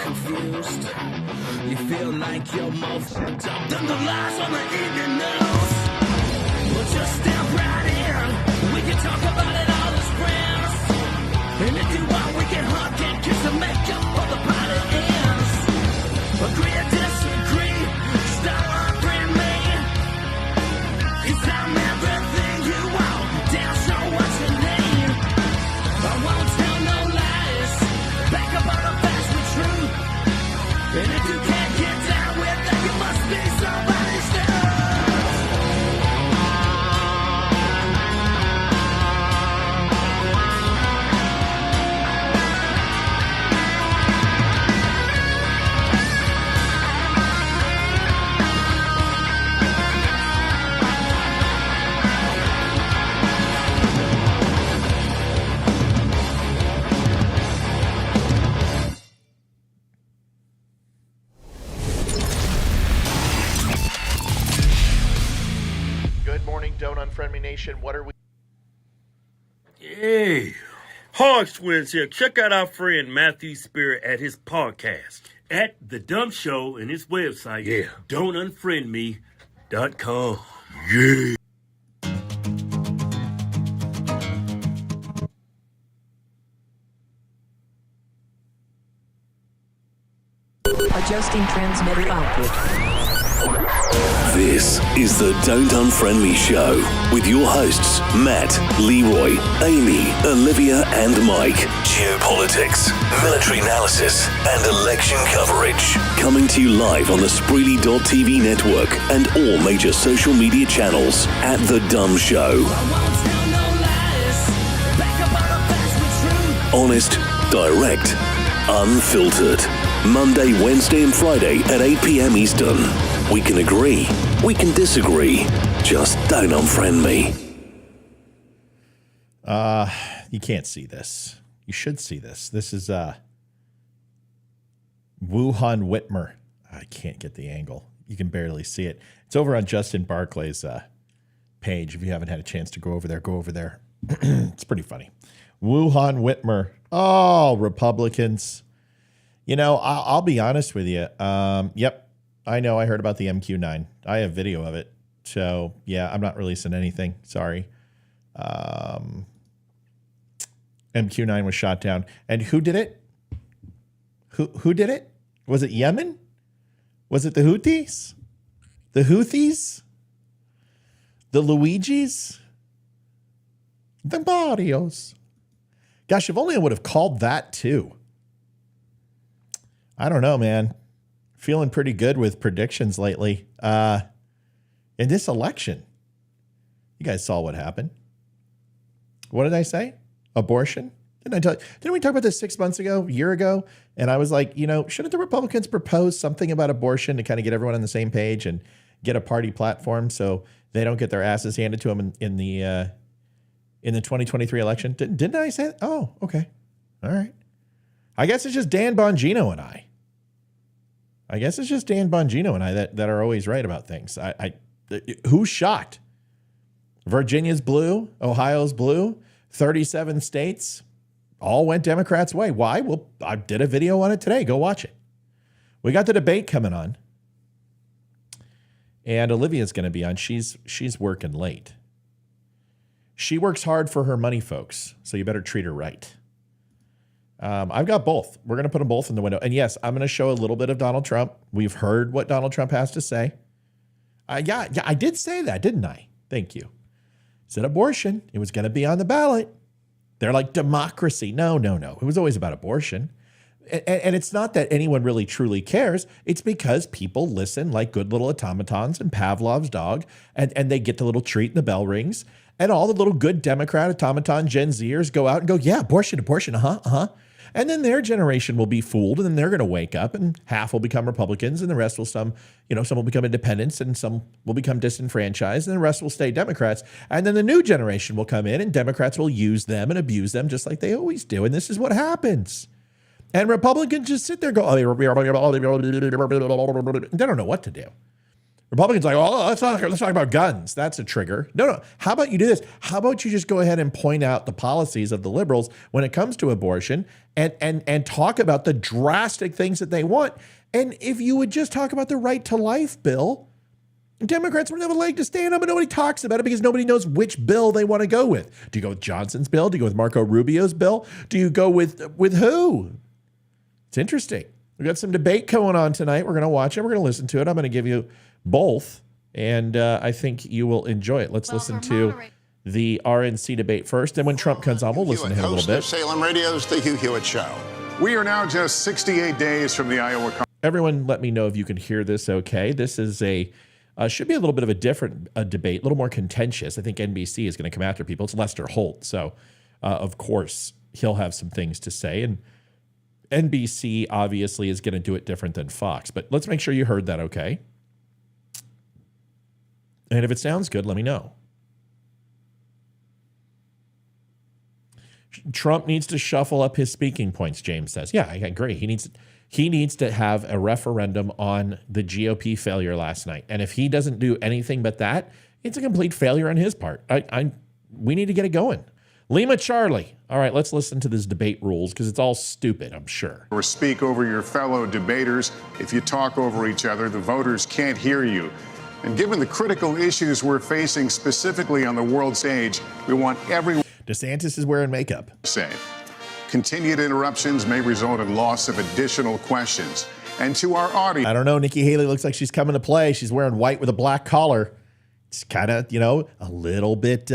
confused. You feel like you're more fucked up than the lies on the evening news. Well, just step right in. We can talk about it all as friends. And if you want, we can hug and kiss and make up for the party ends. Agree or disagree, stop offering me. 'Cause I'm everything you want, damn sure what you need. I won't tell no lies, back up all the facts with truth. And if you can't get down with that, you must be somebody's dog. Good morning, Don't Unfriend Me Nation. What are we? Hey, Hog Twins here. Check out our friend Matthew Spirit at his podcast at The Dumb Show and his website, don'tunfriendme.com. Yeah. Adjusting transmitter output. This is the Don't Unfriend Me Show with your hosts, Matt, Leroy, Amy, Olivia, and Mike. Geopolitics, military analysis, and election coverage. Coming to you live on the Spreely.tv network and all major social media channels at The Dumb Show. Honest, direct, unfiltered. Monday, Wednesday, and Friday at 8 p.m. Eastern. We can agree, we can disagree. Just don't unfriend me. You can't see this. You should see this. This is Wuhan Whitmer. I can't get the angle. You can barely see it. It's over on Justin Barclay's page. If you haven't had a chance to go over there, go over there. It's pretty funny. Wuhan Whitmer. Oh, Republicans. You know, I'll be honest with you. Yep, I know I heard about the MQ-9. I have video of it. So, yeah, I'm not releasing anything. Sorry. MQ-9 was shot down. And who did it? Who did it? Was it Yemen? Was it the Houthis? The Houthis? The Luigis? The Barrios? Gosh, if only I would have called that too. I don't know, man. Feeling pretty good with predictions lately. In this election, you guys saw what happened. What did I say? Abortion? Didn't we talk about this 6 months ago, a year ago? And I was like, you know, shouldn't the Republicans propose something about abortion to kind of get everyone on the same page and get a party platform so they don't get their asses handed to them in the 2023 election? Didn't I say that? Oh, okay. All right. I guess it's just Dan Bongino and I. that are always right about things. Who's shocked? Virginia's blue, Ohio's blue, 37 states all went Democrats' way. Why? Well, I did a video on it today. Go watch it. We got the debate coming on, and Olivia's going to be on. She's working late. She works hard for her money, folks, so you better treat her right. I've got both. We're going to put them both in the window. And yes, I'm going to show a little bit of Donald Trump. We've heard what Donald Trump has to say. Yeah, I did say that, didn't I? Thank you. Said abortion. It was going to be on the ballot. They're like democracy. No. It was always about abortion. And it's not that anyone really truly cares. It's because people listen like good little automatons and Pavlov's dog, and they get the little treat and the bell rings. And all the little good Democrat automaton Gen Zers go out and go, yeah, abortion, uh-huh. And then their generation will be fooled, and then they're going to wake up, and half will become Republicans, and the rest will some will become independents, and some will become disenfranchised, and the rest will stay Democrats. And then the new generation will come in, and Democrats will use them and abuse them just like they always do. And this is what happens. And Republicans just sit there and go, they don't know what to do. Republicans are like, oh, let's talk about guns. That's a trigger. No. How about you do this? How about you just go ahead and point out the policies of the liberals when it comes to abortion and talk about the drastic things that they want. And if you would just talk about the right to life bill, Democrats would have a leg to stand on, but nobody talks about it because nobody knows which bill they want to go with. Do you go with Johnson's bill? Do you go with Marco Rubio's bill? Do you go with who? It's interesting. We've got some debate going on tonight. We're going to watch it. We're going to listen to it. I'm going to give you both, and I think you will enjoy it. Let's listen to the RNC debate first, and when Trump comes on, we'll listen to him a little bit. Salem Radio's The Hugh Hewitt Show. We are now just 68 days from the Iowa. Everyone, let me know if you can hear this okay. This is should be a little bit of a different debate, a little more contentious. I think NBC is going to come after people. It's Lester Holt, so of course he'll have some things to say, and NBC obviously is going to do it different than Fox. But let's make sure you heard that okay. And if it sounds good, let me know. Trump needs to shuffle up his speaking points, James says. Yeah, I agree. He needs to have a referendum on the GOP failure last night. And if he doesn't do anything but that, it's a complete failure on his part. We need to get it going. Lima Charlie. All right, let's listen to this debate rules because it's all stupid, I'm sure. Or speak over your fellow debaters. If you talk over each other, the voters can't hear you. And given the critical issues we're facing specifically on the world stage, we want everyone. DeSantis is wearing makeup. Safe. Continued interruptions may result in loss of additional questions. And to our audience. I don't know. Nikki Haley looks like she's coming to play. She's wearing white with a black collar. It's kind of, a little bit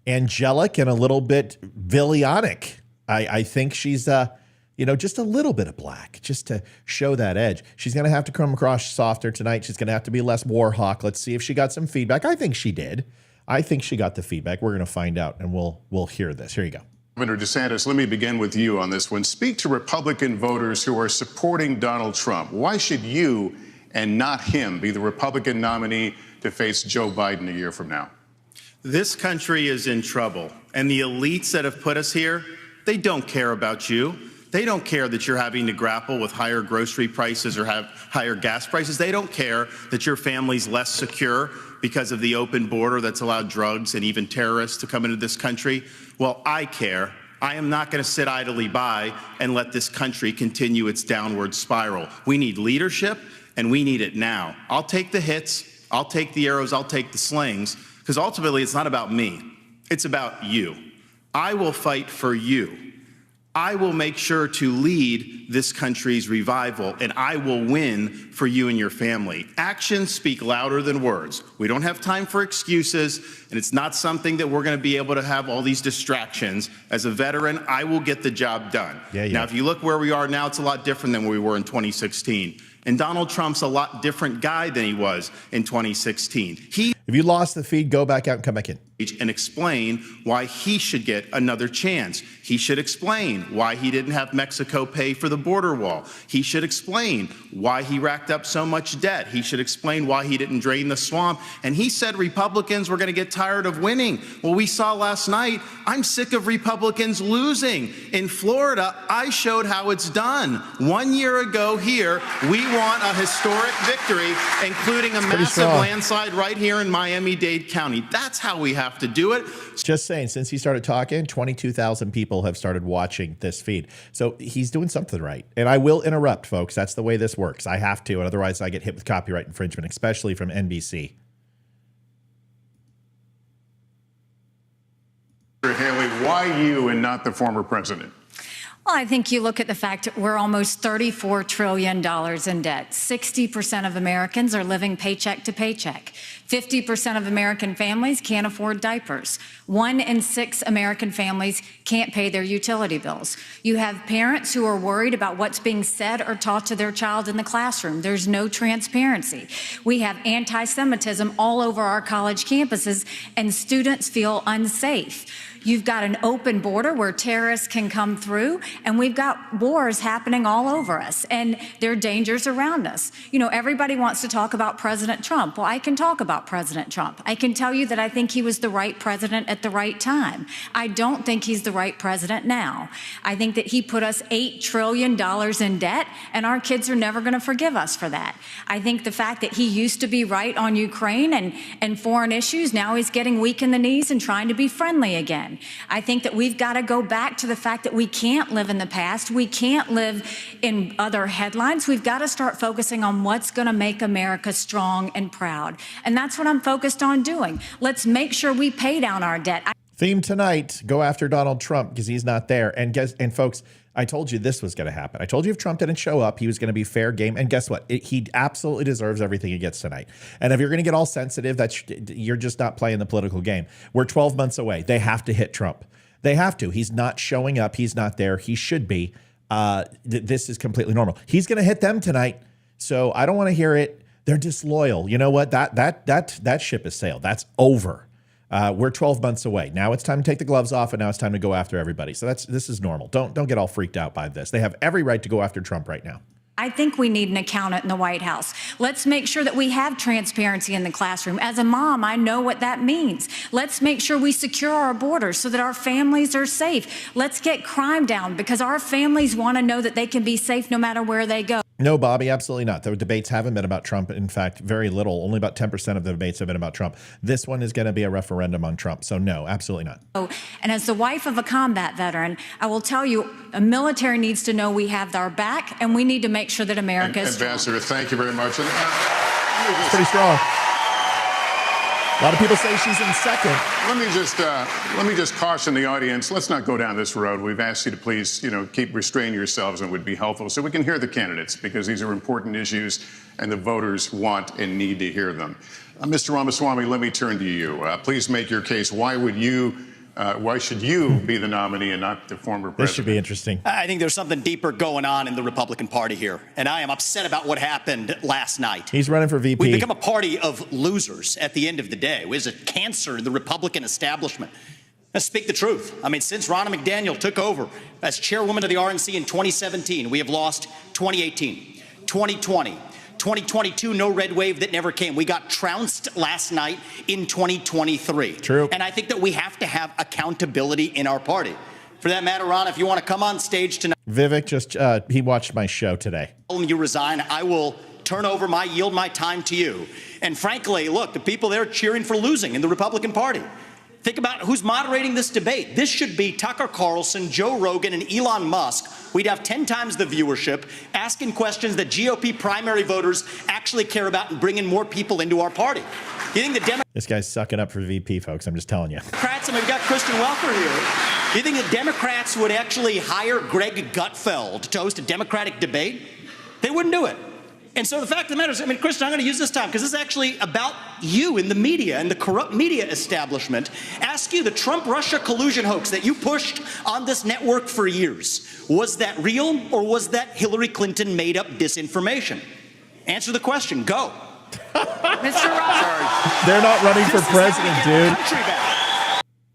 angelic and a little bit villainic. I think she's, just a little bit of black just to show that edge. She's going to have to come across softer tonight. She's going to have to be less war hawk. Let's see if she got some feedback. I think she did. I think she got the feedback. We're going to find out, and we'll hear this. Here you go. Governor DeSantis, let me begin with you on this one. Speak to Republican voters who are supporting Donald Trump. Why should you and not him be the Republican nominee to face Joe Biden a year from now? This country is in trouble, and the elites that have put us here, they don't care about you. They don't care that you're having to grapple with higher grocery prices or have higher gas prices. They don't care that your family's less secure because of the open border that's allowed drugs and even terrorists to come into this country. Well, I care. I am not going to sit idly by and let this country continue its downward spiral. We need leadership, and we need it now. I'll take the hits, I'll take the arrows, I'll take the slings, because ultimately it's not about me. It's about you. I will fight for you. I will make sure to lead this country's revival, and I will win for you and your family. Actions speak louder than words. We don't have time for excuses, and it's not something that we're going to be able to have all these distractions. As a veteran, I will get the job done. Now, if you look where we are now, it's a lot different than where we were in 2016. And Donald Trump's a lot different guy than he was in 2016. If you lost the feed, go back out and come back in. And explain why he should get another chance. He should explain why he didn't have Mexico pay for the border wall. He should explain why he racked up so much debt. He should explain why he didn't drain the swamp. And he said Republicans were going to get tired of winning. Well, we saw last night, I'm sick of Republicans losing. In Florida, I showed how it's done. 1 year ago here, we won a historic victory, including a massive landslide right here in Miami-Dade County. That's how we have to do it. Just saying, since he started talking, 22,000 people have started watching this feed. So he's doing something right. And I will interrupt, folks. That's the way this works. I have to, and otherwise I get hit with copyright infringement, especially from NBC. Haley, why you and not the former president? Well, I think you look at the fact that we're almost $34 trillion in debt. 60% of Americans are living paycheck to paycheck. 50% of American families can't afford diapers. 1 in 6 American families can't pay their utility bills. You have parents who are worried about what's being said or taught to their child in the classroom. There's no transparency. We have anti-Semitism all over our college campuses, and students feel unsafe. You've got an open border where terrorists can come through, and we've got wars happening all over us, and there are dangers around us. You know, everybody wants to talk about President Trump. Well, I can talk about President Trump. I can tell you that I think he was the right president at the right time. I don't think he's the right president now. I think that he put us $8 trillion in debt, and our kids are never going to forgive us for that. I think the fact that he used to be right on Ukraine and foreign issues, now he's getting weak in the knees and trying to be friendly again. I think that we've got to go back to the fact that we can't live in the past. We can't live in other headlines. We've got to start focusing on what's going to make America strong and proud. And that's what I'm focused on doing. Let's make sure we pay down our debt. Theme tonight, go after Donald Trump because he's not there. And folks, I told you this was going to happen. I told you if Trump didn't show up, he was going to be fair game. And guess what? He absolutely deserves everything he gets tonight. And if you're going to get all sensitive, you're just not playing the political game. We're 12 months away. They have to hit Trump. They have to. He's not showing up. He's not there. He should be. This is completely normal. He's going to hit them tonight. So I don't want to hear it. They're disloyal. You know what? That ship has sailed. That's over. We're 12 months away. Now it's time to take the gloves off, and now it's time to go after everybody. So this is normal. Don't get all freaked out by this. They have every right to go after Trump right now. I think we need an accountant in the White House. Let's make sure that we have transparency in the classroom. As a mom, I know what that means. Let's make sure we secure our borders so that our families are safe. Let's get crime down because our families want to know that they can be safe no matter where they go. No, Bobby, absolutely not. The debates haven't been about Trump. In fact, very little. Only about 10% of the debates have been about Trump. This one is going to be a referendum on Trump. So no, absolutely not. And as the wife of a combat veteran, I will tell you, the military needs to know we have our back, and we need to make sure that America is strong. Ambassador, thank you very much. And, it's pretty strong. A lot of people say she's in second. Let me just caution the audience. Let's not go down this road. We've asked you to please, keep restraining yourselves and would be helpful so we can hear the candidates because these are important issues and the voters want and need to hear them. Mr. Ramaswamy, let me turn to you. Please make your case. Why should you be the nominee and not the former president? This should be interesting. I think there's something deeper going on in the Republican Party here, and I am upset about what happened last night. He's running for VP. We've become a party of losers at the end of the day. There's a cancer in the Republican establishment. Let's speak the truth. I mean, since Ronna McDaniel took over as chairwoman of the RNC in 2017, we have lost 2018, 2020, 2022, no red wave that never came. We got trounced last night in 2023. True. And I think that we have to have accountability in our party. For that matter, Ron, if you want to come on stage tonight. Vivek just, he watched my show today. And you resign, I will yield my time to you. And frankly, look, the people there cheering for losing in the Republican Party. Think about who's moderating this debate. This should be Tucker Carlson, Joe Rogan, and Elon Musk. We'd have 10 times the viewership, asking questions that GOP primary voters actually care about and bringing more people into our party. You think the Democrats... This guy's sucking up for VP, folks. I'm just telling you. I mean, we've got Kristen Welker here. You think the Democrats would actually hire Greg Gutfeld to host a Democratic debate? They wouldn't do it. And so the fact of the matter is, I mean, Kristen, I'm going to use this time because this is actually about you in the media and the corrupt media establishment. Ask you, the Trump-Russia collusion hoax that you pushed on this network for years, was that real or was that Hillary Clinton made-up disinformation? Answer the question. Go. Mr. Ross. They're not running for president, dude.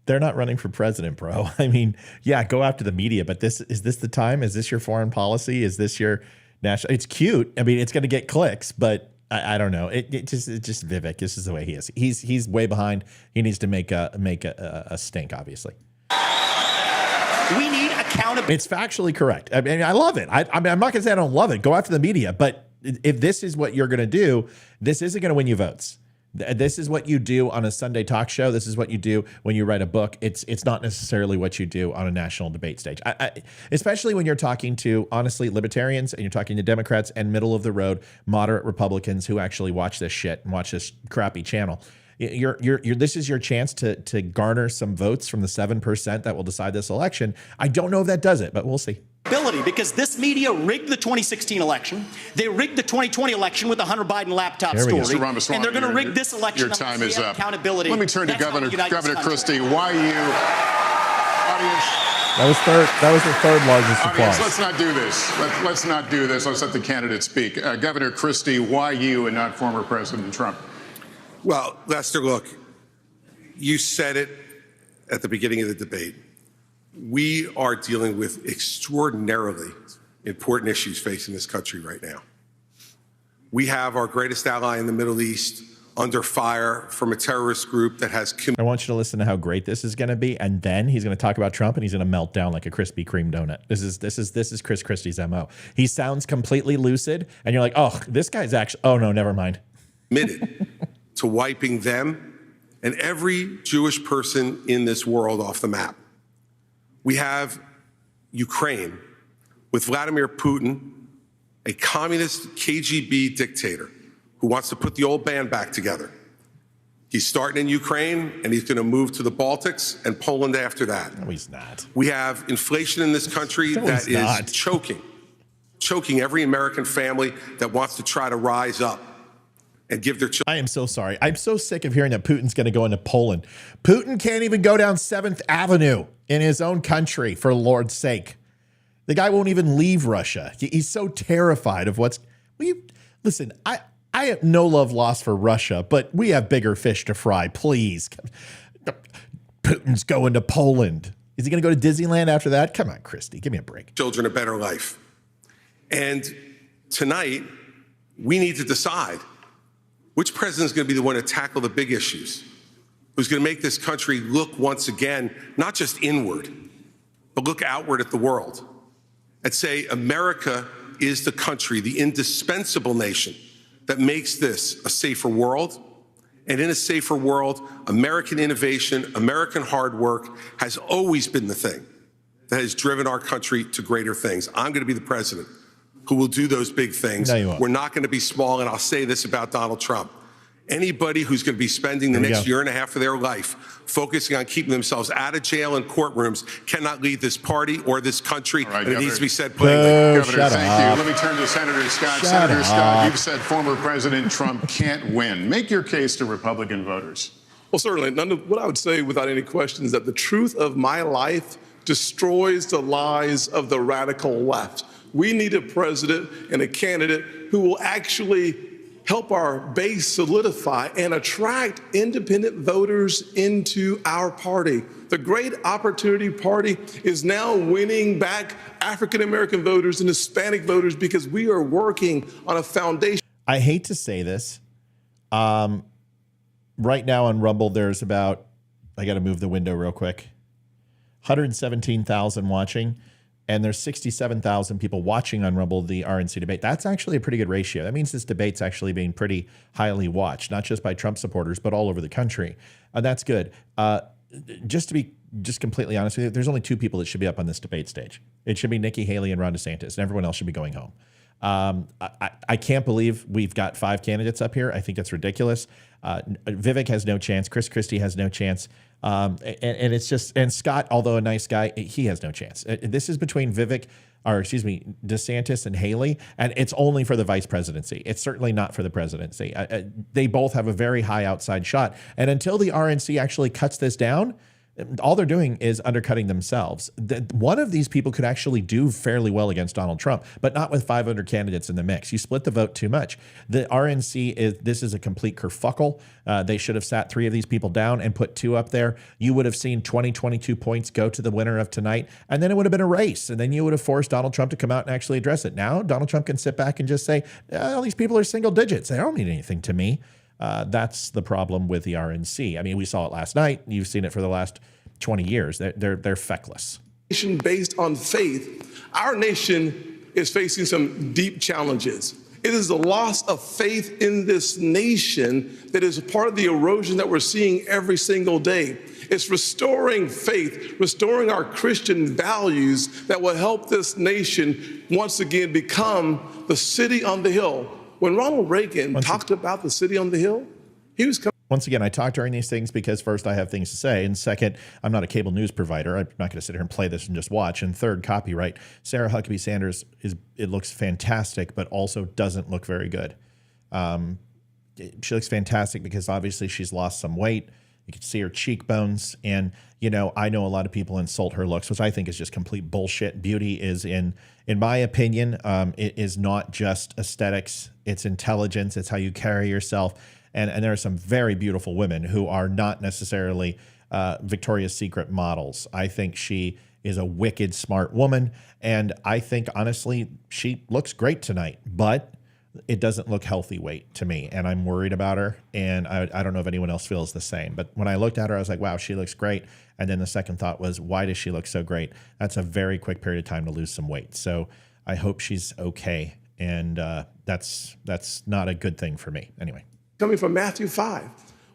They're not running for president, bro. I mean, yeah, go after the media, but is this the time? Is this your foreign policy? Is this your national? It's cute. I mean, it's going to get clicks, but I don't know. It's just Vivek. This is the way he is. He's way behind. He needs to make a stink, obviously. We need accountability. It's factually correct. I mean, I love it. I mean, I'm not going to say I don't love it. Go after the media, but if this is what you're going to do, this isn't going to win you votes. This is what you do on a Sunday talk show. This is what you do when you write a book. It's not necessarily what you do on a national debate stage. Especially when you're talking to, honestly, libertarians and you're talking to Democrats and middle of the road, moderate Republicans who actually watch this shit and watch this crappy channel. This is your chance to garner some votes from the 7% that will decide this election. I don't know if that does it, but we'll see. Because this media rigged the 2016 election. They rigged the 2020 election with the Hunter Biden laptop There we story. go. And they're going to rig this election. Your time is up. Accountability. Let me turn to Governor Christie. Why you, audience? That was the third largest applause. Let's not do this. Let's not do this. Let's let the candidates speak. Governor Christie, why you and not former President Trump? Well, Lester, look, you said it at the beginning of the debate. We are dealing with extraordinarily important issues facing this country right now. We have our greatest ally in the Middle East under fire from a terrorist group that has... I want you to listen to how great this is going to be, and then he's going to talk about Trump, and he's going to melt down like a Krispy Kreme donut. This is Chris Christie's MO. He sounds completely lucid, and you're like, oh, this guy's actually... Oh, no, never mind. ...committed to wiping them and every Jewish person in this world off the map. We have Ukraine with Vladimir Putin, a communist KGB dictator who wants to put the old band back together. He's starting in Ukraine, and he's going to move to the Baltics and Poland after that. No, he's not. We have inflation in this country that is choking every American family that wants to try to rise up and give their children. I am so sorry. I'm so sick of hearing that Putin's going to go into Poland. Putin can't even go down 7th Avenue in his own country, for Lord's sake. The guy won't even leave Russia. He's so terrified of what's... Listen, I have no love lost for Russia, but we have bigger fish to fry, please. Putin's going to Poland. Is he going to go to Disneyland after that? Come on, Christie, give me a break. Children a better life. And tonight, we need to decide which president is going to be the one to tackle the big issues, who's going to make this country look once again, not just inward, but look outward at the world and say America is the country, the indispensable nation that makes this a safer world. And in a safer world, American innovation, American hard work has always been the thing that has driven our country to greater things. I'm going to be the president who will do those big things. No, you won't. We're not going to be small, and I'll say this about Donald Trump. Anybody who's going to be spending the next year and a half of their life focusing on keeping themselves out of jail and courtrooms cannot lead this party or this country, and it needs to be said plainly. Governor, thank you. Let me turn to Senator Scott. Senator Scott, you've said former President Trump can't win. Make your case to Republican voters. Well, certainly. What I would say without any question is that the truth of my life destroys the lies of the radical left. We need a president and a candidate who will actually help our base solidify and attract independent voters into our party. The Great Opportunity Party is now winning back African-American voters and Hispanic voters because we are working on a foundation. I hate to say this. Right now on Rumble, there's about, I got to move the window real quick, 117,000 watching. And there's 67,000 people watching on Rumble the RNC debate. That's actually a pretty good ratio. That means this debate's actually being pretty highly watched, not just by Trump supporters, but all over the country. That's good. Just to be completely honest with you, there's only 2 people that should be up on this debate stage. It should be Nikki Haley and Ron DeSantis, and everyone else should be going home. I can't believe we've got 5 candidates up here. I think that's ridiculous. Vivek has no chance. Chris Christie has no chance. And it's just, and Scott, although a nice guy, he has no chance. This is between DeSantis and Haley, and it's only for the vice presidency. It's certainly not for the presidency. They both have a very high outside shot. And until the RNC actually cuts this down, all they're doing is undercutting themselves. One of these people could actually do fairly well against Donald Trump, but not with 500 candidates in the mix. You split the vote too much. The RNC this is a complete kerfuffle. They should have sat 3 of these people down and put 2 up there. You would have seen 22 points go to the winner of tonight, and then it would have been a race. And then you would have forced Donald Trump to come out and actually address it. Now Donald Trump can sit back and just say, all these people are single digits. They don't mean anything to me. That's the problem with the RNC. I mean, we saw it last night. You've seen it for the last 20 years. They're feckless. Based on faith, our nation is facing some deep challenges. It is the loss of faith in this nation that is a part of the erosion that we're seeing every single day. It's restoring faith, restoring our Christian values that will help this nation once again become the city on the hill. When Ronald Reagan talked about the city on the hill, he was coming. Once again, I talk during these things because first, I have things to say. And second, I'm not a cable news provider. I'm not going to sit here and play this and just watch. And third, copyright. Sarah Huckabee Sanders, it looks fantastic, but also doesn't look very good. She looks fantastic because obviously she's lost some weight. You can see her cheekbones. And, you know, I know a lot of people insult her looks, which I think is just complete bullshit. Beauty is, in my opinion, it is not just aesthetics. It's intelligence. It's how you carry yourself. And there are some very beautiful women who are not necessarily Victoria's Secret models. I think she is a wicked smart woman. And I think, honestly, she looks great tonight, but it doesn't look healthy weight to me. And I'm worried about her. And I don't know if anyone else feels the same. But when I looked at her, I was like, wow, she looks great. And then the second thought was, why does she look so great? That's a very quick period of time to lose some weight. So I hope she's okay. And that's not a good thing for me. Anyway. Coming from Matthew 5,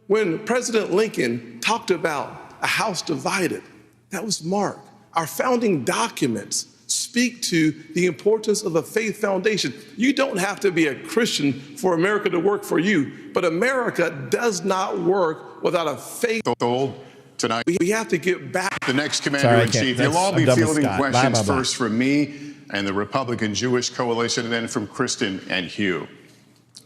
when President Lincoln talked about a house divided, that was Mark. Our founding documents speak to the importance of a faith foundation. You don't have to be a Christian for America to work for you, but America does not work without a faith. Tonight, we have to get back. The next commander-in-chief. You'll all be fielding questions blah, blah. First from me and the Republican Jewish Coalition, and then from Kristen and Hugh.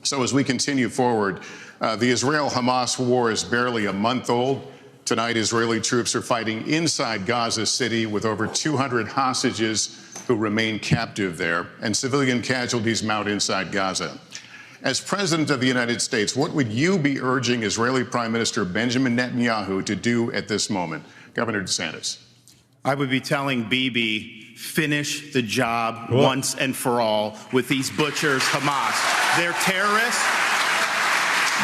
So as we continue forward, the Israel-Hamas war is barely a month old. Tonight, Israeli troops are fighting inside Gaza City with over 200 hostages who remain captive there, and civilian casualties mount inside Gaza. As President of the United States, what would you be urging Israeli Prime Minister Benjamin Netanyahu to do at this moment? Governor DeSantis. I would be telling Bibi, finish the job once and for all with these butchers, Hamas. They're terrorists.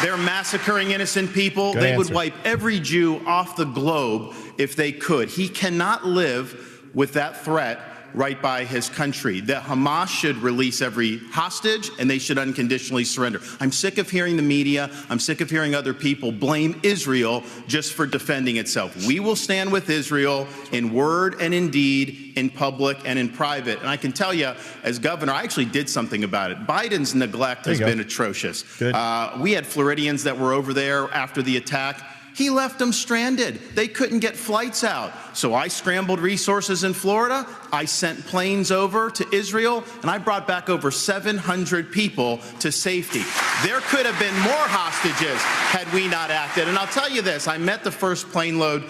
They're massacring innocent people. They would wipe every Jew off the globe if they could. He cannot live with that threat right by his country. That Hamas should release every hostage and they should unconditionally surrender. I'm sick of hearing the media. I'm sick of hearing other people blame Israel just for defending itself. We will stand with Israel in word and in deed, in public and in private. And I can tell you, as governor, I actually did something about it. Biden's neglect has been atrocious. We had Floridians that were over there after the attack. He left them stranded. They couldn't get flights out. So I scrambled resources in Florida. I sent planes over to Israel, and I brought back over 700 people to safety. There could have been more hostages had we not acted. And I'll tell you this, I met the first plane load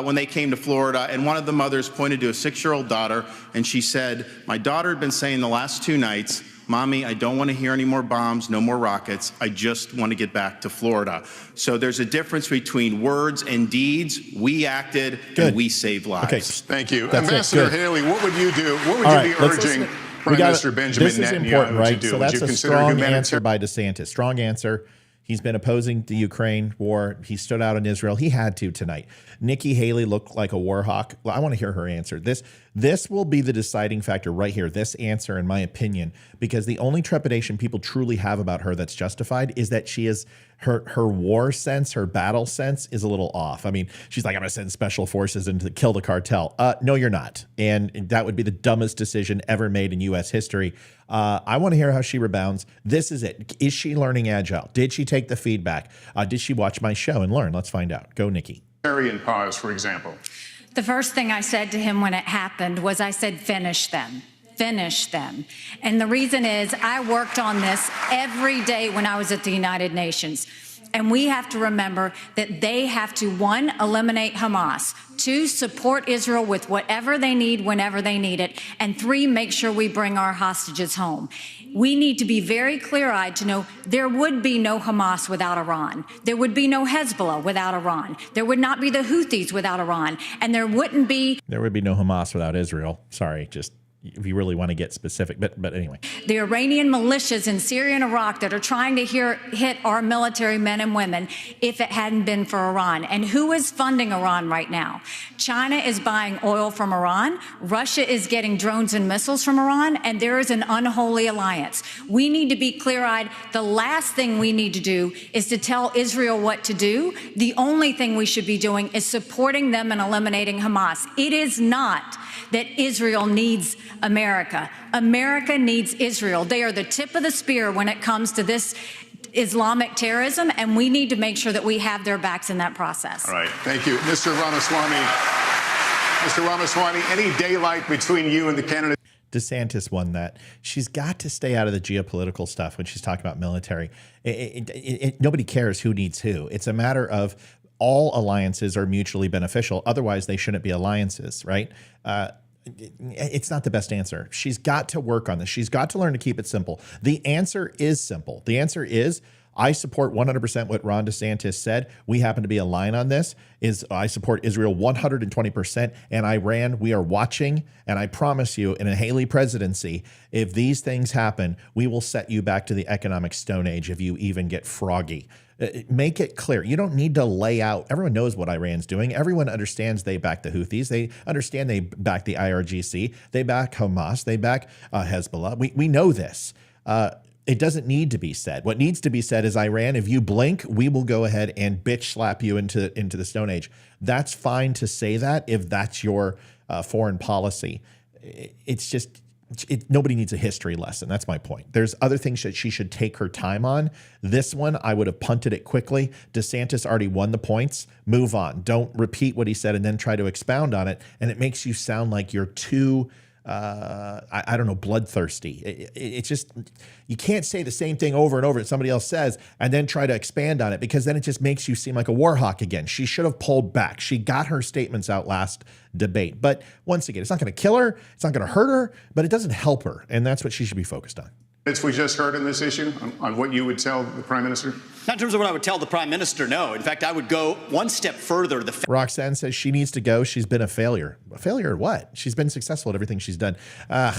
when they came to Florida, and one of the mothers pointed to a 6-year-old daughter, and she said, my daughter had been saying the last 2 nights, Mommy, I don't want to hear any more bombs, no more rockets. I just want to get back to Florida. So there's a difference between words and deeds. We acted and we saved lives. Okay. Thank you. Ambassador Haley, what would you do? What would you be urging Prime Minister Benjamin Netanyahu to do? So that's a strong answer by DeSantis. Strong answer. He's been opposing the Ukraine war. He stood out in Israel. He had to tonight. Nikki Haley looked like a war hawk. Well, I want to hear her answer. This will be the deciding factor right here, this answer, in my opinion, because the only trepidation people truly have about her that's justified is that she is her war sense, her battle sense is a little off. I mean, she's like, I'm going to send special forces in to kill the cartel. No, you're not. And that would be the dumbest decision ever made in U.S. history. I want to hear how she rebounds. This is it. Is she learning Agile? Did she take the feedback? Did she watch my show and learn? Let's find out. Go, Nikki. Pause, for example. The first thing I said to him when it happened was I said, finish them. Finish them. And the reason is I worked on this every day when I was at the United Nations. And we have to remember that they have to, 1, eliminate Hamas, 2, support Israel with whatever they need whenever they need it, and 3, make sure we bring our hostages home. We need to be very clear-eyed to know there would be no Hamas without Iran. There would be no Hezbollah without Iran. There would not be the Houthis without Iran. And there would be no Hamas without Israel. Sorry, just if you really want to get specific, but anyway. The Iranian militias in Syria and Iraq that are trying to hit our military men and women if it hadn't been for Iran. And who is funding Iran right now? China is buying oil from Iran. Russia is getting drones and missiles from Iran. And there is an unholy alliance. We need to be clear-eyed. The last thing we need to do is to tell Israel what to do. The only thing we should be doing is supporting them and eliminating Hamas. It is not that Israel needs America. America needs Israel. They are the tip of the spear when it comes to this Islamic terrorism, and we need to make sure that we have their backs in that process. All right. Thank you. Mr. Ramaswamy. Mr. Ramaswamy, any daylight between you and the candidate? DeSantis won that. She's got to stay out of the geopolitical stuff when she's talking about military. Nobody cares who needs who. It's a matter of all alliances are mutually beneficial. Otherwise, they shouldn't be alliances, right? It's not the best answer. She's got to work on this. She's got to learn to keep it simple. The answer is simple. The answer is I support 100% what Ron DeSantis said. We happen to be aligned on this. I support Israel 120%, and Iran, we are watching, and I promise you, in a Haley presidency, if these things happen, we will set you back to the economic Stone Age if you even get froggy. Make it clear. You don't need to lay out. Everyone knows what Iran's doing. Everyone understands they back the Houthis. They understand they back the IRGC. They back Hamas. They back Hezbollah. We know this. It doesn't need to be said. What needs to be said is, Iran, if you blink, we will go ahead and bitch slap you into the Stone Age. That's fine to say that if that's your foreign policy. It's just... nobody needs a history lesson. That's my point. There's other things that she should take her time on. This one, I would have punted it quickly. DeSantis already won the points. Move on. Don't repeat what he said and then try to expound on it. And it makes you sound like you're too, I don't know, bloodthirsty. It's just, you can't say the same thing over and over that somebody else says and then try to expand on it, because then it just makes you seem like a war hawk again. She should have pulled back. She got her statements out last debate. But once again, it's not going to kill her. It's not going to hurt her, but it doesn't help her. And that's what she should be focused on. As we just heard in this issue, on what you would tell the Prime Minister? Not in terms of what I would tell the Prime Minister, no. In fact, I would go one step further. Roxanne says she needs to go. She's been a failure. A failure at what? She's been successful at everything she's done. I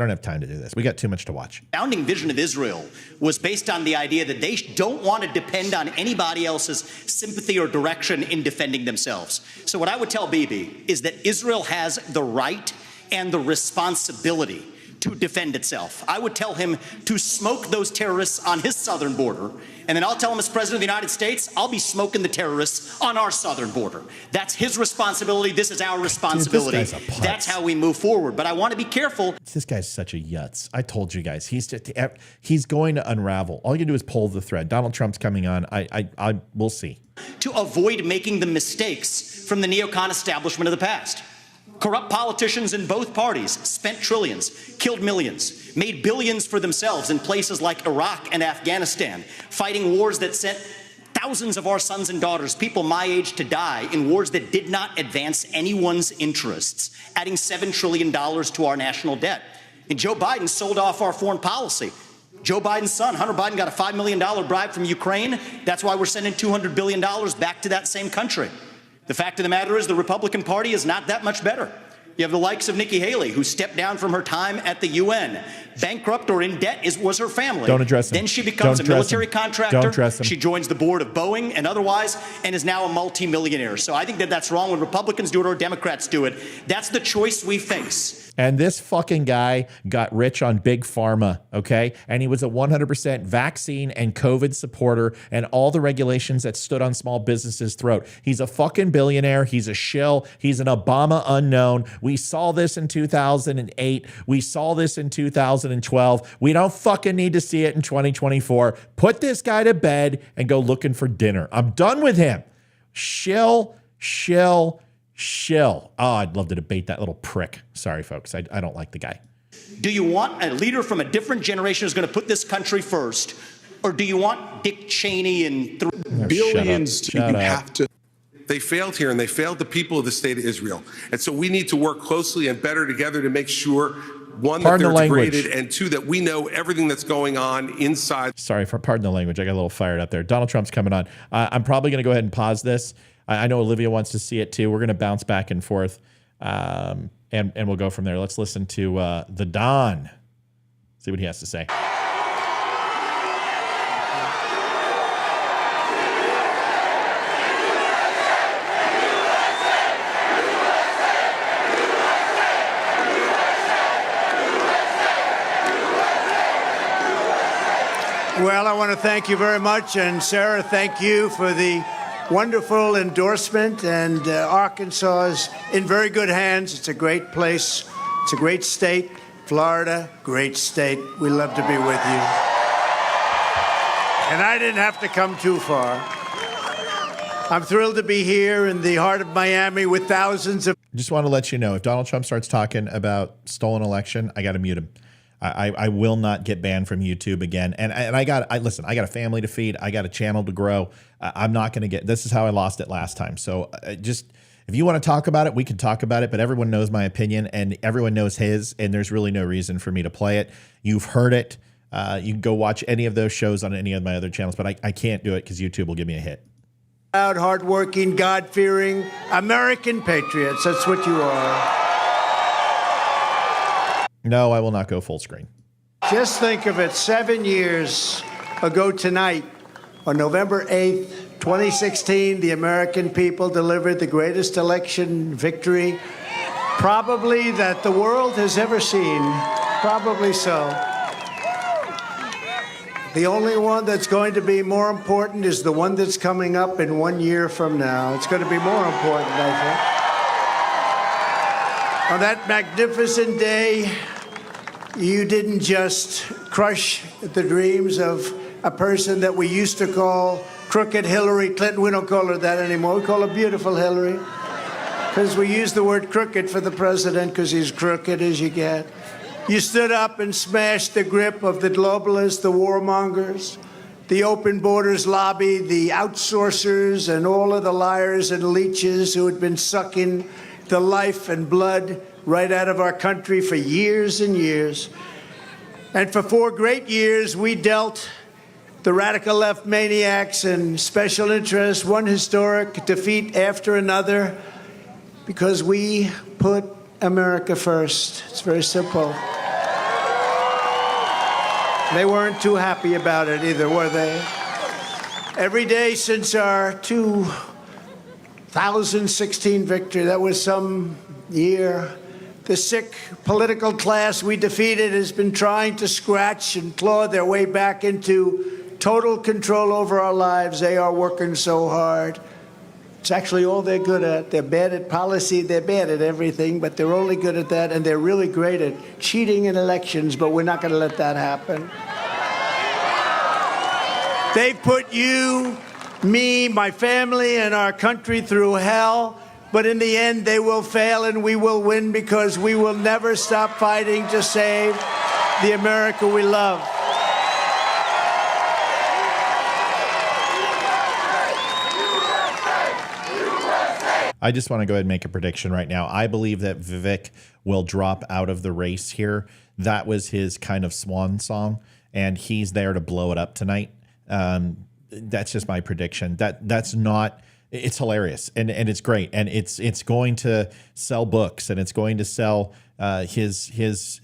don't have time to do this. We got too much to watch. The founding vision of Israel was based on the idea that they don't want to depend on anybody else's sympathy or direction in defending themselves. So what I would tell Bibi is that Israel has the right and the responsibility to defend itself. I would tell him to smoke those terrorists on his southern border, and then I'll tell him, as President of the United States, I'll be smoking the terrorists on our southern border. That's his responsibility. This is our responsibility. Dude, that's how we move forward. But I want to be careful. This guy's such a yutz. I told you guys, he's going to unravel. All you do is pull the thread. Donald Trump's coming on. We'll see. To avoid making the mistakes from the neocon establishment of the past. Corrupt politicians in both parties spent trillions, killed millions, made billions for themselves in places like Iraq and Afghanistan, fighting wars that sent thousands of our sons and daughters, people my age, to die in wars that did not advance anyone's interests, adding $7 trillion to our national debt. And Joe Biden sold off our foreign policy. Joe Biden's son, Hunter Biden, got a $5 million bribe from Ukraine. That's why we're sending $200 billion back to that same country. The fact of the matter is the Republican Party is not that much better. You have the likes of Nikki Haley, who stepped down from her time at the UN. Bankrupt or in debt was her family. Don't address him. Then she becomes a military contractor. Don't address him. She joins the board of Boeing and otherwise, and is now a multimillionaire. So I think that that's wrong when Republicans do it or Democrats do it. That's the choice we face. And this fucking guy got rich on big pharma, okay? And he was a 100% vaccine and COVID supporter and all the regulations that stood on small businesses' throat. He's a fucking billionaire. He's a shill. He's an Obama unknown. We saw this in 2008. We saw this in 2012. We don't fucking need to see it in 2024. Put this guy to bed and go looking for dinner. I'm done with him. Shill. Oh, I'd love to debate that little prick. Sorry, folks. I don't like the guy. Do you want a leader from a different generation who's going to put this country first? Or do you want Dick Cheney and billions? Shut up. Have to. They failed here, and they failed the people of the state of Israel. And so we need to work closely and better together to make sure, one, that they're degraded, and two, that we know everything that's going on inside. Sorry for pardon the language. I got a little fired up there. Donald Trump's coming on. I'm probably going to go ahead and pause this. I know Olivia wants to see it too. We're going to bounce back and forth, and we'll go from there. Let's listen to the Don. See what he has to say. Well, I want to thank you very much, and Sarah, thank you for the wonderful endorsement, and Arkansas is in very good hands. It's a great place. It's a great state. Florida, great state. We love to be with you. And I didn't have to come too far. I'm thrilled to be here in the heart of Miami with thousands of... Just want to let you know, if Donald Trump starts talking about stolen election, I got to mute him. I will not get banned from YouTube again. And I got a family to feed. I got a channel to grow. I'm not going to get, this is how I lost it last time. So just, if you want to talk about it, we can talk about it, but everyone knows my opinion and everyone knows his, and there's really no reason for me to play it. You've heard it. You can go watch any of those shows on any of my other channels, but I can't do it because YouTube will give me a hit. Proud, hardworking, God-fearing American patriots. That's what you are. No, I will not go full screen. Just think of it, 7 years ago tonight, on November 8th, 2016, the American people delivered the greatest election victory probably that the world has ever seen. Probably so. The only one that's going to be more important is the one that's coming up in 1 year from now. It's going to be more important, I think. On that magnificent day, you didn't just crush the dreams of a person that we used to call crooked Hillary Clinton. We don't call her that anymore. We call her beautiful Hillary. Because we use the word crooked for the president because he's crooked as you get. You stood up and smashed the grip of the globalists, the warmongers, the open borders lobby, the outsourcers, and all of the liars and leeches who had been sucking the life and blood right out of our country for years and years. And for 4 great years, we dealt the radical left maniacs and special interests one historic defeat after another because we put America first. It's very simple. They weren't too happy about it either, were they? Every day since our 2016 victory, that was some year, the sick political class we defeated has been trying to scratch and claw their way back into total control over our lives. They are working so hard. It's actually all they're good at. They're bad at policy, they're bad at everything, but they're only good at that, and they're really great at cheating in elections, but we're not going to let that happen. They've put you, me, my family, and our country through hell, but in the end they will fail and we will win because we will never stop fighting to save the America we love. I just want to go ahead and make a prediction right now. I believe that Vivek will drop out of the race here. That was his kind of swan song, and he's there to blow it up tonight. That's just my prediction. That's not. It's hilarious and it's great, and it's going to sell books, and it's going to sell his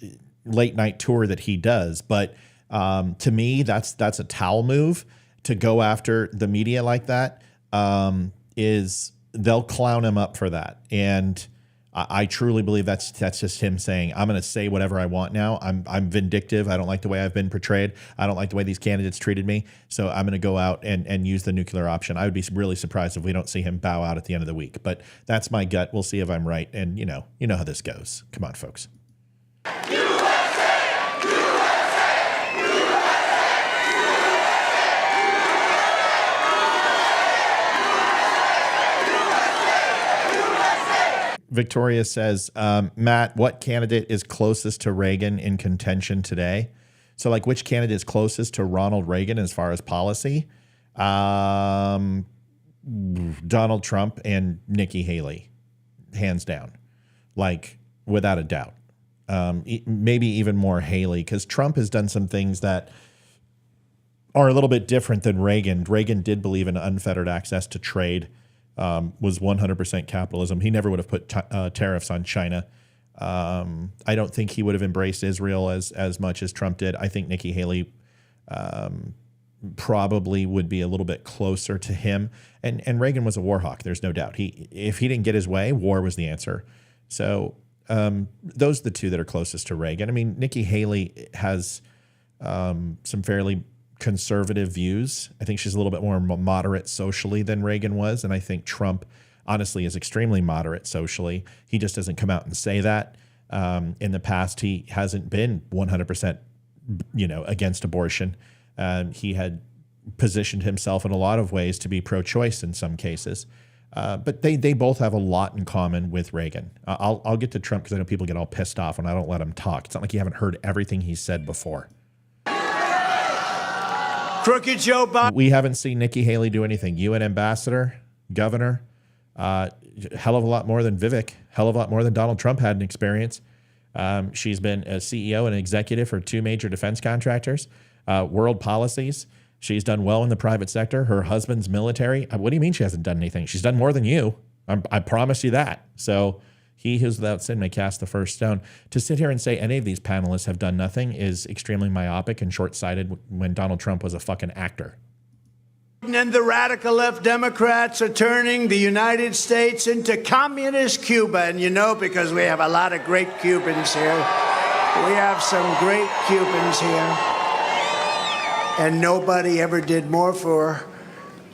late night tour that he does. But to me, that's a towel move to go after the media like that. They'll clown him up for that. And I truly believe that's just him saying, I'm going to say whatever I want now. I'm vindictive. I don't like the way I've been portrayed. I don't like the way these candidates treated me. So I'm going to go out and use the nuclear option. I would be really surprised if we don't see him bow out at the end of the week. But that's my gut. We'll see if I'm right. And you know how this goes. Come on, folks. Victoria says, Matt, what candidate is closest to Reagan in contention today? So, like, which candidate is closest to Ronald Reagan as far as policy? Donald Trump and Nikki Haley, hands down, like, without a doubt. Maybe even more Haley, because Trump has done some things that are a little bit different than Reagan. Reagan did believe in unfettered access to trade. Was 100% capitalism. He never would have put tariffs on China. I don't think he would have embraced Israel as much as Trump did. I think Nikki Haley probably would be a little bit closer to him. And Reagan was a war hawk. There's no doubt. If he didn't get his way, war was the answer. So those are the two that are closest to Reagan. I mean, Nikki Haley has some fairly conservative views. I think she's a little bit more moderate socially than Reagan was. And I think Trump, honestly, is extremely moderate socially. He just doesn't come out and say that. In the past, he hasn't been 100%, against abortion. He had positioned himself in a lot of ways to be pro-choice in some cases. But they both have a lot in common with Reagan. I'll get to Trump because I know people get all pissed off when I don't let him talk. It's not like you haven't heard everything he said before. Crooked Joe Biden. We haven't seen Nikki Haley do anything. UN ambassador, governor, hell of a lot more than Vivek, hell of a lot more than Donald Trump had an experience. She's been a CEO and executive for 2 major defense contractors, World Policies. She's done well in the private sector. Her husband's military. What do you mean she hasn't done anything? She's done more than you. I promise you that. So he who's without sin may cast the first stone. To sit here and say any of these panelists have done nothing is extremely myopic and short-sighted when Donald Trump was a fucking actor. And the radical left Democrats are turning the United States into communist Cuba. And you know, because we have a lot of great Cubans here. We have some great Cubans here. And nobody ever did more for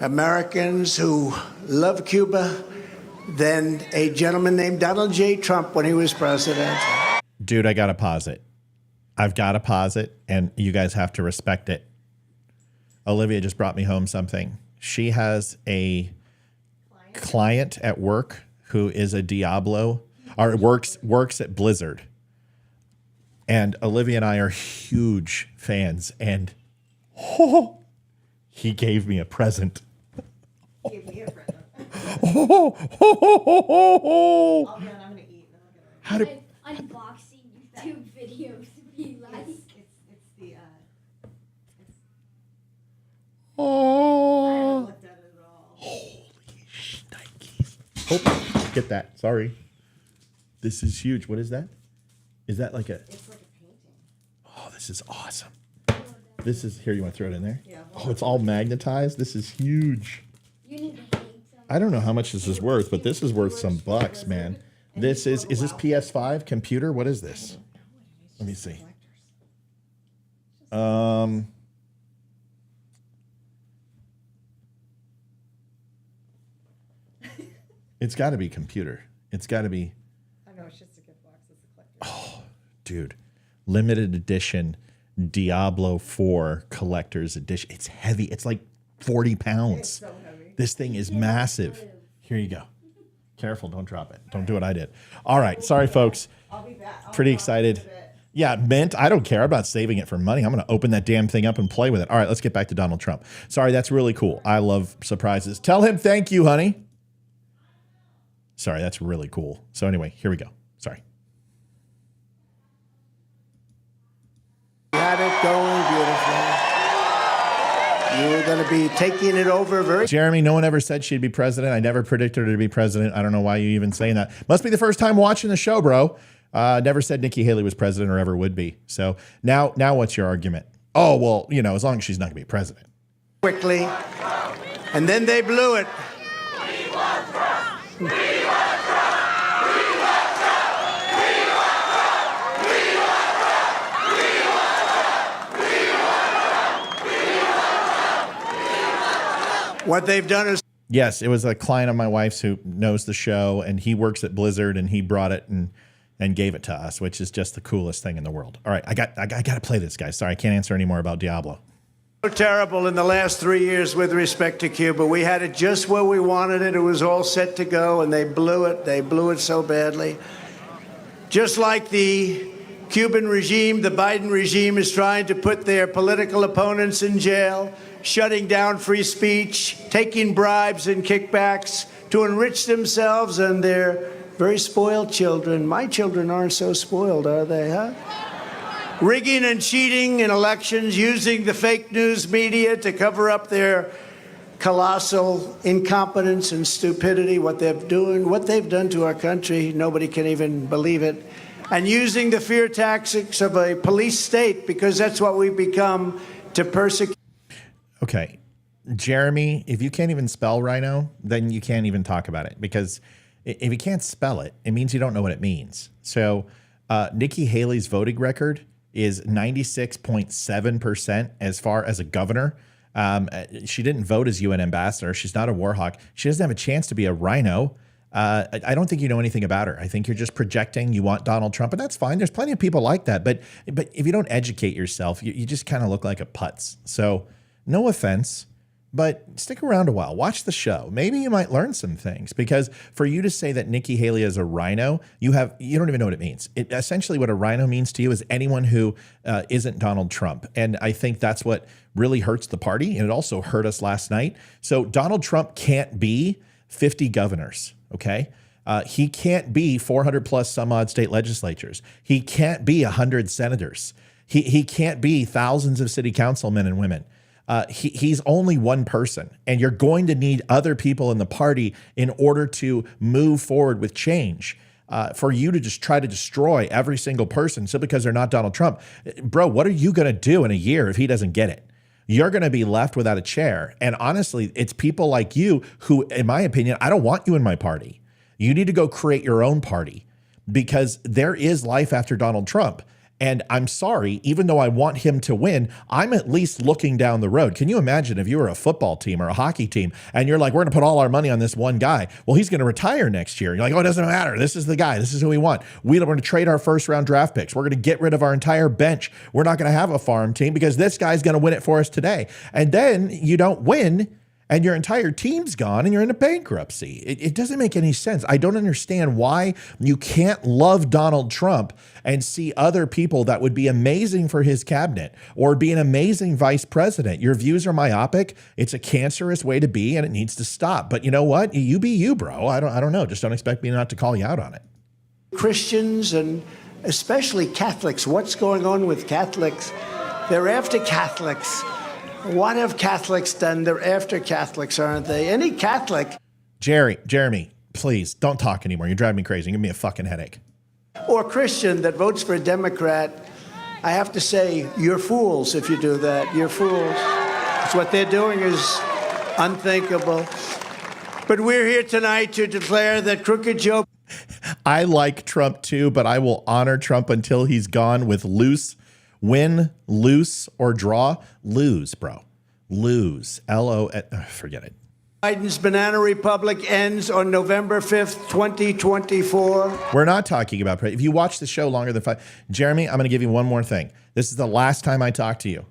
Americans who love Cuba than a gentleman named Donald J. Trump when he was president. Dude, I got to pause it. I've got to pause it, and you guys have to respect it. Olivia just brought me home something. She has a client at work who is a Diablo, or works at Blizzard. And Olivia and I are huge fans, and he gave me a present. Gave me a present. I'm gonna eat. How do unboxing YouTube videos be like? It's the Oh. I haven't looked at it at all. Holy shnikes. Oh, get that. Sorry. This is huge. What is that? Is that like a... It's like a painting. Oh, this is awesome. This is... Here, you want to throw it in there? Yeah. Oh, it's all magnetized. This is huge. You need to hang some. I don't know how much this is worth, but this is worth some bucks, man. This is this PS5 computer? What is this? Let me see. It's got to be computer. It's got to be. I know, it's just a gift box. It's a collector. Oh, dude. Limited edition Diablo 4 collector's edition. It's heavy. It's like 40 pounds. It's so heavy. This thing is massive. Here you go. Careful, don't drop it. Don't do what I did. All right. Sorry, folks. I'll be back. Pretty excited. Yeah, mint. I don't care about saving it for money. I'm going to open that damn thing up and play with it. All right, let's get back to Donald Trump. Sorry, that's really cool. I love surprises. Tell him thank you, honey. Sorry, that's really cool. So anyway, here we go. Sorry. Got it going beautifully. You're going to be taking it over very... Jeremy, no one ever said she'd be president. I never predicted her to be president. I don't know why you even saying that. Must be the first time watching the show, bro. Never said Nikki Haley was president or ever would be. So now what's your argument? Oh, well, you know, as long as she's not going to be president. quickly. And then they blew it. We want Trump! We want Trump! We want Trump! We want Trump! We want Trump! We want Trump! We want Trump! We want Trump! What they've done is... Yes, it was a client of my wife's who knows the show, and he works at Blizzard, and he brought it and gave it to us, which is just the coolest thing in the world. All right, I got to play this, guys. Sorry, I can't answer any more about Diablo. So terrible in the last 3 years with respect to Cuba. We had it just where we wanted it. It was all set to go, and they blew it. They blew it so badly. Just like the Cuban regime, the Biden regime is trying to put their political opponents in jail, shutting down free speech, taking bribes and kickbacks to enrich themselves and their very spoiled children. My children aren't so spoiled, are they, huh? Rigging and cheating in elections, using the fake news media to cover up their colossal incompetence and stupidity, what they've done to our country, nobody can even believe it. And using the fear tactics of a police state, because that's what we've become, to persecute. Okay, Jeremy, if you can't even spell rhino, then you can't even talk about it, because if you can't spell it, it means you don't know what it means. So Nikki Haley's voting record is 96.7% as far as a governor. She didn't vote as UN ambassador. She's not a war hawk. She doesn't have a chance to be a rhino. I don't think you know anything about her. I think you're just projecting you want Donald Trump, and that's fine. There's plenty of people like that. But if you don't educate yourself, you just kind of look like a putz. So no offense, but stick around a while. Watch the show. Maybe you might learn some things, because for you to say that Nikki Haley is a rhino, you don't even know what it means. Essentially what a rhino means to you is anyone who isn't Donald Trump. And I think that's what really hurts the party. And it also hurt us last night. So Donald Trump can't be 50 governors. Okay. He can't be 400 plus some odd state legislatures. He can't be 100 senators. He can't be thousands of city councilmen and women. He's only one person, and you're going to need other people in the party in order to move forward with change. For you to just try to destroy every single person simply because they're not Donald Trump. Bro, what are you going to do in a year if he doesn't get it? You're going to be left without a chair. And honestly, it's people like you who, in my opinion, I don't want you in my party. You need to go create your own party because there is life after Donald Trump. And I'm sorry, even though I want him to win, I'm at least looking down the road. Can you imagine if you were a football team or a hockey team and you're like, we're going to put all our money on this one guy. Well, he's going to retire next year. You're like, oh, it doesn't matter. This is the guy. This is who we want. We're going to trade our first round draft picks. We're going to get rid of our entire bench. We're not going to have a farm team because this guy's going to win it for us today. And then you don't win and your entire team's gone and you're into bankruptcy. It doesn't make any sense. I don't understand why you can't love Donald Trump and see other people that would be amazing for his cabinet or be an amazing vice president. Your views are myopic. It's a cancerous way to be and it needs to stop. But you know what? You be you, bro. I don't know. Just don't expect me not to call you out on it. Christians and especially Catholics. What's going on with Catholics? They're after Catholics. What have Catholics done? They're after Catholics, aren't they? Any Catholic. Jeremy, please don't talk anymore. You're driving me crazy. Give me a fucking headache. Or Christian that votes for a Democrat, I have to say, you're fools if you do that. You're fools. Because what they're doing is unthinkable. But we're here tonight to declare that Crooked Joe. I like Trump too, but I will honor Trump until he's gone with loose. Win, lose, or draw. Lose, bro. Lose. Forget it. Biden's banana republic ends on November 5th, 2024. We're not talking about, if you watch the show longer than 5, Jeremy, I'm going to give you one more thing. This is the last time I talk to you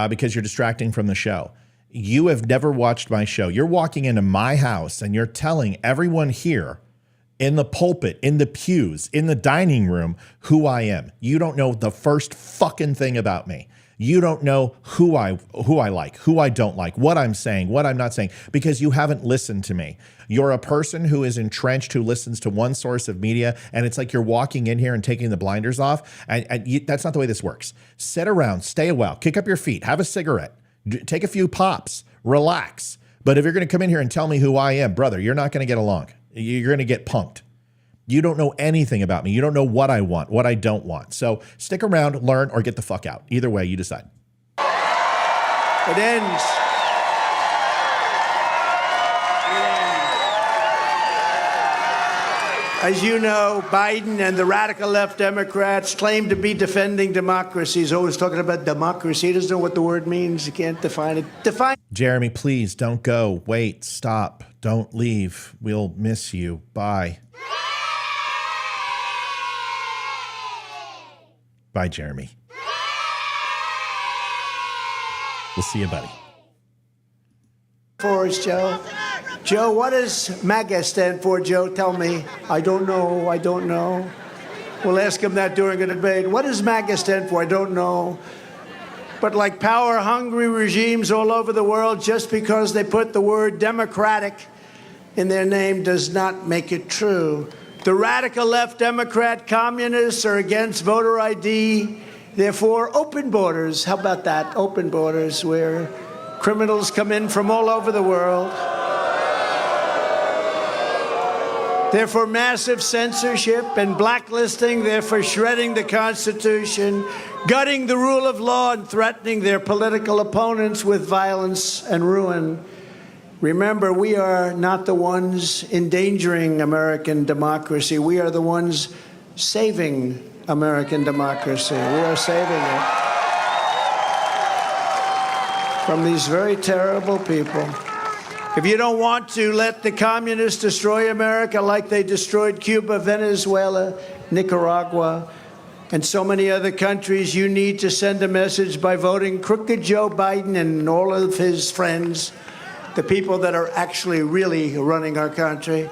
because you're distracting from the show. You have never watched my show. You're walking into my house and you're telling everyone here in the pulpit, in the pews, in the dining room, who I am. You don't know the first fucking thing about me. You don't know who I like, who I don't like, what I'm saying, what I'm not saying, because you haven't listened to me. You're a person who is entrenched, who listens to one source of media, and it's like you're walking in here and taking the blinders off, that's not the way this works. Sit around, stay a while, kick up your feet, have a cigarette, take a few pops, relax. But if you're going to come in here and tell me who I am, brother, you're not going to get along. You're going to get punked. You don't know anything about me. You don't know what I want, what I don't want. So stick around, learn, or get the fuck out. Either way, you decide. It ends. As you know, Biden and the radical left Democrats claim to be defending democracy. He's always talking about democracy. He doesn't know what the word means. He can't define it. Jeremy, please don't go. Wait, stop. Don't leave. We'll miss you. Bye. Bye, Jeremy. We'll see you, buddy. For us, Joe. Joe, what does MAGA stand for, Joe? Tell me. I don't know. I don't know. We'll ask him that during a debate. What does MAGA stand for? I don't know. But like power-hungry regimes all over the world, just because they put the word democratic in their name does not make it true. The radical left Democrat communists are against voter ID. Therefore, open borders. How about that? Open borders where criminals come in from all over the world. They're for massive censorship and blacklisting. They're for shredding the Constitution, gutting the rule of law, and threatening their political opponents with violence and ruin. Remember, we are not the ones endangering American democracy. We are the ones saving American democracy. We are saving it from these very terrible people. If you don't want to let the communists destroy America like they destroyed Cuba, Venezuela, Nicaragua, and so many other countries, you need to send a message by voting Crooked Joe Biden and all of his friends, the people that are actually really running our country,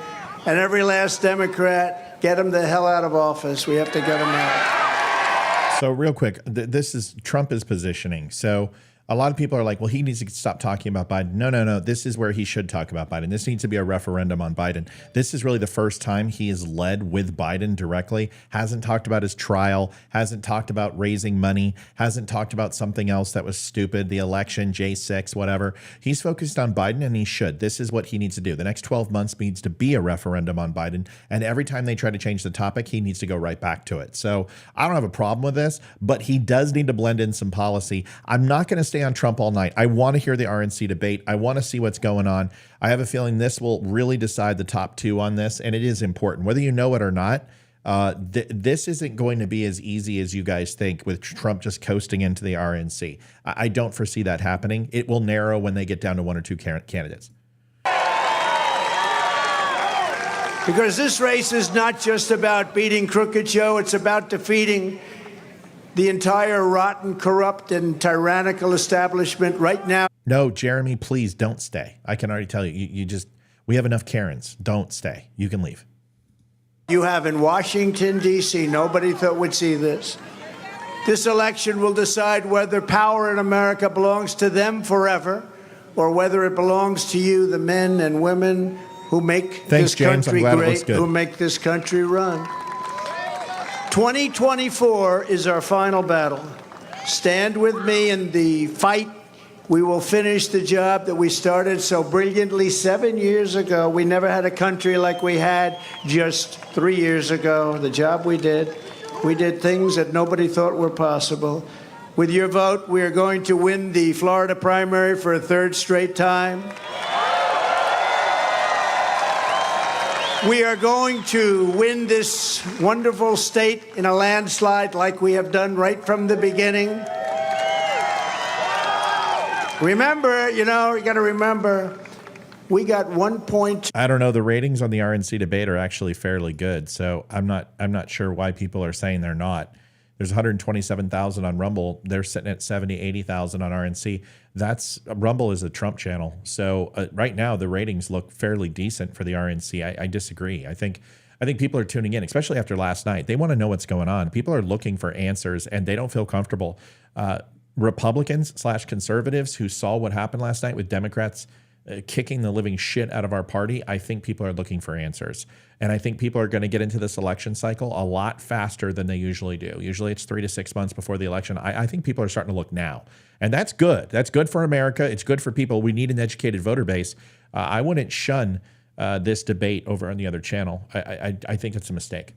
and every last Democrat, get them the hell out of office. We have to get them out. So real quick, this is Trump is positioning. So A lot of people are like, well, he needs to stop talking about Biden. No. This is where he should talk about Biden. This needs to be a referendum on Biden. This is really the first time he has led with Biden directly, hasn't talked about his trial, hasn't talked about raising money, hasn't talked about something else that was stupid, the election, J6, whatever. He's focused on Biden, and he should. This is what he needs to do. The next 12 months needs to be a referendum on Biden. And every time they try to change the topic, he needs to go right back to it. So I don't have a problem with this, but he does need to blend in some policy. I'm not going to stay on Trump all night. I want to hear the RNC debate. I want to see what's going on. I have a feeling this will really decide the top two on this, and it is important. Whether you know it or not, this isn't going to be as easy as you guys think with Trump just coasting into the RNC. I don't foresee that happening. It will narrow when they get down to one or two candidates. Because this race is not just about beating Crooked Joe, it's about defeating the entire rotten, corrupt, and tyrannical establishment right now. No, Jeremy, please don't stay. I can already tell you, we have enough Karens. Don't stay. You can leave. You have in Washington, D.C., nobody thought would see this. This election will decide whether power in America belongs to them forever or whether it belongs to you, the men and women who make this country great, who make this country run. 2024 is our final battle. Stand with me in the fight. We will finish the job that we started so brilliantly 7 years ago. We never had a country like we had just 3 years ago. The job we did things that nobody thought were possible. With your vote, we are going to win the Florida primary for a third straight time. We are going to win this wonderful state in a landslide like we have done right from the beginning. Remember, you got to remember, we got 1.2. I don't know. The ratings on the RNC debate are actually fairly good, so I'm not sure why people are saying they're not. There's 127,000 on Rumble. They're sitting at 70, 80,000 on RNC. Rumble is a Trump channel. So right now the ratings look fairly decent for the RNC. I disagree. I think people are tuning in, especially after last night. They want to know what's going on. People are looking for answers, and they don't feel comfortable. Republicans/conservatives who saw what happened last night with Democrats kicking the living shit out of our party, I think people are looking for answers. And I think people are going to get into this election cycle a lot faster than they usually do. Usually it's 3 to 6 months before the election. I think people are starting to look now. And that's good. That's good for America. It's good for people. We need an educated voter base. I wouldn't shun this debate over on the other channel. I think it's a mistake.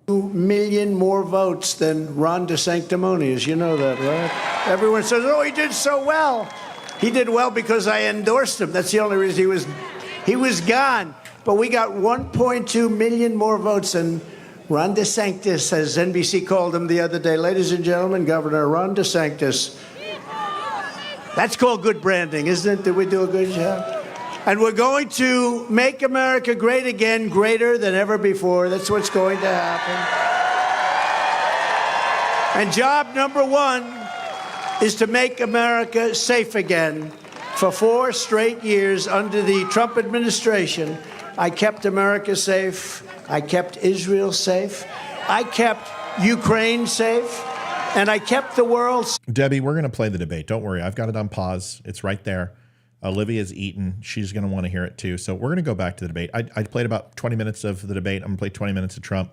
2 million more votes than Ron DeSanctimonious. You know that, right? Everyone says, oh, he did so well. He did well because I endorsed him. That's the only reason he was gone. But we got 1.2 million more votes than Ron DeSantis, as NBC called him the other day. Ladies and gentlemen, Governor Ron DeSantis. That's called good branding, isn't it? Did we do a good job? And we're going to make America great again, greater than ever before. That's what's going to happen. And job number one is to make America safe again. For 4 straight years under the Trump administration, I kept America safe. I kept Israel safe. I kept Ukraine safe. And I kept the world safe. Debbie, we're going to play the debate. Don't worry. I've got it on pause. It's right there. Olivia's eaten. She's going to want to hear it too. So we're going to go back to the debate. I played about 20 minutes of the debate. I'm going to play 20 minutes of Trump.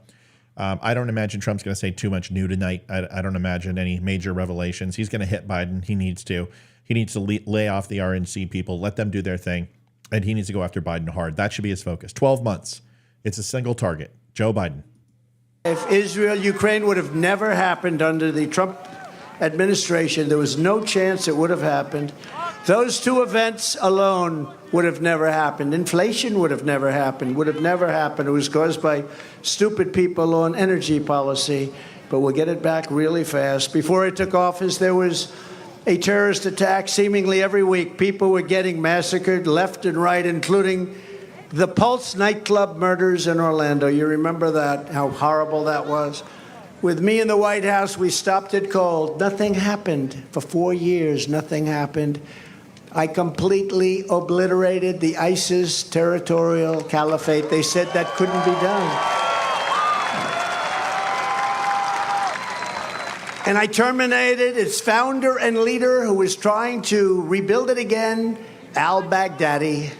I don't imagine Trump's going to say too much new tonight. I don't imagine any major revelations. He's going to hit Biden. He needs to. He needs to lay off the RNC people, let them do their thing, and he needs to go after Biden hard. That should be his focus. 12 months. It's a single target. Joe Biden. If Israel, Ukraine would have never happened under the Trump administration, there was no chance it would have happened. Those two events alone would have never happened. Inflation would have never happened, It was caused by stupid people on energy policy, but we'll get it back really fast. Before I took office, there was a terrorist attack seemingly every week. People were getting massacred left and right, including the Pulse nightclub murders in Orlando. You remember that, how horrible that was? With me in the White House, we stopped it cold. Nothing happened. For 4 years, nothing happened. I completely obliterated the ISIS territorial caliphate. They said that couldn't be done. And I terminated its founder and leader who was trying to rebuild it again, al-Baghdadi.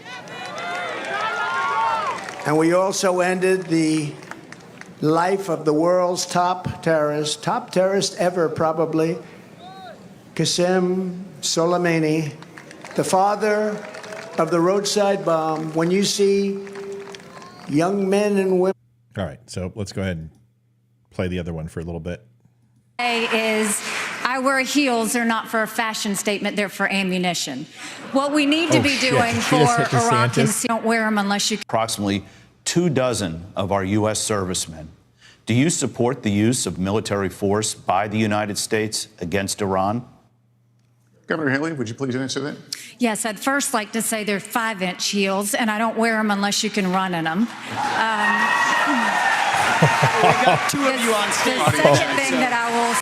And we also ended the life of the world's top terrorist ever probably, Qasem Soleimani, the father of the roadside bomb. When you see young men and women. All right, so let's go ahead and play the other one for a little bit. Is I wear heels. They're not for a fashion statement. They're for ammunition. What we need to be doing for Iraqis, don't wear them unless you. Approximately 24 of our U.S. servicemen. Do you support the use of military force by the United States against Iran? Governor Haley, would you please answer that? Yes, I'd first like to say they're 5-inch heels, and I don't wear them unless you can run in them. We got two of you on stage. The second thing that I will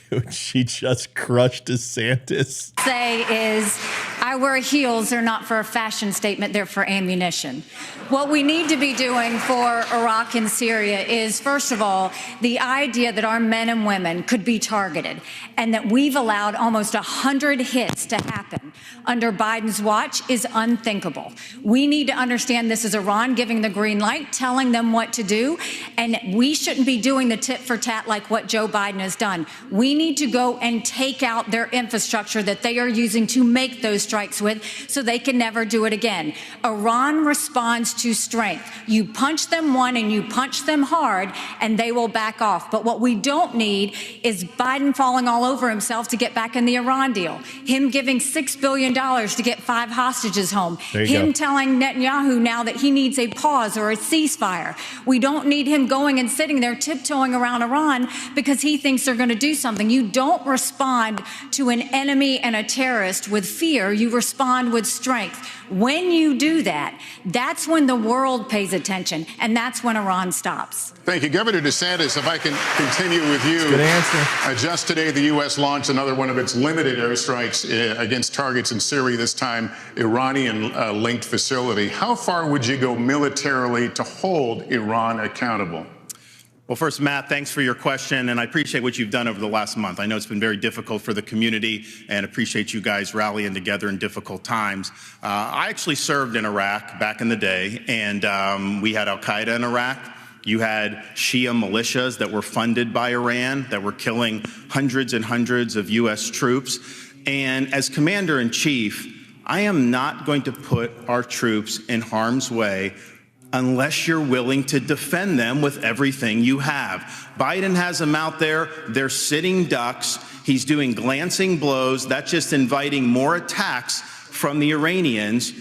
Dude, she just crushed DeSantis. say is I wear heels. They're not for a fashion statement. They're for ammunition. What we need to be doing for Iraq and Syria is, first of all, the idea that our men and women could be targeted and that we've allowed almost 100 hits to happen under Biden's watch is unthinkable. We need to understand this is Iran giving the green light, telling them what to do, and we shouldn't be doing the tit for tat like what Joe Biden has done. We need to go and take out their infrastructure that they are using to make those strikes with so they can never do it again. Iran responds to strength. You punch them one and you punch them hard and they will back off. But what we don't need is Biden falling all over himself to get back in the Iran deal. Him giving $6 billion to get 5 hostages home. Him telling Netanyahu now that he needs a pause or a ceasefire. We don't need him going and sitting there tiptoeing around Iran because he thinks they're going to do something. You don't respond to an enemy and a terrorist with fear. You respond with strength. When you do that, that's when the world pays attention, and that's when Iran stops. Thank you. Governor DeSantis, if I can continue with you. Good answer. Just today, the U.S. launched another one of its limited airstrikes against targets in Syria, this time Iranian-linked facility. How far would you go militarily to hold Iran accountable? Well, first, Matt, thanks for your question, and I appreciate what you've done over the last month. I know it's been very difficult for the community, and appreciate you guys rallying together in difficult times. I actually served in Iraq back in the day, and we had al-Qaeda in Iraq. You had Shia militias that were funded by Iran that were killing hundreds and hundreds of U.S. troops. And as commander-in-chief, I am not going to put our troops in harm's way unless you're willing to defend them with everything you have. Biden has them out there. They're sitting ducks. He's doing glancing blows. That's just inviting more attacks from the Iranians.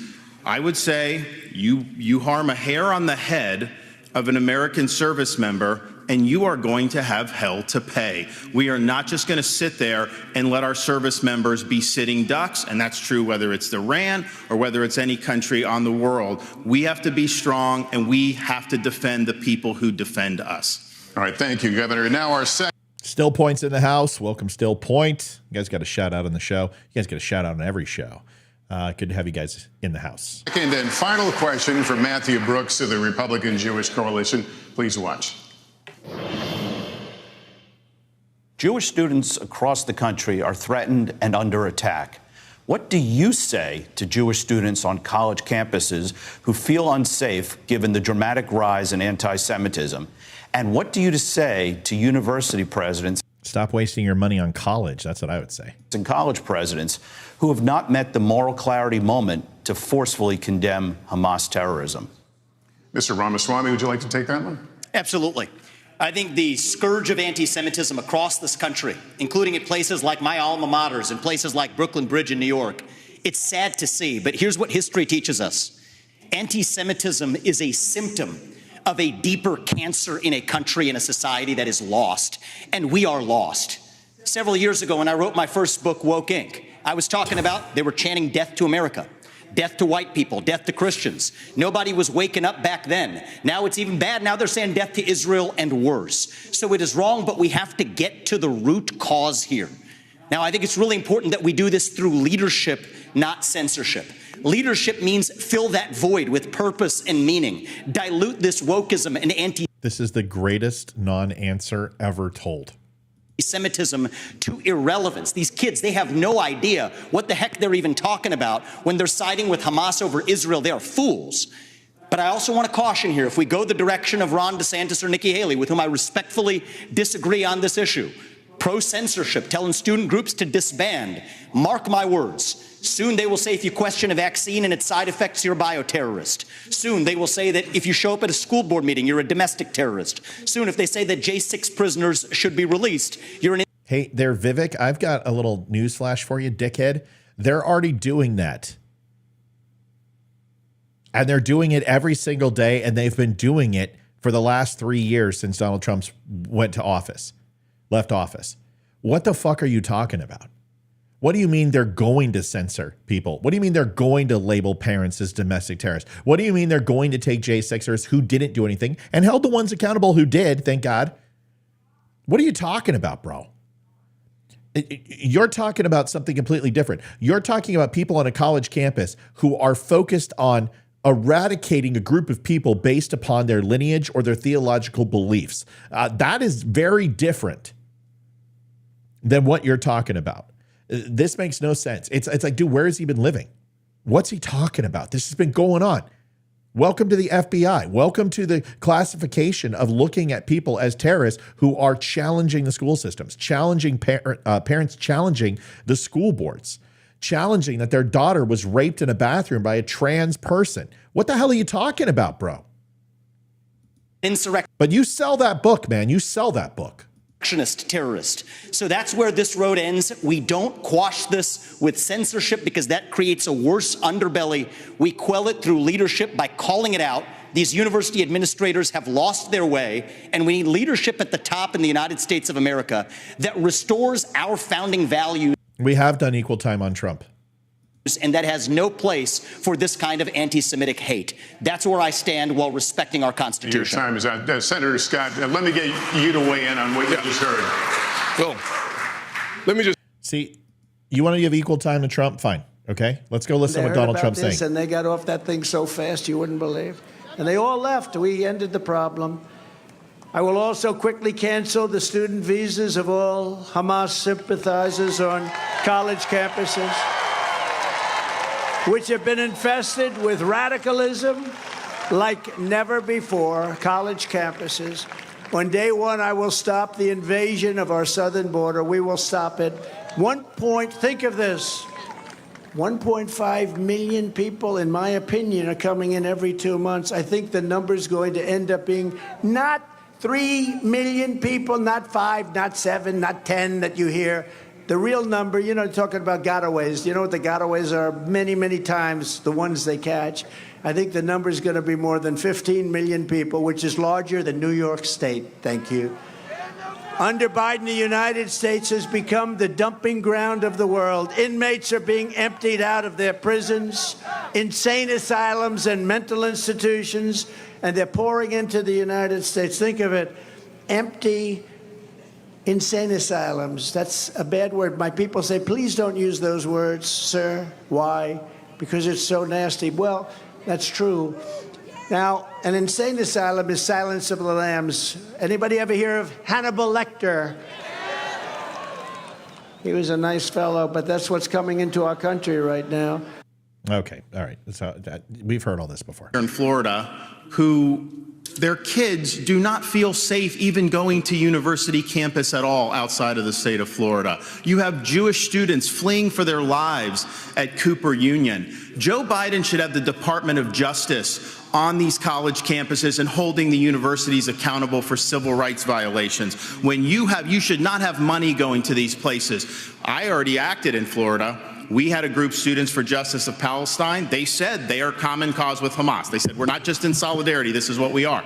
I would say you harm a hair on the head of an American service member, and you are going to have hell to pay. We are not just going to sit there and let our service members be sitting ducks, and that's true whether it's Iran or whether it's any country on the world. We have to be strong, and we have to defend the people who defend us. All right, thank you, Governor. Now our second. Still Point's in the house. Welcome, Still Point. You guys got a shout out on the show. You guys get a shout out on every show. Good to have you guys in the house. Second and final question from Matthew Brooks of the Republican Jewish Coalition. Please watch. Jewish students across the country are threatened and under attack. What do you say to Jewish students on college campuses who feel unsafe given the dramatic rise in anti-Semitism? And what do you say to university presidents? Stop wasting your money on college. That's what I would say. And college presidents who have not met the moral clarity moment to forcefully condemn Hamas terrorism. Mr. Ramaswamy, would you like to take that one? Absolutely. I think the scourge of anti-Semitism across this country, including at places like my alma maters and places like Brooklyn Bridge in New York, it's sad to see, but here's what history teaches us. Anti-Semitism is a symptom of a deeper cancer in a country and a society that is lost, and we are lost. Several years ago when I wrote my first book, Woke Inc., I was talking about they were chanting death to America. Death to white people, death to Christians. Nobody was waking up back then. Now it's even bad. Now they're saying death to Israel and worse. So it is wrong, but we have to get to the root cause here. Now, I think it's really important that we do this through leadership, not censorship. Leadership means fill that void with purpose and meaning. Dilute this wokeism and This is the greatest non-answer ever told. Anti-Semitism to irrelevance. These kids, they have no idea what the heck they're even talking about when they're siding with Hamas over Israel. They are fools. But I also want to caution here, if we go the direction of Ron DeSantis or Nikki Haley, with whom I respectfully disagree on this issue, pro-censorship, telling student groups to disband, mark my words, soon they will say if you question a vaccine and its side effects, you're a bioterrorist. Soon they will say that if you show up at a school board meeting, you're a domestic terrorist. Soon if they say that J6 prisoners should be released, you're an... Hey there, Vivek, I've got a little news flash for you, dickhead. They're already doing that. And they're doing it every single day, and they've been doing it for the last 3 years since Donald Trump left office. What the fuck are you talking about? What do you mean they're going to censor people? What do you mean they're going to label parents as domestic terrorists? What do you mean they're going to take J6ers who didn't do anything and held the ones accountable who did, thank God? What are you talking about, bro? You're talking about something completely different. You're talking about people on a college campus who are focused on eradicating a group of people based upon their lineage or their theological beliefs. That is very different than what you're talking about. This makes no sense. It's like, dude, where has he been living? What's he talking about? This has been going on. Welcome to the FBI. Welcome to the classification of looking at people as terrorists who are challenging the school systems, challenging parents, challenging the school boards, challenging that their daughter was raped in a bathroom by a trans person. What the hell are you talking about, bro? But you sell that book, man. You sell that book. Terrorist. So that's where this road ends. We don't quash this with censorship because that creates a worse underbelly. We quell it through leadership by calling it out. These university administrators have lost their way, and we need leadership at the top in the United States of America that restores our founding values. We have done equal time on Trump. And that has no place for this kind of anti-Semitic hate. That's where I stand while respecting our Constitution. Your time is out. Senator Scott, let me get you to weigh in on what you just heard. Well, let me just... See, you want to give equal time to Trump? Fine. Okay? Let's go listen to what Donald Trump's saying. And they got off that thing so fast you wouldn't believe. And they all left. We ended the problem. I will also quickly cancel the student visas of all Hamas sympathizers on college campuses, which have been infested with radicalism like never before, college campuses. On day one, I will stop the invasion of our southern border. We will stop it. Think of this, 1.5 million people, in my opinion, are coming in every 2 months. I think the number's going to end up being not 3 million people, not 5, not 7, not 10 that you hear. The real number, you know, talking about gotaways. You know what the gotaways are? Many, many times the ones they catch. I think the number is going to be more than 15 million people, which is larger than New York State. Thank you. Under Biden, the United States has become the dumping ground of the world. Inmates are being emptied out of their prisons, insane asylums, and mental institutions, and they're pouring into the United States. Think of it, empty insane asylums. That's a bad word. My people say, please don't use those words, sir. Why? Because it's so nasty. Well, that's true. Now, an insane asylum is Silence of the Lambs. Anybody ever hear of Hannibal Lecter? He was a nice fellow, but that's what's coming into our country right now. Okay, all right. So we've heard all this before. In Florida, who their kids do not feel safe even going to university campus at all outside of the state of Florida. You have Jewish students fleeing for their lives at Cooper Union. Joe Biden should have the Department of Justice on these college campuses and holding the universities accountable for civil rights violations. When you should not have money going to these places. I already acted in Florida. We had a group, Students for Justice of Palestine. They said they are common cause with Hamas. They said, we're not just in solidarity, this is what we are.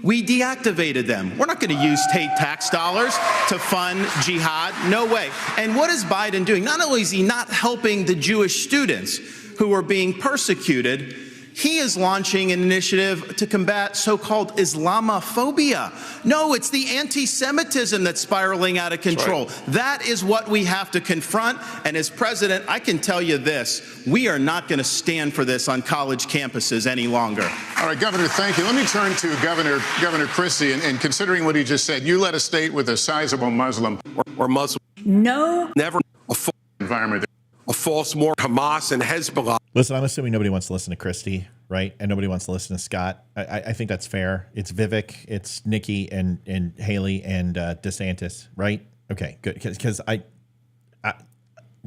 We deactivated them. We're not going to use state tax dollars to fund jihad. No way. And what is Biden doing? Not only is he not helping the Jewish students who are being persecuted, he is launching an initiative to combat so-called Islamophobia. No, it's the anti-Semitism that's spiraling out of control. Right. That is what we have to confront. And as president, I can tell you this, we are not going to stand for this on college campuses any longer. All right, Governor, thank you. Let me turn to Governor Christie. And considering what he just said, you led a state with a sizable Muslim or Muslim. No. Never a false environment. A false more Hamas and Hezbollah. Listen, I'm assuming nobody wants to listen to Christie, right? And nobody wants to listen to Scott. I think that's fair. It's Vivek, it's Nikki and Haley and DeSantis, right? Okay, good. Because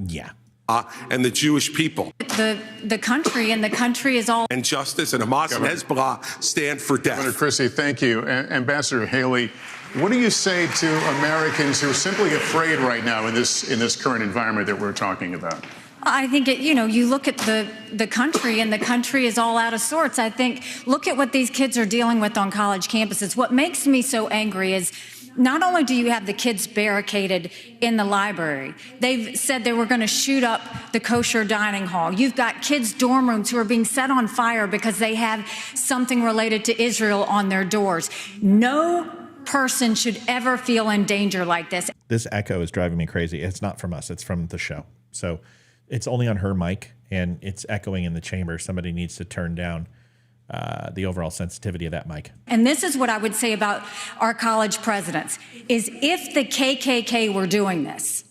yeah. And the Jewish people. The country is all. And justice and Hamas and Hezbollah stand for death. Governor Christie, thank you. Ambassador Haley, what do you say to Americans who are simply afraid right now in this current environment that we're talking about? I think, you look at the country, and the country is all out of sorts. I think, look at what these kids are dealing with on college campuses. What makes me so angry is not only do you have the kids barricaded in the library, they've said they were going to shoot up the kosher dining hall. You've got kids' dorm rooms who are being set on fire because they have something related to Israel on their doors. No person should ever feel in danger like this. This echo is driving me crazy. It's not from us. It's from the show. So it's only on her mic, and it's echoing in the chamber. Somebody needs to turn down the overall sensitivity of that mic. And this is what I would say about our college presidents, is if the KKK were doing this,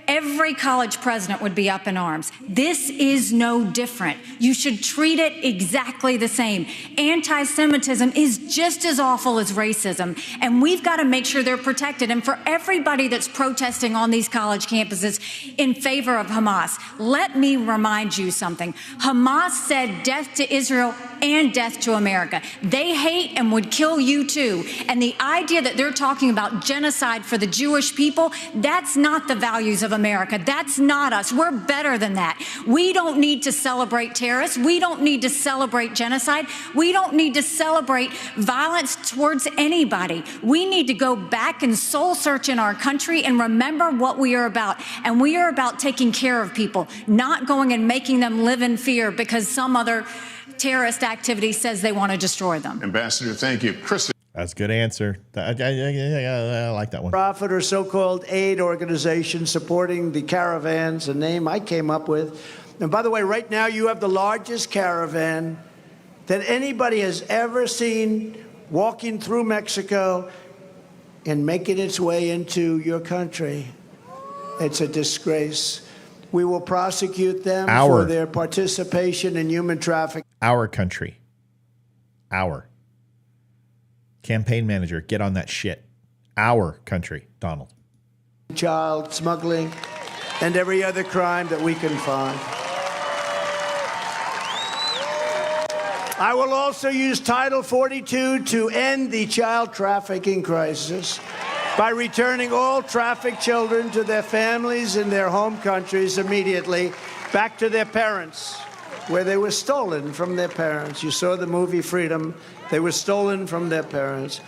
every college president would be up in arms. This is no different. You should treat it exactly the same. Anti-Semitism is just as awful as racism, and we've got to make sure they're protected. And for everybody that's protesting on these college campuses in favor of Hamas, let me remind you something. Hamas said death to Israel and death to America. They hate and would kill you too. And the idea that they're talking about genocide for the Jewish people, that's not the values of America. That's not us. We're better than that. We don't need to celebrate terrorists. We don't need to celebrate genocide. We don't need to celebrate violence towards anybody. We need to go back and soul search in our country and remember what we are about. And we are about taking care of people, not going and making them live in fear because some other terrorist activity says they want to destroy them. Ambassador, thank you. Chris. That's a good answer. I like that one. Profit or so-called aid organization supporting the caravans, a name I came up with. And by the way, right now you have the largest caravan that anybody has ever seen walking through Mexico and making its way into your country. It's a disgrace. We will prosecute them for their participation in human trafficking. Our country. Our. Campaign manager, get on that shit. Our country, Donald. Child smuggling and every other crime that we can find. I will also use Title 42 to end the child trafficking crisis by returning all trafficked children to their families in their home countries immediately, back to their parents, where they were stolen from their parents. You saw the movie Freedom. They were stolen from their parents.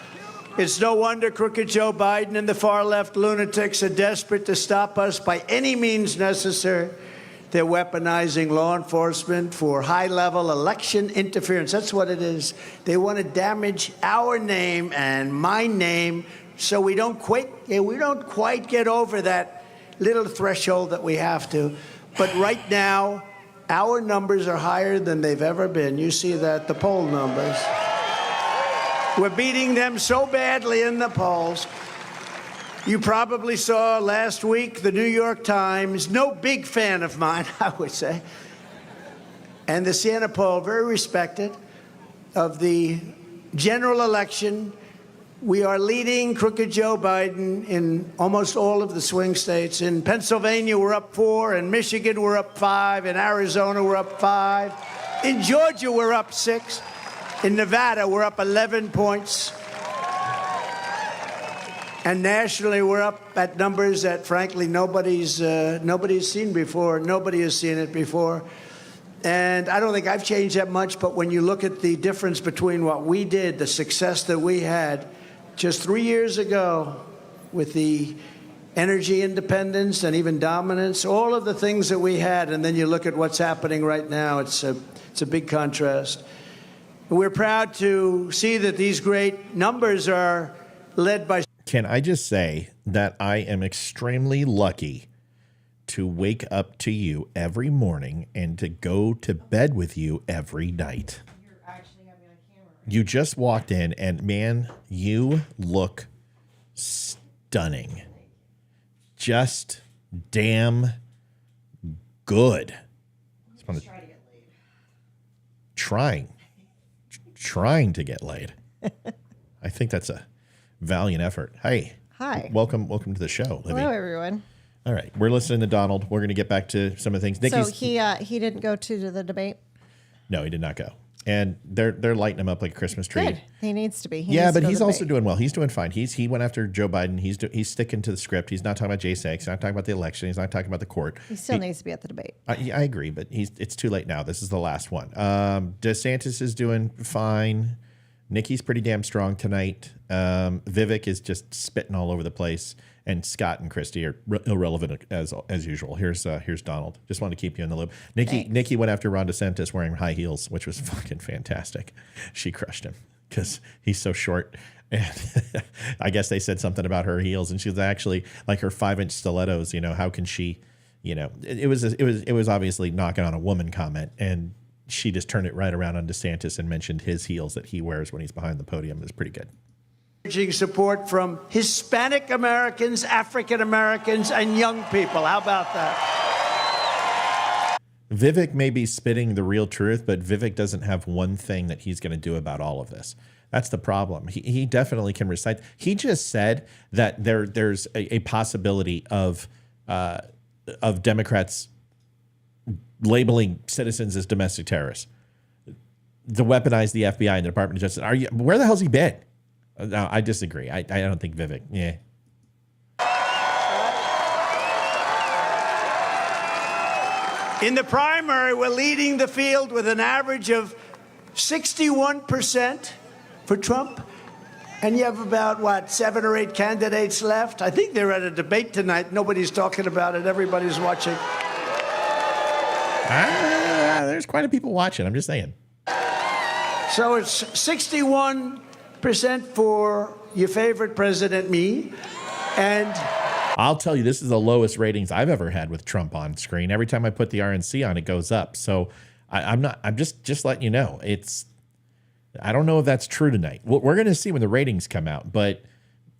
It's no wonder crooked Joe Biden and the far-left lunatics are desperate to stop us by any means necessary. They're weaponizing law enforcement for high-level election interference. That's what it is. They want to damage our name and my name so we don't quite get over that little threshold that we have to. But right now, our numbers are higher than they've ever been. You see that, the poll numbers. We're beating them so badly in the polls. You probably saw last week the New York Times, no big fan of mine, I would say, and the Siena poll, very respected, of the general election. We are leading crooked Joe Biden in almost all of the swing states. In Pennsylvania, we're up 4. In Michigan, we're up 5. In Arizona, we're up 5. In Georgia, we're up 6. In Nevada, we're up 11 points. And nationally, we're up at numbers that, frankly, nobody's seen before. Nobody has seen it before. And I don't think I've changed that much, but when you look at the difference between what we did, the success that we had just 3 years ago with the energy independence and even dominance, all of the things that we had, and then you look at what's happening right now, it's a big contrast. We're proud to see that these great numbers are led by... Can I just say that I am extremely lucky to wake up to you every morning and to go to bed with you every night. You just walked in and, man, you look stunning. just damn good. Trying to get laid. I think that's a valiant effort. Hey. Hi. Welcome to the show, Libby. Hello, everyone. All right, we're listening to Donald. We're going to get back to some of the things. So he didn't go to the debate? No, he did not go. And they're lighting him up like a Christmas tree. Good. He needs to be. But he's also doing well. He's doing fine. He went after Joe Biden. He's sticking to the script. He's not talking about J6. He's not talking about the election. He's not talking about the court. He still needs to be at the debate. I agree, but it's too late now. This is the last one. DeSantis is doing fine. Nikki's pretty damn strong tonight. Vivek is just spitting all over the place. And Scott and Christie are irrelevant as usual. Here's Donald. Just wanted to keep you in the loop. Nikki went after Ron DeSantis wearing high heels, which was fucking fantastic. She crushed him because he's so short. And I guess they said something about her heels, and she was actually like her 5-inch stilettos. You know, how can she? You know, it was obviously knocking on a woman comment, and she just turned it right around on DeSantis and mentioned his heels that he wears when he's behind the podium. It was pretty good. Support from Hispanic Americans, African Americans, and young people. How about that? Vivek may be spitting the real truth, but Vivek doesn't have one thing that he's going to do about all of this. That's the problem. He definitely can recite. He just said that there's a possibility of Democrats labeling citizens as domestic terrorists, to weaponize the FBI and the Department of Justice. Where the hell's he been? No, I disagree. I don't think Vivek. Yeah. In the primary, we're leading the field with an average of 61% for Trump. And you have about, 7 or 8 candidates left? I think they're at a debate tonight. Nobody's talking about it. Everybody's watching. There's quite a people watching. I'm just saying. So it's 61% for your favorite president, me, and I'll tell you, this is the lowest ratings I've ever had with Trump on screen. Every time I put the RNC on, it goes up. So I'm just letting you know. I don't know if that's true tonight. We're going to see when the ratings come out, but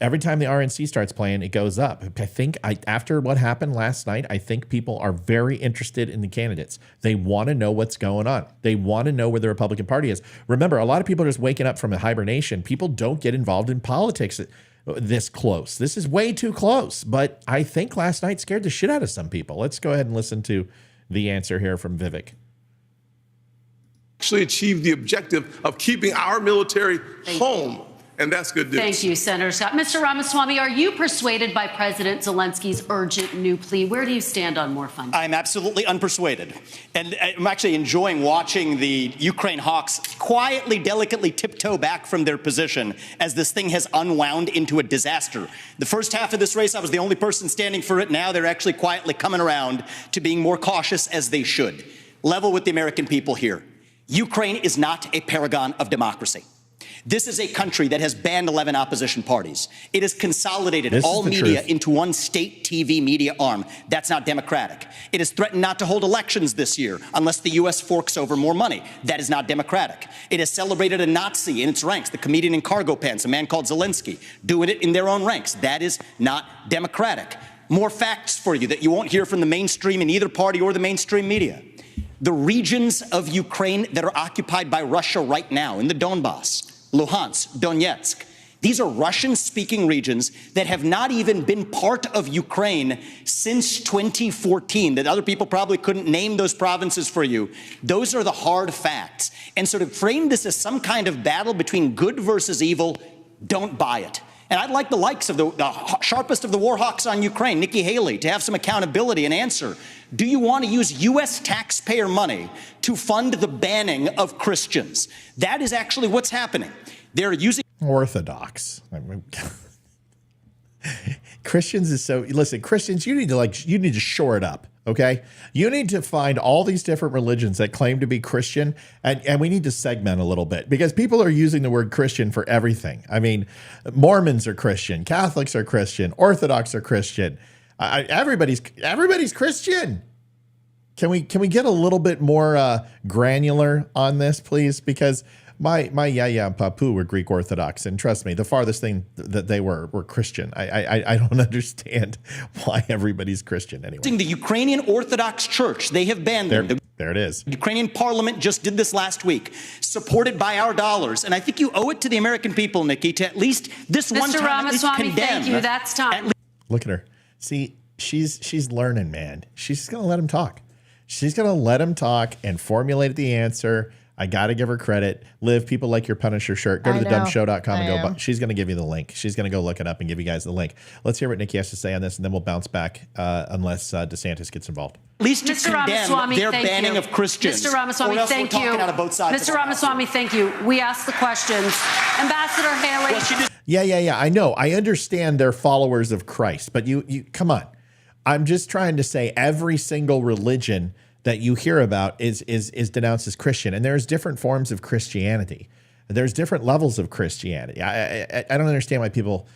every time the RNC starts playing, it goes up. I think after what happened last night, I think people are very interested in the candidates. They want to know what's going on. They want to know where the Republican Party is. Remember, a lot of people are just waking up from a hibernation. People don't get involved in politics this close. This is way too close. But I think last night scared the shit out of some people. Let's go ahead and listen to the answer here from Vivek. Actually achieved the objective of keeping our military home. And that's good news. Thank you, Senator Scott. Mr. Ramaswamy, are you persuaded by President Zelensky's urgent new plea? Where do you stand on more funding? I'm absolutely unpersuaded. And I'm actually enjoying watching the Ukraine hawks quietly, delicately tiptoe back from their position as this thing has unwound into a disaster. The first half of this race, I was the only person standing for it. Now they're actually quietly coming around to being more cautious, as they should. Level with the American people here. Ukraine is not a paragon of democracy. This is a country that has banned 11 opposition parties. It has consolidated all media into one state TV media arm. That's not democratic. It has threatened not to hold elections this year unless the U.S. forks over more money. That is not democratic. It has celebrated a Nazi in its ranks, the comedian in cargo pants, a man called Zelensky, doing it in their own ranks. That is not democratic. More facts for you that you won't hear from the mainstream in either party or the mainstream media. The regions of Ukraine that are occupied by Russia right now in the Donbass, Luhansk, Donetsk. These are Russian-speaking regions that have not even been part of Ukraine since 2014, that other people probably couldn't name those provinces for you. Those are the hard facts. And so to frame this as some kind of battle between good versus evil, don't buy it. And I'd like the likes of the sharpest of the war hawks on Ukraine, Nikki Haley, to have some accountability and answer. Do you want to use U.S. taxpayer money to fund the banning of Christians? That is actually what's happening. They're using Orthodox. Christians is so, listen, Christians, you need to shore it up. Okay. You need to find all these different religions that claim to be Christian, and we need to segment a little bit because people are using the word Christian for everything. I mean, Mormons are Christian, Catholics are Christian, Orthodox are Christian. Everybody's Christian. Can we get a little bit more granular on this, please? Because My Yaya and Papu were Greek Orthodox, and trust me, the farthest thing that they were Christian. I don't understand why everybody's Christian anyway. The Ukrainian Orthodox Church, they have banned them. There it is. The Ukrainian parliament just did this last week, supported by our dollars. And I think you owe it to the American people, Nikki, to at least this one Mr. time at least Ramaswamy, condemn. thank you. That's time. Look at her. See, she's learning, man. She's just gonna let him talk. She's gonna let him talk and formulate the answer. I got to give her credit. Liv, people like your Punisher shirt. Go to thedumbshow.com and go. She's going to give you the link. She's going to go look it up and give you guys the link. Let's hear what Nikki has to say on this, and then we'll bounce back unless DeSantis gets involved. At least to Mr. condemn Ramaswamy, their thank banning you. of Christians. Mr. Ramaswamy, or else thank we're you. talking out of both sides. Mr. Ramaswamy, thank you. We asked the questions. Ambassador Haley. Yeah. I know. I understand they're followers of Christ, but you come on. I'm just trying to say every single religion that you hear about is denounced as Christian, and there's different forms of Christianity. There's different levels of Christianity. I don't understand why people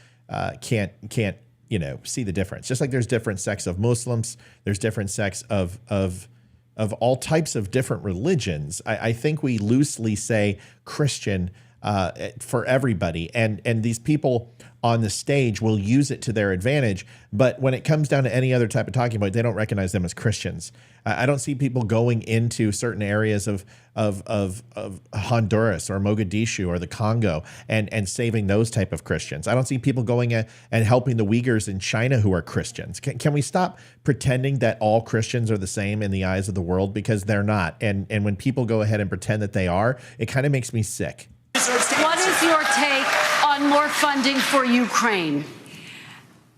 can't see the difference. Just like there's different sects of Muslims, there's different sects of all types of different religions. I think we loosely say Christian for everybody, and these people on the stage will use it to their advantage. But when it comes down to any other type of talking point, they don't recognize them as Christians. I don't see people going into certain areas of Honduras or Mogadishu or the Congo and saving those type of Christians. I don't see people going and helping the Uyghurs in China who are Christians. Can we stop pretending that all Christians are the same in the eyes of the world? Because they're not. And when people go ahead and pretend that they are, it kind of makes me sick. What is your take on more funding for Ukraine?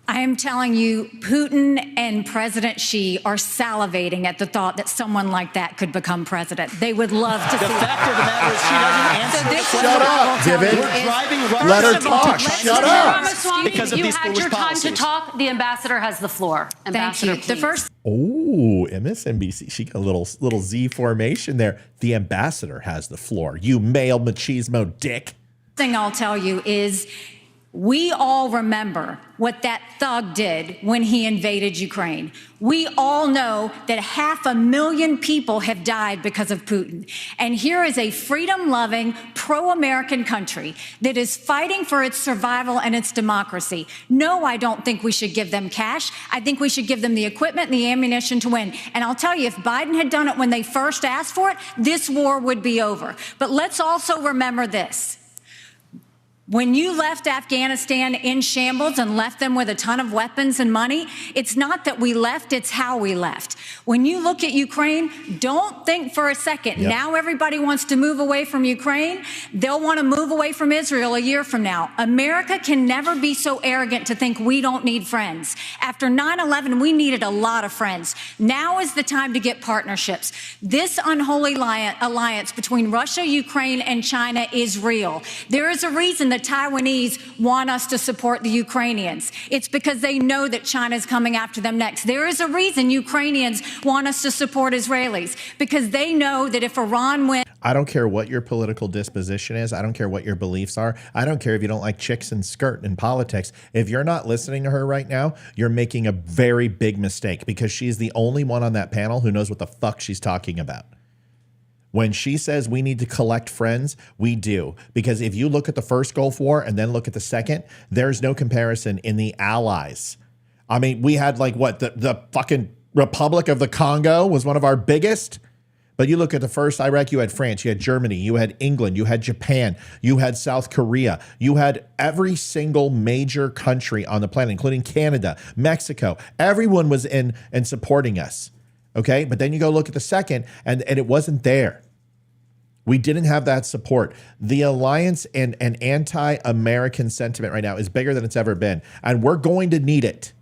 I am telling you, Putin and President Xi are salivating at the thought that someone like that could become president. They would love to see The fact of the matter is she doesn't answer the question. Shut up, Divot. We're driving Let her talk. Shut up. Ramaswamy, Because of you these had foolish your time to policies. talk. The ambassador has the floor. Ambassador, Thank you. The first Oh, MSNBC. She got a little Z formation there. The ambassador has the floor. You male machismo dick. thing I'll tell you is we all remember what that thug did when he invaded Ukraine. We all know that 500,000 people have died because of Putin. And here is a freedom-loving, pro-American country that is fighting for its survival and its democracy. No, I don't think we should give them cash. I think we should give them the equipment and the ammunition to win. And I'll tell you, if Biden had done it when they first asked for it, this war would be over. But let's also remember this. When you left Afghanistan in shambles and left them with a ton of weapons and money, it's not that we left, it's how we left. When you look at Ukraine, don't think for a second, now everybody wants to move away from Ukraine. They'll want to move away from Israel a year from now. America can never be so arrogant to think we don't need friends. After 9/11, we needed a lot of friends. Now is the time to get partnerships. This unholy alliance between Russia, Ukraine, and China is real. There is a reason the Taiwanese want us to support the Ukrainians. It's because they know that China is coming after them next. There is a reason Ukrainians want us to support Israelis, because they know that if Iran wins. I don't care what your political disposition is. I don't care what your beliefs are. I don't care if you don't like chicks and skirt in politics. If you're not listening to her right now, you're making a very big mistake, because she's the only one on that panel who knows what the fuck she's talking about. When she says we need to collect friends, we do. Because if you look at the first Gulf War and then look at the second, there's no comparison in the allies. I mean, we had like what? The fucking Republic of the Congo was one of our biggest. But you look at the first Iraq, you had France, you had Germany, you had England, you had Japan, you had South Korea, you had every single major country on the planet, including Canada, Mexico. Everyone was in and supporting us. Okay, but then you go look at the second, and it wasn't there. We didn't have that support. The alliance and anti-American sentiment right now is bigger than it's ever been, and we're going to need it.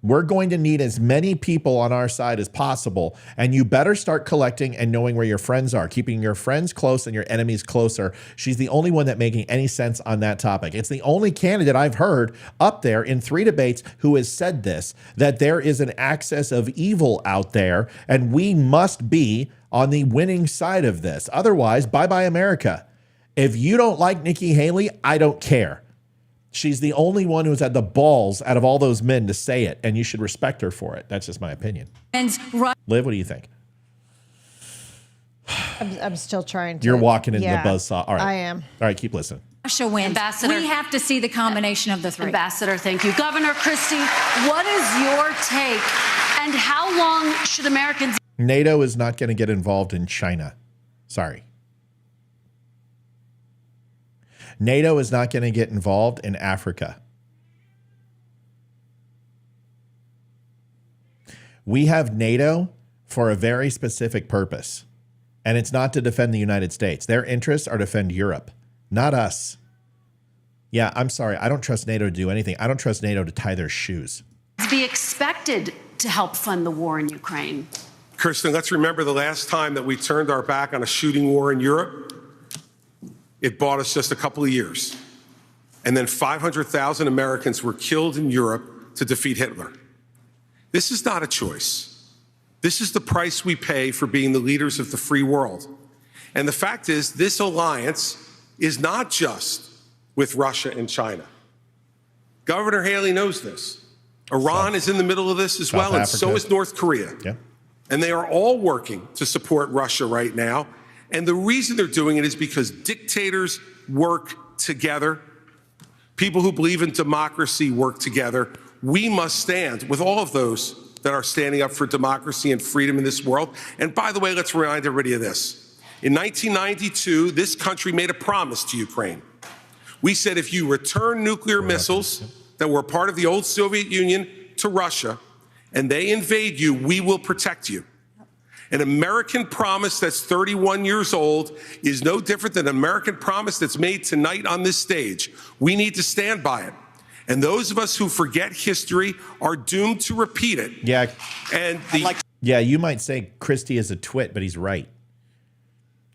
We're going to need as many people on our side as possible, and you better start collecting and knowing where your friends are, keeping your friends close and your enemies closer. She's the only one that making any sense on that topic. It's the only candidate I've heard up there in 3 debates who has said this, that there is an axis of evil out there, and we must be on the winning side of this. Otherwise, bye-bye America. If you don't like Nikki Haley, I don't care. She's the only one who's had the balls out of all those men to say it, and you should respect her for it. That's just my opinion. And Liv, what do you think? I'm still trying to. You're walking in yeah, the buzzsaw. All right. I am. All right, keep listening. Russia wins. Ambassador. We have to see the combination of the three. Ambassador, thank you. Governor Christie, what is your take, and how long should Americans... NATO is not going to get involved in China. Sorry. NATO is not going to get involved in Africa. We have NATO for a very specific purpose, and it's not to defend the United States. Their interests are to defend Europe, not us. Yeah, I'm sorry. I don't trust NATO to do anything. I don't trust NATO to tie their shoes. be expected to help fund the war in Ukraine? Kirsten, let's remember the last time that we turned our back on a shooting war in Europe. It bought us just a couple of years. And then 500,000 Americans were killed in Europe to defeat Hitler. This is not a choice. This is the price we pay for being the leaders of the free world. And the fact is, this alliance is not just with Russia and China. Governor Haley knows this. Iran is in the middle of this as well, and so is North Korea. Yeah. And they are all working to support Russia right now. And the reason they're doing it is because dictators work together. People who believe in democracy work together. We must stand with all of those that are standing up for democracy and freedom in this world. And by the way, let's remind everybody of this. In 1992, this country made a promise to Ukraine. We said if you return nuclear missiles that were part of the old Soviet Union to Russia and they invade you, we will protect you. An American promise that's 31 years old is no different than an American promise that's made tonight on this stage. We need to stand by it. And those of us who forget history are doomed to repeat it. Yeah. And yeah, you might say Christie is a twit, but he's right.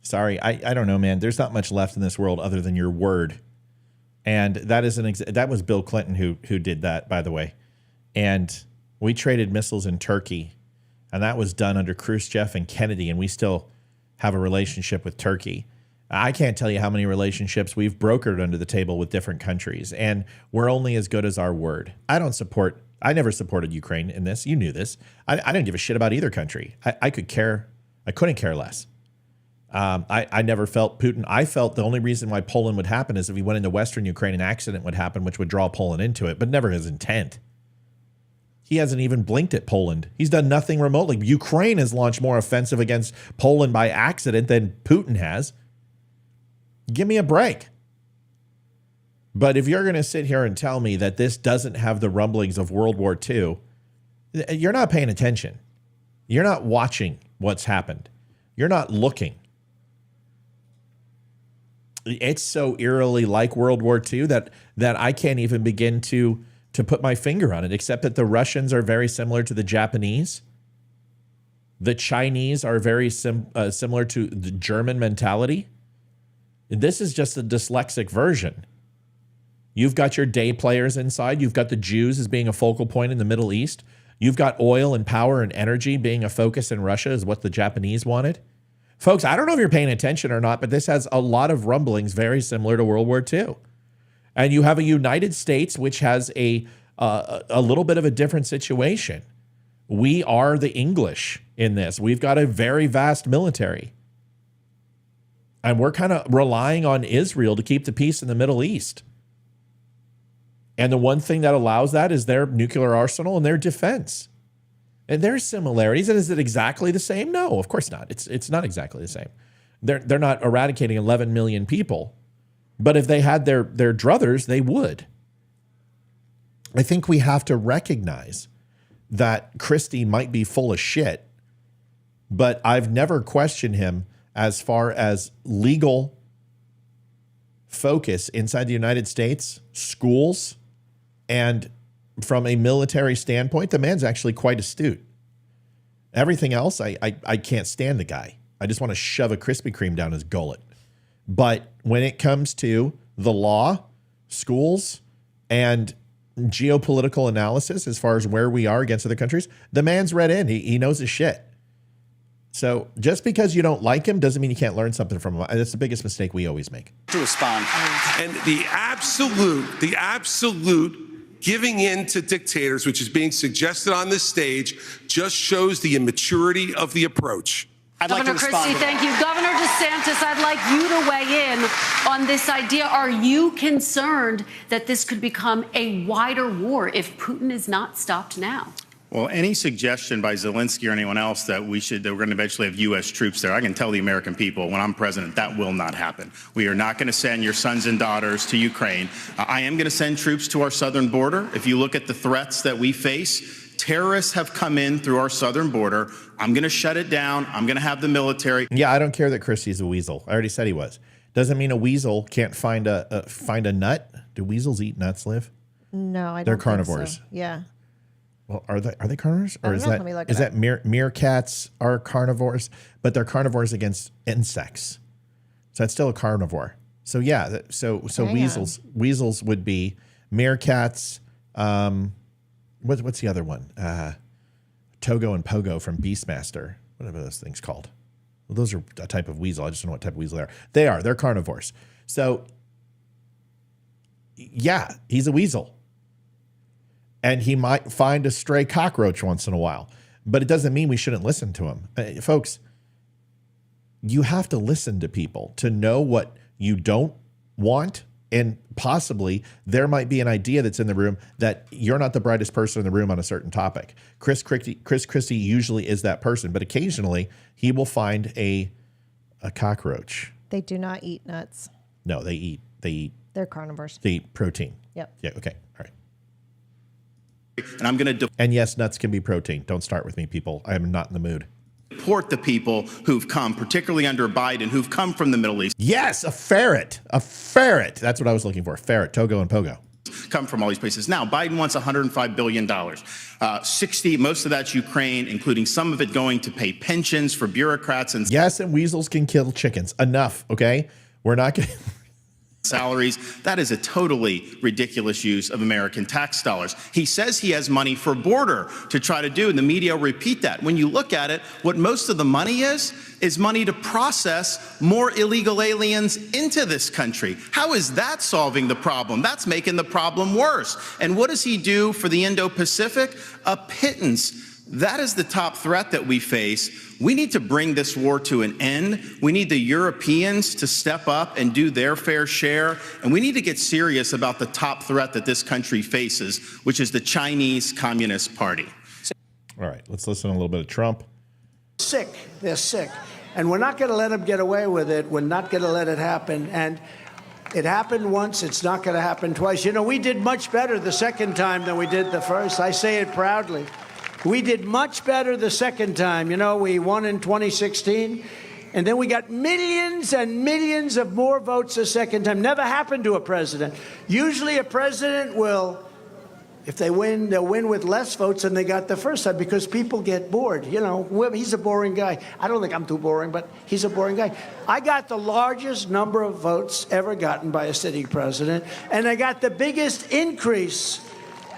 Sorry, I don't know, man. There's not much left in this world other than your word. And that is that was Bill Clinton who did that, by the way. And we traded missiles in Turkey, and that was done under Khrushchev and Kennedy, and we still have a relationship with Turkey. I can't tell you how many relationships we've brokered under the table with different countries, and we're only as good as our word. I never supported Ukraine in this. You knew this. I didn't give a shit about either country. I couldn't care less. I never felt Putin. I felt the only reason why Poland would happen is if he went into Western Ukraine, an accident would happen, which would draw Poland into it, but never his intent. He hasn't even blinked at Poland. He's done nothing remotely. Ukraine has launched more offensive against Poland by accident than Putin has. Give me a break. But if you're going to sit here and tell me that this doesn't have the rumblings of World War II, you're not paying attention. You're not watching what's happened. You're not looking. It's so eerily like World War II that I can't even begin to put my finger on it, except that the Russians are very similar to the Japanese. The Chinese are very similar to the German mentality. This is just a dyslexic version. You've got your day players inside. You've got the Jews as being a focal point in the Middle East. You've got oil and power and energy being a focus in Russia is what the Japanese wanted. Folks, I don't know if you're paying attention or not, but this has a lot of rumblings very similar to World War II. And you have a United States which has a little bit of a different situation. We are the English in this. We've got a very vast military. And we're kind of relying on Israel to keep the peace in the Middle East. And the one thing that allows that is their nuclear arsenal and their defense. And there's similarities. And is it exactly the same? No, of course not. It's not exactly the same. They're not eradicating 11 million people. But if they had their druthers, they would. I think we have to recognize that Christie might be full of shit, but I've never questioned him as far as legal focus inside the United States, schools, and from a military standpoint, the man's actually quite astute. Everything else, I can't stand the guy. I just want to shove a Krispy Kreme down his gullet. But when it comes to the law, schools, and geopolitical analysis as far as where we are against other countries, the man's read in. He knows his shit. So just because you don't like him doesn't mean you can't learn something from him. That's the biggest mistake we always make. To respond. And the absolute giving in to dictators, which is being suggested on this stage, just shows the immaturity of the approach. I'd like to Governor respond Christie, to that. thank you. Governor DeSantis, I'd like you to weigh in on this idea. Are you concerned that this could become a wider war if Putin is not stopped now? Well, any suggestion by Zelensky or anyone else that we're going to eventually have U.S. troops there, I can tell the American people when I'm president that will not happen. We are not going to send your sons and daughters to Ukraine. I am going to send troops to our southern border. If you look at the threats that we face, terrorists have come in through our southern border. I'm going to shut it down. I'm going to have the military. Yeah, I don't care that Christie's a weasel. I already said he was. Doesn't mean a weasel can't find a nut. Do weasels eat nuts, Liv? No, I don't. They're think carnivores. so. Yeah. Well, are they carnivores, or is know. Let me look it that meerkats are carnivores, but they're carnivores against insects, so that's still a carnivore. So yeah, so weasels would be meerkats. What's the other one? Togo and Pogo from Beastmaster. What are those things called? Well, those are a type of weasel. I just don't know what type of weasel they are. They're carnivores. So yeah, he's a weasel. And he might find a stray cockroach once in a while. But it doesn't mean we shouldn't listen to him. Folks, you have to listen to people to know what you don't want. And possibly there might be an idea that's in the room that you're not the brightest person in the room on a certain topic. Chris Christie usually is that person. But occasionally he will find a cockroach. They do not eat nuts. No, they eat. They're carnivores. They eat protein. Yep. Yeah, okay. All right. And I'm going to And yes, nuts can be protein. Don't start with me, people. I am not in the mood. deport the people who've come, particularly under Biden, who've come from the Middle East. Yes, a ferret. A ferret. That's what I was looking for. Ferret, Togo, and Pogo. Come from all these places. Now, Biden wants $105 billion. 60, most of that's Ukraine, including some of it going to pay pensions for bureaucrats and yes, and weasels can kill chickens. Enough, okay? We're not going to... salaries. That is a totally ridiculous use of American tax dollars. He says he has money for border to try to do, and the media repeat that. When you look at it, what most of the money is money to process more illegal aliens into this country. How is that solving the problem? That's making the problem worse. And what does he do for the Indo-Pacific? A pittance. That is the top threat that we face. We need to bring this war to an end. We need the Europeans to step up and do their fair share. And we need to get serious about the top threat that this country faces, which is the Chinese Communist Party. All right, let's listen to a little bit of Trump. Sick. They're sick. And we're not going to let them get away with it. We're not going to let it happen. And it happened once. It's not going to happen twice. You know, we did much better the second time than we did the first. I say it proudly. We did much better the second time. You know, we won in 2016, and then we got millions and millions of more votes the second time. Never happened to a president. Usually a president will, if they win, they'll win with less votes than they got the first time because people get bored. You know, he's a boring guy. I don't think I'm too boring, but he's a boring guy. I got the largest number of votes ever gotten by a sitting president, and I got the biggest increase.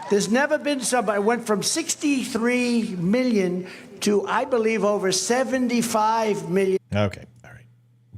There's never been somebody went from 63 million to, I believe, over 75 million. Okay, all right.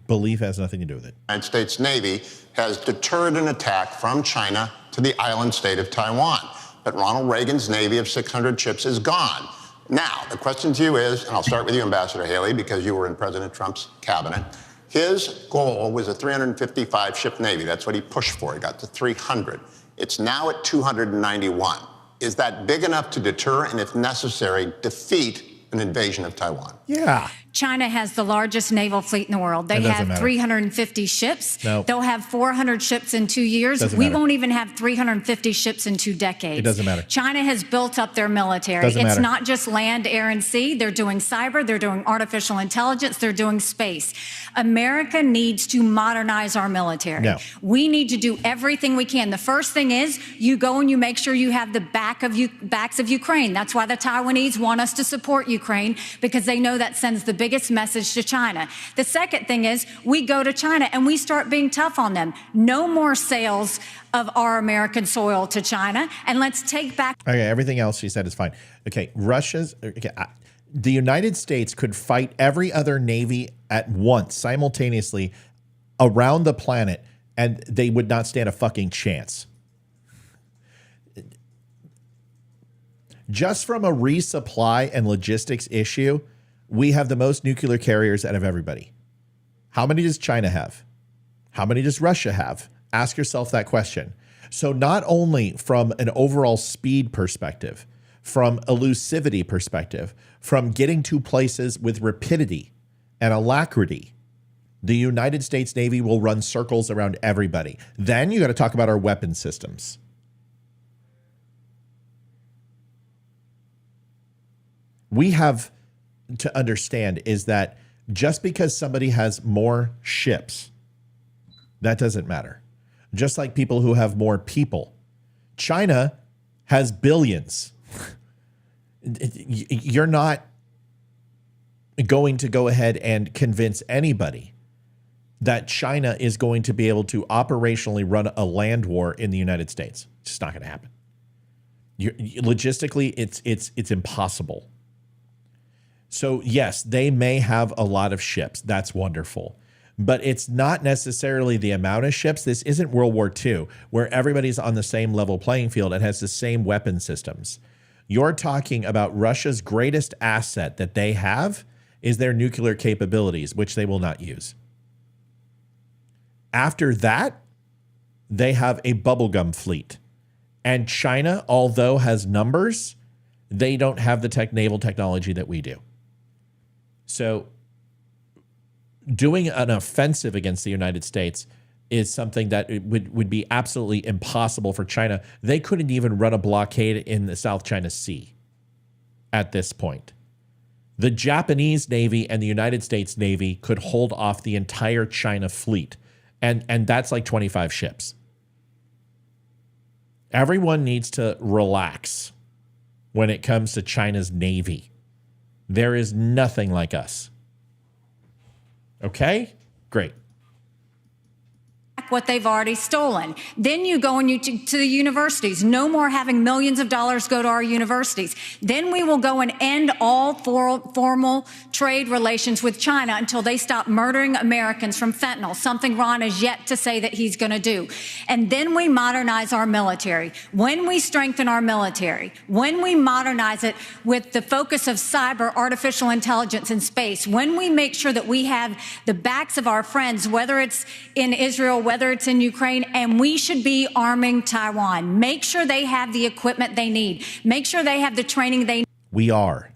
Belief has nothing to do with it. The United States Navy has deterred an attack from China to the island state of Taiwan. But Ronald Reagan's Navy of 600 ships is gone. Now, the question to you is, and I'll start with you, Ambassador Haley, because you were in President Trump's cabinet. His goal was a 355-ship Navy. That's what he pushed for. He got to 300. It's now at 291. Is that big enough to deter and, if necessary, defeat an invasion of Taiwan? Yeah. China has the largest naval fleet in the world. They have 350 ships. Nope. They'll have 400 ships in 2 years. Doesn't We matter. won't even have 350 ships in 2 decades. It doesn't matter. China has built up their military. Doesn't It's matter. not just land, air, and sea. They're doing cyber. They're doing artificial intelligence. They're doing space. America needs to modernize our military. No. We need to do everything we can. The first thing is you go and you make sure you have the backs of Ukraine. That's why the Taiwanese want us to support Ukraine, because they know that sends the biggest message to China. The second thing is we go to China and we start being tough on them. No more sales of our American soil to China, and let's take back. Okay, everything else she said is fine. Okay, the United States could fight every other navy at once, simultaneously, around the planet, and they would not stand a fucking chance. Just from a resupply and logistics issue, We have the most nuclear carriers out of everybody. How many does China have? How many does Russia have? Ask yourself that question. So not only from an overall speed perspective, from elusivity perspective, from getting to places with rapidity and alacrity, the United States Navy will run circles around everybody. Then you got to talk about our weapon systems. We have to understand is that just because somebody has more ships, that doesn't matter. Just like people who have more people. China has billions. You're not going to go ahead and convince anybody that China is going to be able to operationally run a land war in the United States. It's just not going to happen. Logistically, it's impossible. So yes, they may have a lot of ships. That's wonderful. But it's not necessarily the amount of ships. This isn't World War II, where everybody's on the same level playing field and has the same weapon systems. You're talking about Russia's greatest asset that they have is their nuclear capabilities, which they will not use. After that, they have a bubblegum fleet. And China, although has numbers, they don't have the naval technology that we do. So doing an offensive against the United States is something that would be absolutely impossible for China. They couldn't even run a blockade in the South China Sea at this point. The Japanese Navy and the United States Navy could hold off the entire China fleet. And that's like 25 ships. Everyone needs to relax when it comes to China's Navy. There is nothing like us. Okay? Great. What they've already stolen. Then you go and to the universities. No more having millions of dollars go to our universities. Then we will go and end all formal trade relations with China until they stop murdering Americans from fentanyl, something Ron has yet to say that he's going to do. And then we modernize our military. When we strengthen our military, when we modernize it with the focus of cyber, artificial intelligence, and space, when we make sure that we have the backs of our friends, whether it's in Israel, whether it's in Ukraine, and we should be arming Taiwan. Make sure they have the equipment they need. Make sure they have the training they We are.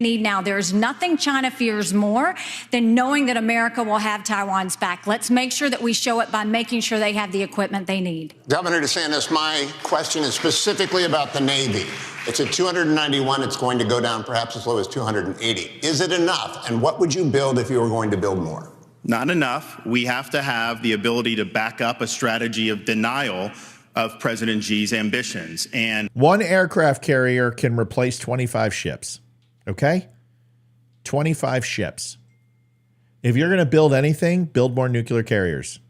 need now. There's nothing China fears more than knowing that America will have Taiwan's back. Let's make sure that we show it by making sure they have the equipment they need. Governor DeSantis, my question is specifically about the Navy. It's at 291. It's going to go down perhaps as low as 280. Is it enough? And what would you build if you were going to build more? Not enough. We have to have the ability to back up a strategy of denial of President Xi's ambitions. And one aircraft carrier can replace 25 ships. Okay? 25 ships. If you're going to build anything, build more nuclear carriers.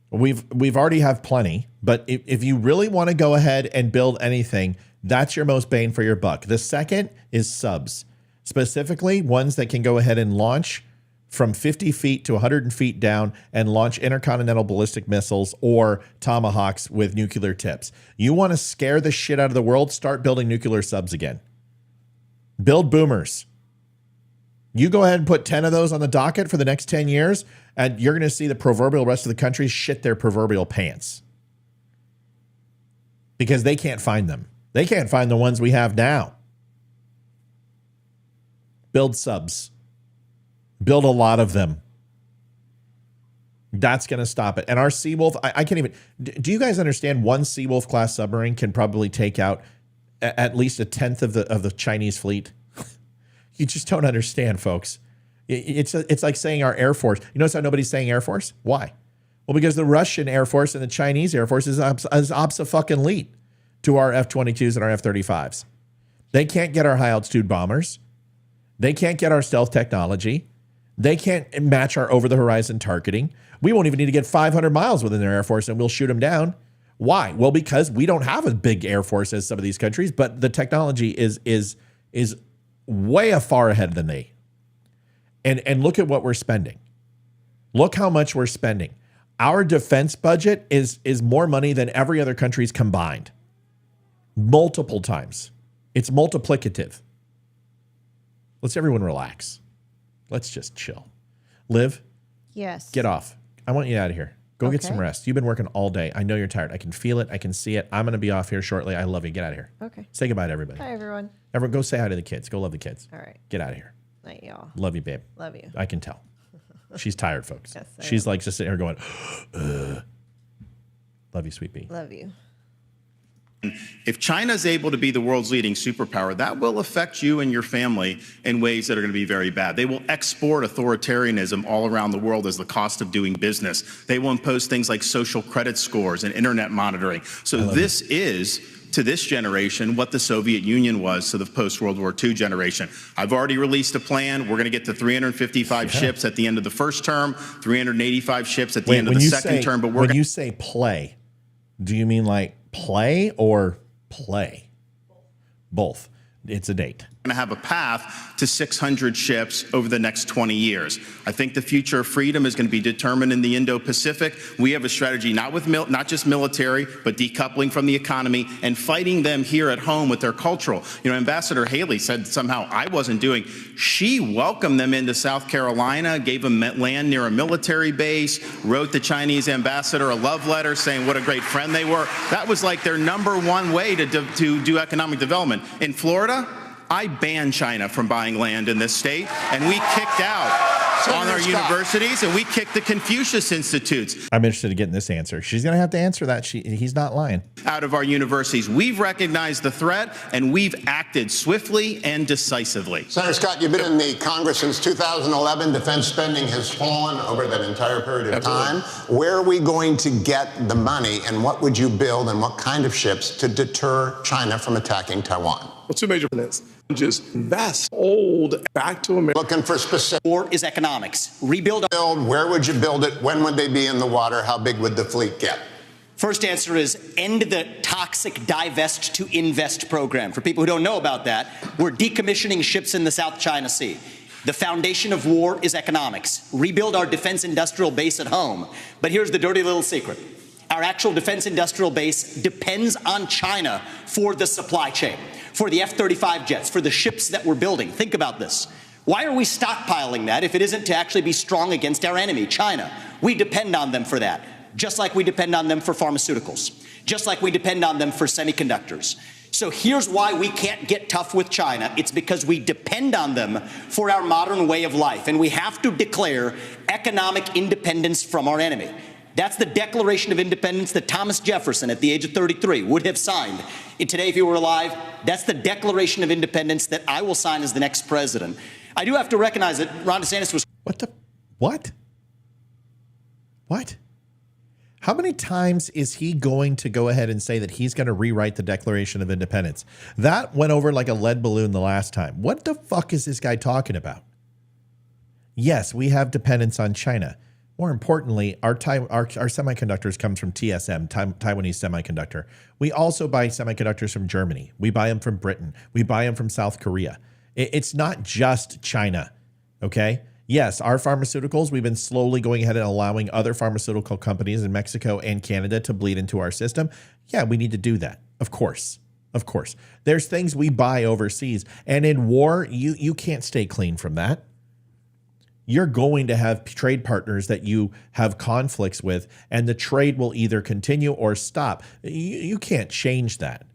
We've already have plenty, but if you really want to go ahead and build anything, that's your most bang for your buck. The second is subs, specifically ones that can go ahead and launch from 50 feet to 100 feet down and launch intercontinental ballistic missiles or tomahawks with nuclear tips. You want to scare the shit out of the world? Start building nuclear subs again. Build boomers. You go ahead and put 10 of those on the docket for the next 10 years, and you're going to see the proverbial rest of the country shit their proverbial pants. Because they can't find them. They can't find the ones we have now. Build subs. Build a lot of them. That's going to stop it. And our Seawolf, I can't even... Do you guys understand one Seawolf class submarine can probably take out at least a tenth of the Chinese fleet? You just don't understand, folks. It's like saying our Air Force. You notice how nobody's saying Air Force? Why? Well, because the Russian Air Force and the Chinese Air Force is obsolete to our F-22s and our F-35s. They can't get our high-altitude bombers. They can't get our stealth technology. They can't match our over-the-horizon targeting. We won't even need to get 500 miles within their Air Force and we'll shoot them down. Why? Well, because we don't have a big Air Force as some of these countries, but the technology is way far ahead than they. And look at what we're spending. Look how much we're spending. Our defense budget is more money than every other country's combined. Multiple times. It's multiplicative. Let's everyone relax. Let's just chill. Liv, Yes. get off. I want you out of here. Go get some Okay. rest. You've been working all day. I know you're tired. I can feel it. I can see it. I'm going to be off here shortly. I love you. Get out of here. Okay. Say goodbye to everybody. Bye, everyone. Everyone, go say hi to the kids. Go love the kids. All right. Get out of here. Night, y'all. Love you, babe. Love you. I can tell. She's tired, folks. Yes, I She's am. like just sitting here going, Ugh. Love you, sweet pea. Love you. If China is able to be the world's leading superpower, that will affect you and your family in ways that are going to be very bad. They will export authoritarianism all around the world as the cost of doing business. They will impose things like social credit scores and internet monitoring. So this is, to this generation, what the Soviet Union was to the post-World War II generation. I've already released a plan. We're going to get to 355 ships at the end of the first term, 385 ships at the end of the second term. But when you say play, do you mean like play or play? Both. It's a date. Going to have a path to 600 ships over the next 20 years. I think the future of freedom is going to be determined in the Indo-Pacific. We have a strategy not just military, but decoupling from the economy and fighting them here at home with their cultural. You know, Ambassador Haley said somehow I wasn't doing. She welcomed them into South Carolina, gave them land near a military base, wrote the Chinese ambassador a love letter saying what a great friend they were. That was like their number one way to do economic development. In Florida, I banned China from buying land in this state, and we kicked out on our universities, and we kicked the Confucius Institutes I'm interested in getting this answer. She's going to have to answer that. He's not lying. out of our universities. We've recognized the threat, and we've acted swiftly and decisively. Senator Scott, you've been in the Congress since 2011. Defense spending has fallen over that entire period of time. Where are we going to get the money, and what would you build, and what kind of ships to deter China from attacking Taiwan? Well, two major things. Just invest old back to America. Looking for specific. War is economics. Rebuild. Where would you build it? When would they be in the water? How big would the fleet get? First answer is end the toxic divest to invest program. For people who don't know about that, we're decommissioning ships in the South China Sea. The foundation of war is economics. Rebuild our defense industrial base at home. But here's the dirty little secret. Our actual defense industrial base depends on China for the supply chain, for the F-35 jets, for the ships that we're building. Think about this. Why are we stockpiling that if it isn't to actually be strong against our enemy, China? We depend on them for that, just like we depend on them for pharmaceuticals, just like we depend on them for semiconductors. So here's why we can't get tough with China. It's because we depend on them for our modern way of life, and we have to declare economic independence from our enemy. That's the Declaration of Independence that Thomas Jefferson, at the age of 33, would have signed. And today, if he were alive, that's the Declaration of Independence that I will sign as the next president. I do have to recognize that Ron DeSantis was... What? How many times is he going to go ahead and say that he's going to rewrite the Declaration of Independence? That went over like a lead balloon the last time. What the fuck is this guy talking about? Yes, we have dependence on China. More importantly, our semiconductors comes from TSM, Taiwanese Semiconductor. We also buy semiconductors from Germany. We buy them from Britain. We buy them from South Korea. It's not just China, okay? Yes, our pharmaceuticals, we've been slowly going ahead and allowing other pharmaceutical companies in Mexico and Canada to bleed into our system. Yeah, we need to do that, of course. Of course. There's things we buy overseas, and in war, you can't stay clean from that. You're going to have trade partners that you have conflicts with, and the trade will either continue or stop. You can't change that.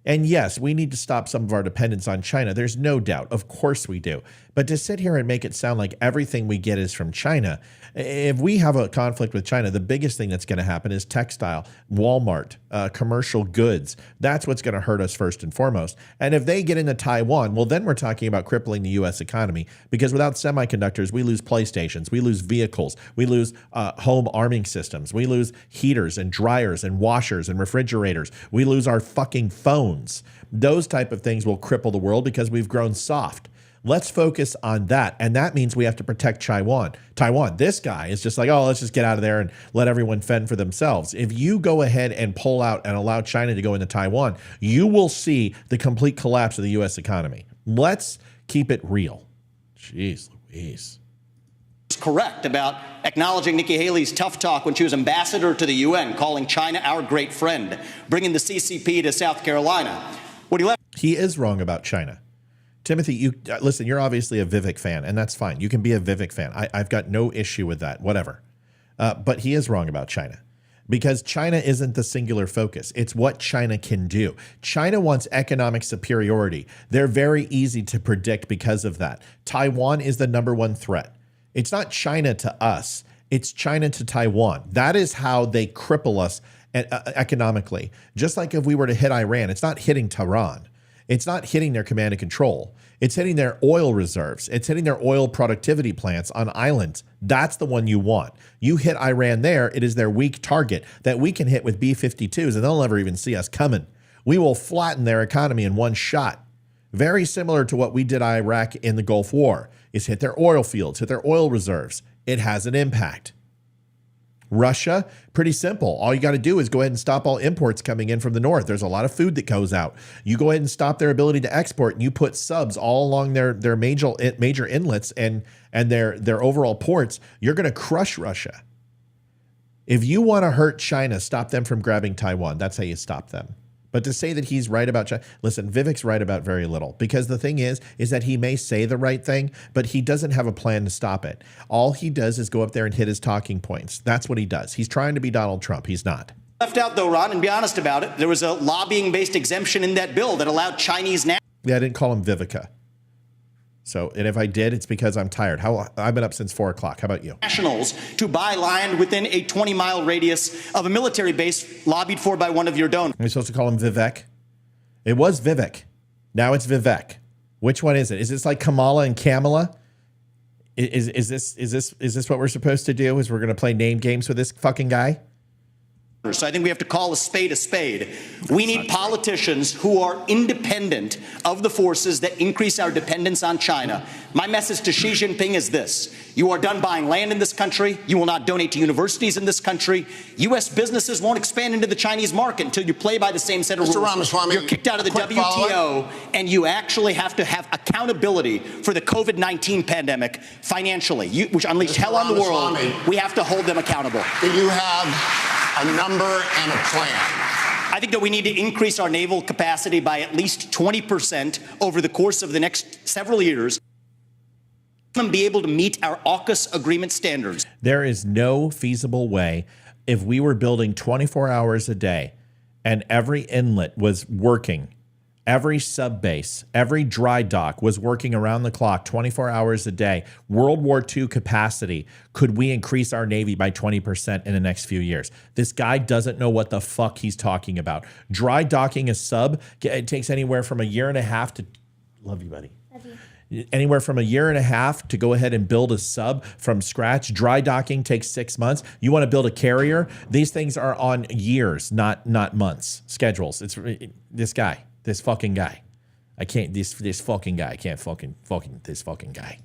And yes, we need to stop some of our dependence on China. There's no doubt. Of course we do. But to sit here and make it sound like everything we get is from China, if we have a conflict with China, the biggest thing that's going to happen is textile, Walmart, commercial goods. That's what's going to hurt us first and foremost. And if they get into Taiwan, well, then we're talking about crippling the U.S. economy, because without semiconductors, we lose PlayStations, we lose vehicles, we lose home arming systems, we lose heaters and dryers and washers and refrigerators, we lose our fucking phones. Those type of things will cripple the world because we've grown soft. Let's focus on that. And that means we have to protect Taiwan. This guy is just like, oh, let's just get out of there and let everyone fend for themselves. If you go ahead and pull out and allow China to go into Taiwan, you will see the complete collapse of the U.S. economy. Let's keep it real. Jeez Louise. Correct about acknowledging Nikki Haley's tough talk when she was ambassador to the UN, calling China our great friend, bringing the CCP to South Carolina. What he left. He is wrong about China. Timothy, you listen, you're obviously a Vivek fan, and that's fine. You can be a Vivek fan. I've got no issue with that, whatever. But he is wrong about China, because China isn't the singular focus. It's what China can do. China wants economic superiority. They're very easy to predict because of that. Taiwan is the number one threat. It's not China to us. It's China to Taiwan. That is how they cripple us economically. Just like if we were to hit Iran, it's not hitting Tehran. It's not hitting their command and control. It's hitting their oil reserves. It's hitting their oil productivity plants on islands. That's the one you want. You hit Iran there, it is their weak target that we can hit with B-52s, and they'll never even see us coming. We will flatten their economy in one shot. Very similar to what we did Iraq in the Gulf War, is hit their oil fields, hit their oil reserves. It has an impact. Russia, pretty simple. All you got to do is go ahead and stop all imports coming in from the north. There's a lot of food that goes out. You go ahead and stop their ability to export, and you put subs all along their major inlets and their overall ports. You're going to crush Russia. If you want to hurt China, stop them from grabbing Taiwan. That's how you stop them. But to say that he's right about China, listen, Vivek's right about very little, because the thing is that he may say the right thing, but he doesn't have a plan to stop it. All he does is go up there and hit his talking points. That's what he does. He's trying to be Donald Trump. He's not. Left out, though, Ron, and be honest about it, there was a lobbying-based exemption in that bill that allowed Chinese Yeah, I didn't call him Vivica. So, and if I did, it's because I'm tired. I've been up since 4 o'clock. How about you? nationals to buy land within a 20-mile radius of a military base lobbied for by one of your donors. Are we supposed to call him Vivek? It was Vivek. Now it's Vivek. Which one is it? Is this like Kamala and Kamala? Is this what we're supposed to do? Is we're going to play name games with this fucking guy? So I think we have to call a spade a spade. We need politicians who are independent of the forces that increase our dependence on China. My message to Xi Jinping is this. You are done buying land in this country. You will not donate to universities in this country. U.S. businesses won't expand into the Chinese market until you play by the same set of rules. Mr. Ramaswamy, you're kicked out of the WTO, and you actually have to have accountability for the COVID-19 pandemic financially, which unleashed hell on the world. We have to hold them accountable. Do you have a number and a plan? I think that we need to increase our naval capacity by at least 20% over the course of the next several years and be able to meet our AUKUS agreement standards. There is no feasible way, if we were building 24 hours a day and every inlet was working, every sub base, every dry dock was working around the clock, 24 hours a day, World War II capacity, could we increase our Navy by 20% in the next few years? This guy doesn't know what the fuck he's talking about. Dry docking a sub, it takes anywhere from a year and a half to, love you, buddy. Love you. Anywhere from a year and a half to go ahead and build a sub from scratch. Dry docking takes 6 months. You want to build a carrier? These things are on years, not months, schedules. It's this guy. This fucking guy. I can't, this fucking guy. I can't fucking this fucking guy.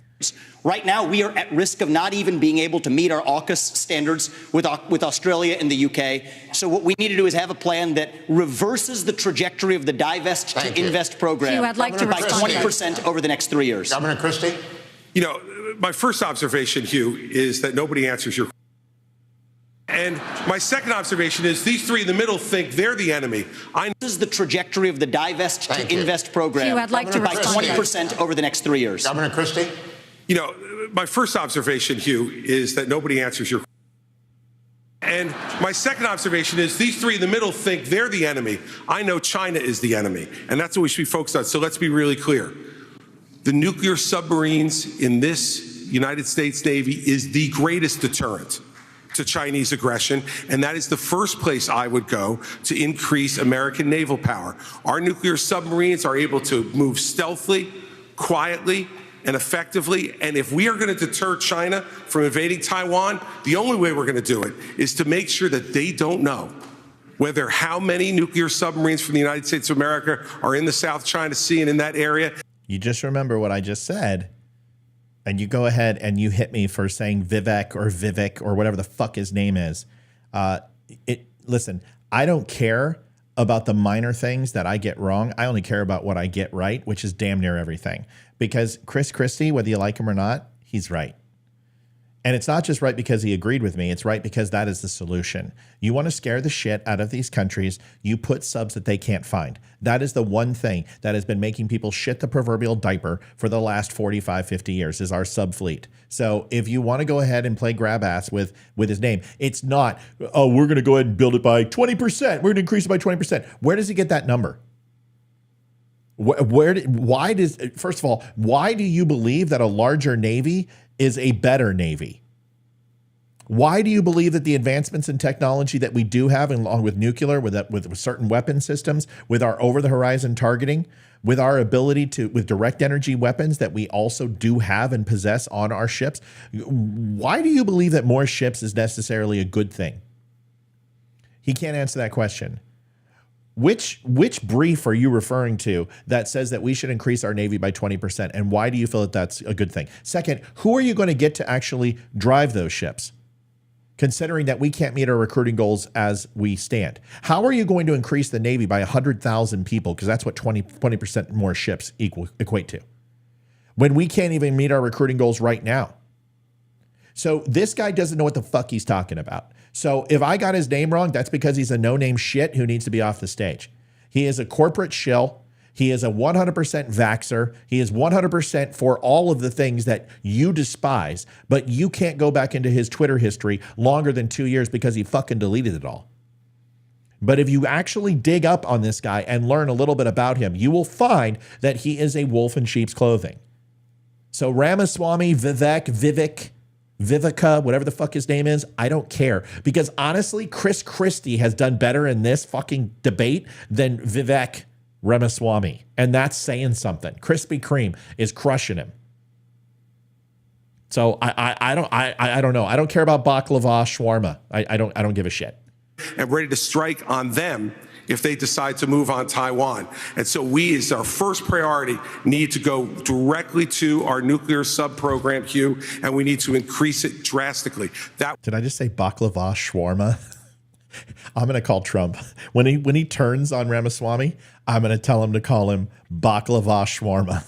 Right now, we are at risk of not even being able to meet our AUKUS standards with Australia and the UK. So what we need to do is have a plan that reverses the trajectory of the divest to invest program Hugh, I'd like to by respond. 20% over the next 3 years. Governor Christie? You know, my first observation, Hugh, is that nobody answers your question. And my second observation is these three in the middle think they're the enemy. This is the trajectory of the divest to invest program Hugh, I'd like to by respond. 20% over the next 3 years. Governor Christie? You know, my first observation, Hugh, is that nobody answers your question. And my second observation is these three in the middle think they're the enemy. I know China is the enemy, and that's what we should be focused on. So let's be really clear. The nuclear submarines in this United States Navy is the greatest deterrent to Chinese aggression, and that is the first place I would go to increase American naval power. Our nuclear submarines are able to move stealthily, quietly, and effectively, and if we are going to deter China from invading Taiwan, the only way we're going to do it is to make sure that they don't know whether how many nuclear submarines from the United States of America are in the South China Sea and in that area. You just remember what I just said, and you go ahead and you hit me for saying Vivek or whatever the fuck his name is. Listen, I don't care about the minor things that I get wrong. I only care about what I get right, which is damn near everything. Because Chris Christie, whether you like him or not, he's right. And it's not just right because he agreed with me. It's right because that is the solution. You want to scare the shit out of these countries, you put subs that they can't find. That is the one thing that has been making people shit the proverbial diaper for the last 45, 50 years is our sub fleet. So if you want to go ahead and play grab ass with his name, it's not, oh, we're going to go ahead and build it by 20%. We're going to increase it by 20%. Where does he get that number? First of all, why do you believe that a larger Navy is a better Navy? Why do you believe that the advancements in technology that we do have, along with nuclear, with certain weapon systems, with our over-the-horizon targeting, with our ability with direct energy weapons that we also do have and possess on our ships, why do you believe that more ships is necessarily a good thing? He can't answer that question. Which brief are you referring to that says that we should increase our Navy by 20%? And why do you feel that that's a good thing? Second, who are you going to get to actually drive those ships? Considering that we can't meet our recruiting goals as we stand. How are you going to increase the Navy by 100,000 people? Because that's what 20% more ships equate to. When we can't even meet our recruiting goals right now. So this guy doesn't know what the fuck he's talking about. So if I got his name wrong, that's because he's a no-name shit who needs to be off the stage. He is a corporate shill. He is a 100% vaxxer. He is 100% for all of the things that you despise, but you can't go back into his Twitter history longer than 2 years because he fucking deleted it all. But if you actually dig up on this guy and learn a little bit about him, you will find that he is a wolf in sheep's clothing. So Ramaswamy, Vivica, whatever the fuck his name is, I don't care. Because honestly, Chris Christie has done better in this fucking debate than Vivek Ramaswamy. And that's saying something. Krispy Kreme is crushing him. So I don't know. I don't care about baklava shawarma. I don't give a shit. And ready to strike on them if they decide to move on Taiwan. And so we, as our first priority, need to go directly to our nuclear sub-program, Hugh, and we need to increase it drastically. Did I just say baklava shawarma? I'm going to call Trump. When he turns on Ramaswamy, I'm going to tell him to call him baklava shawarma.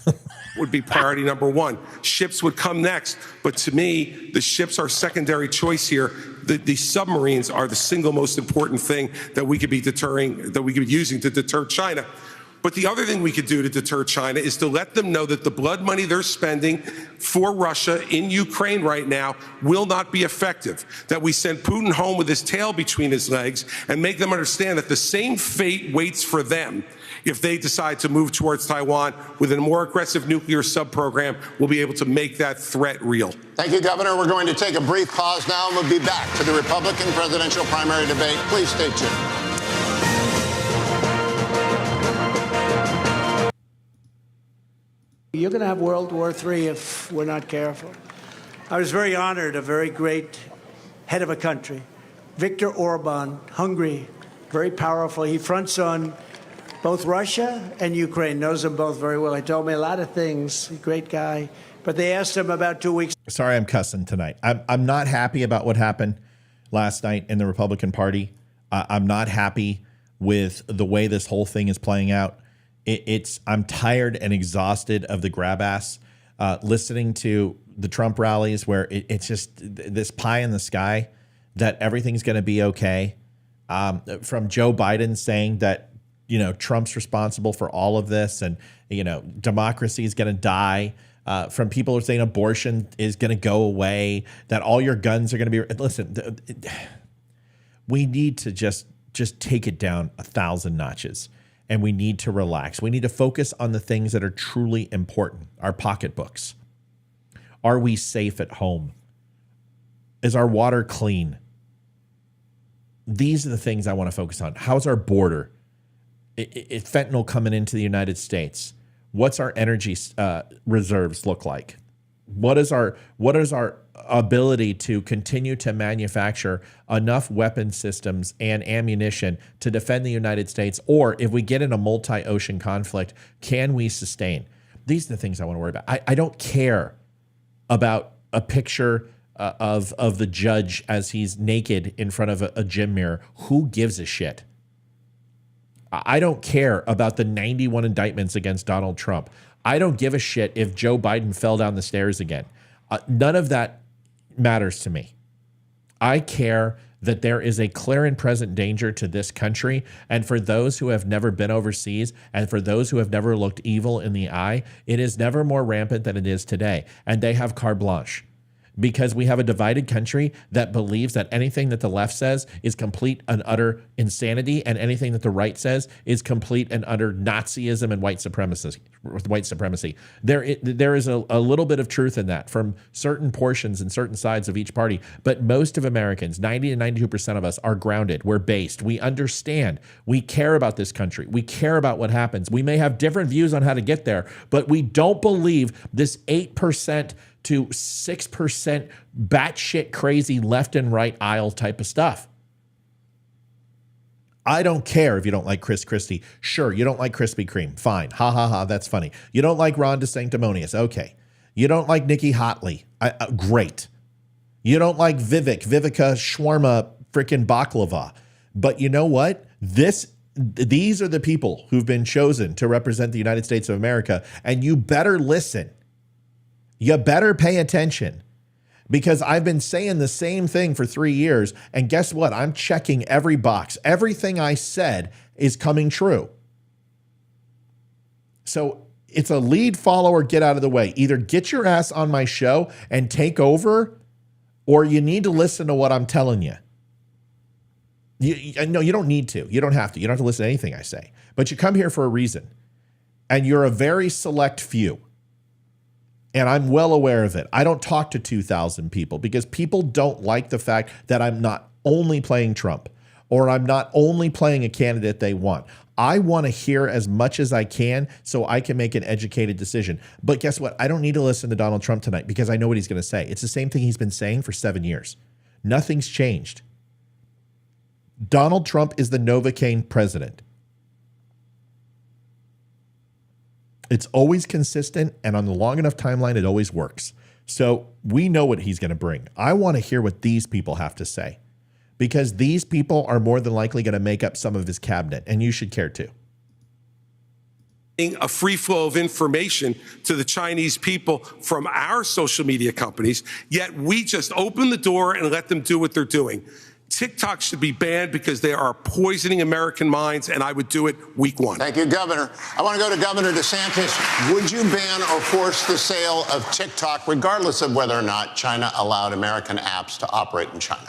Would be priority number one. Ships would come next. But to me, the ships are secondary choice here. The submarines are the single most important thing that we could be using to deter China. But the other thing we could do to deter China is to let them know that the blood money they're spending for Russia in Ukraine right now will not be effective. That we send Putin home with his tail between his legs and make them understand that the same fate waits for them if they decide to move towards Taiwan with a more aggressive nuclear sub-program. We'll be able to make that threat real. Thank you, Governor. We're going to take a brief pause now, and we'll be back to the Republican presidential primary debate. Please stay tuned. You're going to have World War III if we're not careful. I was very honored, a very great head of a country, Viktor Orban, Hungary, very powerful. He fronts on both Russia and Ukraine, knows them both very well. He told me a lot of things, a great guy. But they asked him about 2 weeks. Sorry, I'm cussing tonight. I'm not happy about what happened last night in the Republican Party. I'm not happy with the way this whole thing is playing out. I'm tired and exhausted of the grab ass, listening to the Trump rallies where it's just this pie in the sky that everything's going to be okay. From Joe Biden saying that, Trump's responsible for all of this and, democracy is going to die. From people who are saying abortion is going to go away, that all your guns are going to be. Listen, we need to just take it down 1,000 notches. And we need to relax. We need to focus on the things that are truly important. Our pocketbooks. Are we safe at home? Is our water clean? These are the things I want to focus on. How's our border? Is fentanyl coming into the United States? What's our energy reserves look like? What is our ability to continue to manufacture enough weapon systems and ammunition to defend the United States? Or if we get in a multi-ocean conflict, can we sustain? These are the things I want to worry about. I don't care about a picture of the judge as he's naked in front of a gym mirror. Who gives a shit? I don't care about the 91 indictments against Donald Trump. I don't give a shit if Joe Biden fell down the stairs again. None of that matters to me. I care that there is a clear and present danger to this country. And for those who have never been overseas and for those who have never looked evil in the eye, it is never more rampant than it is today. And they have carte blanche because we have a divided country that believes that anything that the left says is complete and utter insanity, and anything that the right says is complete and utter Nazism and white supremacy. There is a little bit of truth in that from certain portions and certain sides of each party, but most of Americans, 90 to 92% of us, are grounded. We're based. We understand. We care about this country. We care about what happens. We may have different views on how to get there, but we don't believe this 8% to 6% batshit crazy left and right aisle type of stuff. I don't care if you don't like Chris Christie. Sure, you don't like Krispy Kreme. Fine. Ha, ha, ha. That's funny. You don't like Ron DeSanctimonious. Okay. You don't like Nikki Hotley. Great. You don't like Vivica Shawarma freaking baklava. But you know what? These are the people who've been chosen to represent the United States of America, and you better listen. You better pay attention, because I've been saying the same thing for 3 years. And guess what? I'm checking every box. Everything I said is coming true. So it's a lead, follow, or get out of the way. Either get your ass on my show and take over, or you need to listen to what I'm telling you. No, you don't need to. You don't have to. You don't have to listen to anything I say. But you come here for a reason. And you're a very select few. And I'm well aware of it. I don't talk to 2,000 people because people don't like the fact that I'm not only playing Trump or I'm not only playing a candidate they want. I want to hear as much as I can so I can make an educated decision. But guess what? I don't need to listen to Donald Trump tonight because I know what he's going to say. It's the same thing he's been saying for 7 years. Nothing's changed. Donald Trump is the Novocaine president. It's always consistent, and on the long enough timeline, it always works. So we know what he's going to bring. I want to hear what these people have to say, because these people are more than likely going to make up some of his cabinet, and you should care too. A free flow of information to the Chinese people from our social media companies, yet we just open the door and let them do what they're doing. TikTok should be banned because they are poisoning American minds, and I would do it week one. Thank you, Governor. I want to go to Governor DeSantis. Would you ban or force the sale of TikTok, regardless of whether or not China allowed American apps to operate in China?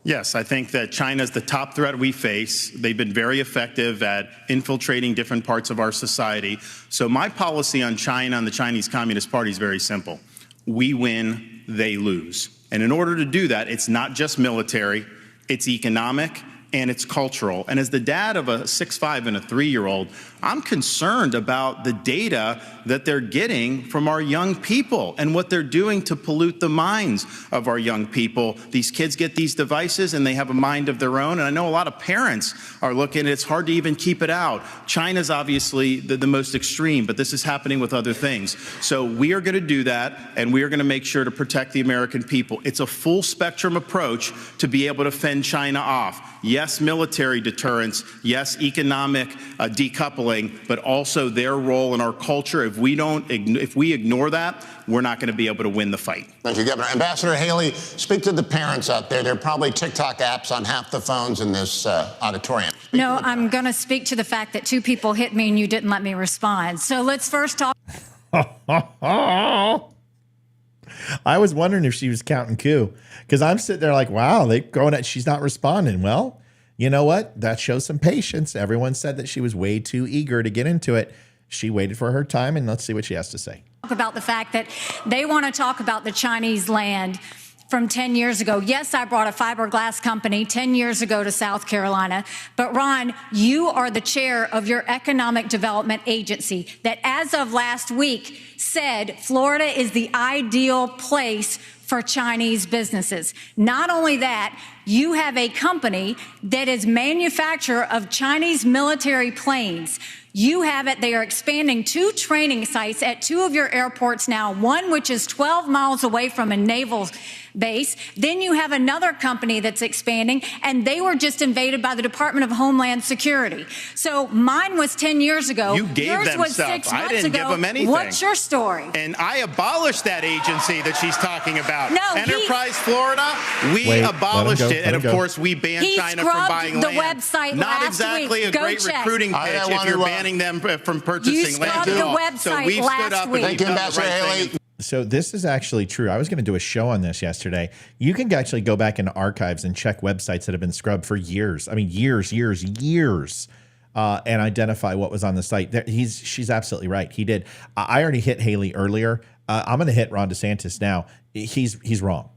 Yes, I think that China's the top threat we face. They've been very effective at infiltrating different parts of our society. So my policy on China and the Chinese Communist Party is very simple. We win, they lose. And in order to do that, it's not just military. It's economic, and it's cultural. And as the dad of a 6'5" and a 3-year-old, I'm concerned about the data that they're getting from our young people and what they're doing to pollute the minds of our young people. These kids get these devices and they have a mind of their own. And I know a lot of parents are looking, it's hard to even keep it out. China's obviously the most extreme, but this is happening with other things. So we are going to do that, and we are going to make sure to protect the American people. It's a full spectrum approach to be able to fend China off. Yes, military deterrence. Yes, economic decoupling, but also their role in our culture. If we ignore that, we're not going to be able to win the fight. Thank you, Governor. Ambassador Haley, speak to the parents out there. There are probably TikTok apps on half the phones in this auditorium. No, I'm going to speak to the fact that 2 people hit me and you didn't let me respond. So let's first talk. I was wondering if she was counting coup, because I'm sitting there like, wow, they going at, she's not responding. Well, you know what? That shows some patience. Everyone said that she was way too eager to get into it. She waited for her time, and let's see what she has to say. Talk about the fact that they want to talk about the Chinese land from 10 years ago. Yes, I brought a fiberglass company 10 years ago to South Carolina. But Ron, you are the chair of your economic development agency that as of last week said Florida is the ideal place for Chinese businesses. Not only that, you have a company that is manufacturer of Chinese military planes. You have it. They are expanding 2 training sites at 2 of your airports now, one which is 12 miles away from a naval base. Then you have another company that's expanding, and they were just invaded by the Department of Homeland Security. So mine was 10 years ago. You gave Yours them was stuff. 6 I months didn't ago. give them anything. What's your story? And I abolished that agency that she's talking about. about. No, Enterprise Florida, we Wait, abolished let him go, it, let and him of go. course we banned He China from scrubbed buying the land. website Not last exactly week. a Go great check. recruiting I pitch want if you're to, banning them from purchasing land scrubbed at the all. website So we've last stood up week. and Thank we've you, done the Ambassador right Haley. thing. So this is actually true. I was going to do a show on this yesterday. You can actually go back into archives and check websites that have been scrubbed for years. I mean, years, and identify what was on the site. She's absolutely right. He did. I already hit Haley earlier. I'm going to hit Ron DeSantis now. He's wrong.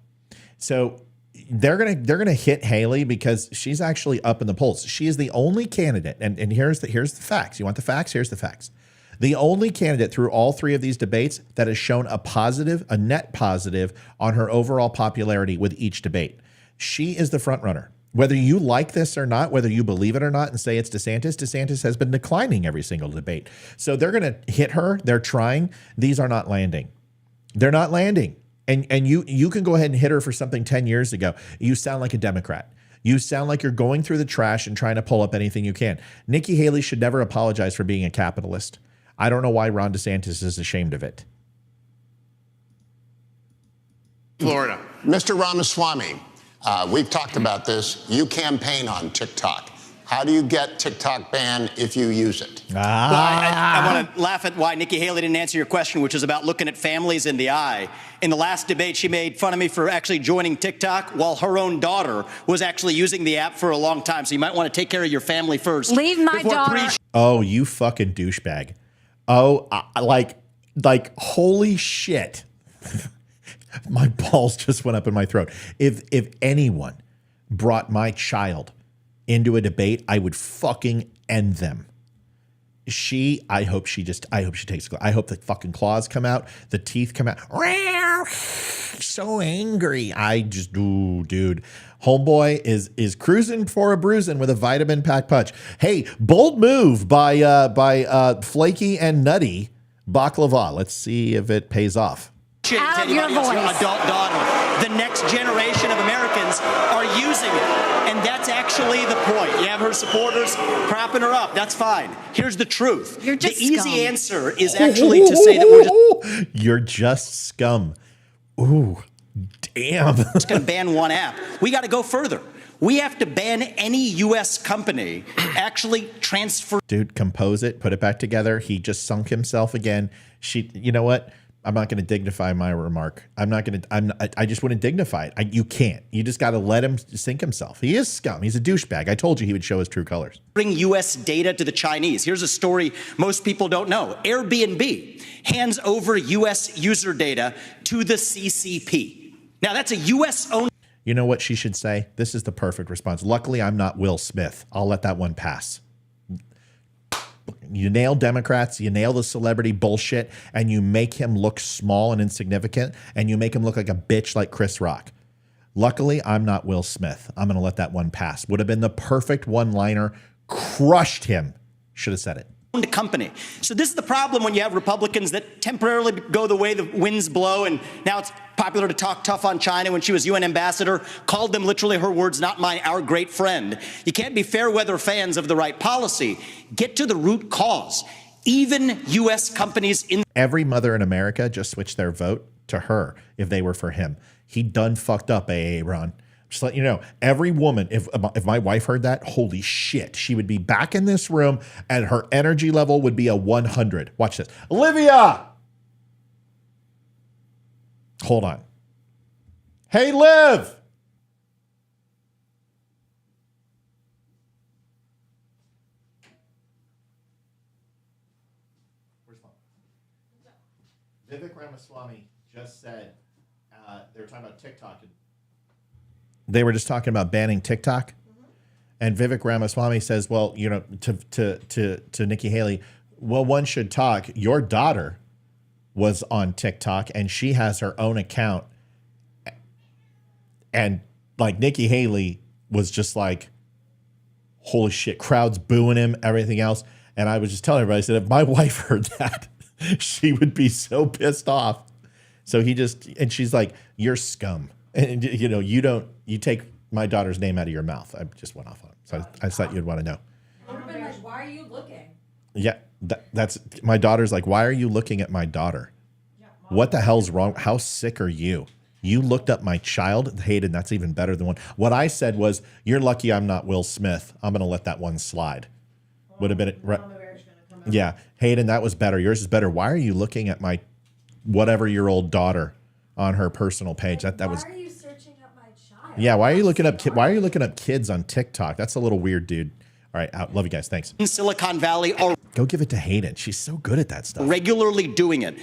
So they're gonna hit Haley because she's actually up in the polls. She is the only candidate, and here's the facts. You want the facts? Here's the facts. The only candidate through all three of these debates that has shown a net positive on her overall popularity with each debate. She is the front runner. Whether you like this or not, whether you believe it or not and say it's DeSantis has been declining every single debate. So they're going to hit her. They're trying. These are not landing. They're not landing. And you can go ahead and hit her for something 10 years ago. You sound like a Democrat. You sound like you're going through the trash and trying to pull up anything you can. Nikki Haley should never apologize for being a capitalist. I don't know why Ron DeSantis is ashamed of it. Florida. Mr. Ramaswamy, we've talked about this. You campaign on TikTok. How do you get TikTok banned if you use it? Well, I want to laugh at why Nikki Haley didn't answer your question, which is about looking at families in the eye. In the last debate, she made fun of me for actually joining TikTok while her own daughter was actually using the app for a long time. So you might want to take care of your family first. Leave my daughter. Oh, you fucking douchebag. Oh, like holy shit. My balls just went up in my throat. If anyone brought my child into a debate, I would fucking end them. I hope she takes, I hope the fucking claws come out, the teeth come out. So angry. Dude. Homeboy is cruising for a bruising with a vitamin pack punch. Hey, bold move by Flaky and Nutty Baklava. Let's see if it pays off. Out of your voice. Your adult daughter. The next generation of Americans are using it. And that's actually the point. You have her supporters propping her up. That's fine. Here's the truth. You're just the easy scum. answer is actually to say that we're just You're just scum. Ooh, damn. just going to ban one app. We got to go further. We have to ban any U.S. company actually transfer. Dude, compose it, put it back together. He just sunk himself again. You know what? I'm not going to dignify my remark. I just want to dignify it. You can't. You just got to let him sink himself. He is scum. He's a douchebag. I told you he would show his true colors. Bring U.S. data to the Chinese. Here's a story most people don't know. Airbnb hands over U.S. user data to the CCP. Now, that's a U.S.-owned. You know what she should say? This is the perfect response. Luckily, I'm not Will Smith. I'll let that one pass. You nail Democrats, you nail the celebrity bullshit, and you make him look small and insignificant, and you make him look like a bitch like Chris Rock. Luckily, I'm not Will Smith. I'm going to let that one pass. Would have been the perfect one-liner. Crushed him. Should have said it. Company. So this is the problem when you have Republicans that temporarily go the way the winds blow, and now it's popular to talk tough on China. When she was UN ambassador, called them literally, her words, not mine, our great friend. You can't be fair weather fans of the right policy. Get to the root cause. Even U.S. companies in every mother in America just switched their vote to her if they were for him. He done fucked up, Ron. Just let you know, every woman, if my wife heard that, holy shit, she would be back in this room and her energy level would be a 100. Watch this. Olivia! Hold on. Hey, Liv! Where's mom? Vivek Ramaswamy just said they were talking about TikTok. They were just talking about banning TikTok, and Vivek Ramaswamy says, "Well, you know, to Nikki Haley, well, one should talk. Your daughter was on TikTok, and she has her own account, and like Nikki Haley was just like, holy shit, crowds booing him, everything else." And I was just telling everybody, I said, if my wife heard that, she would be so pissed off. So and she's like, "You're scum." And, you know, you take my daughter's name out of your mouth. I just went off on it. So I thought you'd want to know. I would have been like, why are you looking? Yeah, that's my daughter's like, why are you looking at my daughter? What the hell's wrong? How sick are you? You looked up my child, Hayden. That's even better than one. What I said was, "You're lucky I'm not Will Smith. I'm going to let that one slide." Would have been it. Right. Yeah, Hayden, that was better. Yours is better. Why are you looking at my whatever-year-old daughter on her personal page? That was. Why are you searching up my child? Yeah, why are you looking up? Why are you looking up kids on TikTok? That's a little weird, dude. All right, love you guys. Thanks. In Silicon Valley are Go give it to Hayden. She's so good at that stuff. regularly doing it.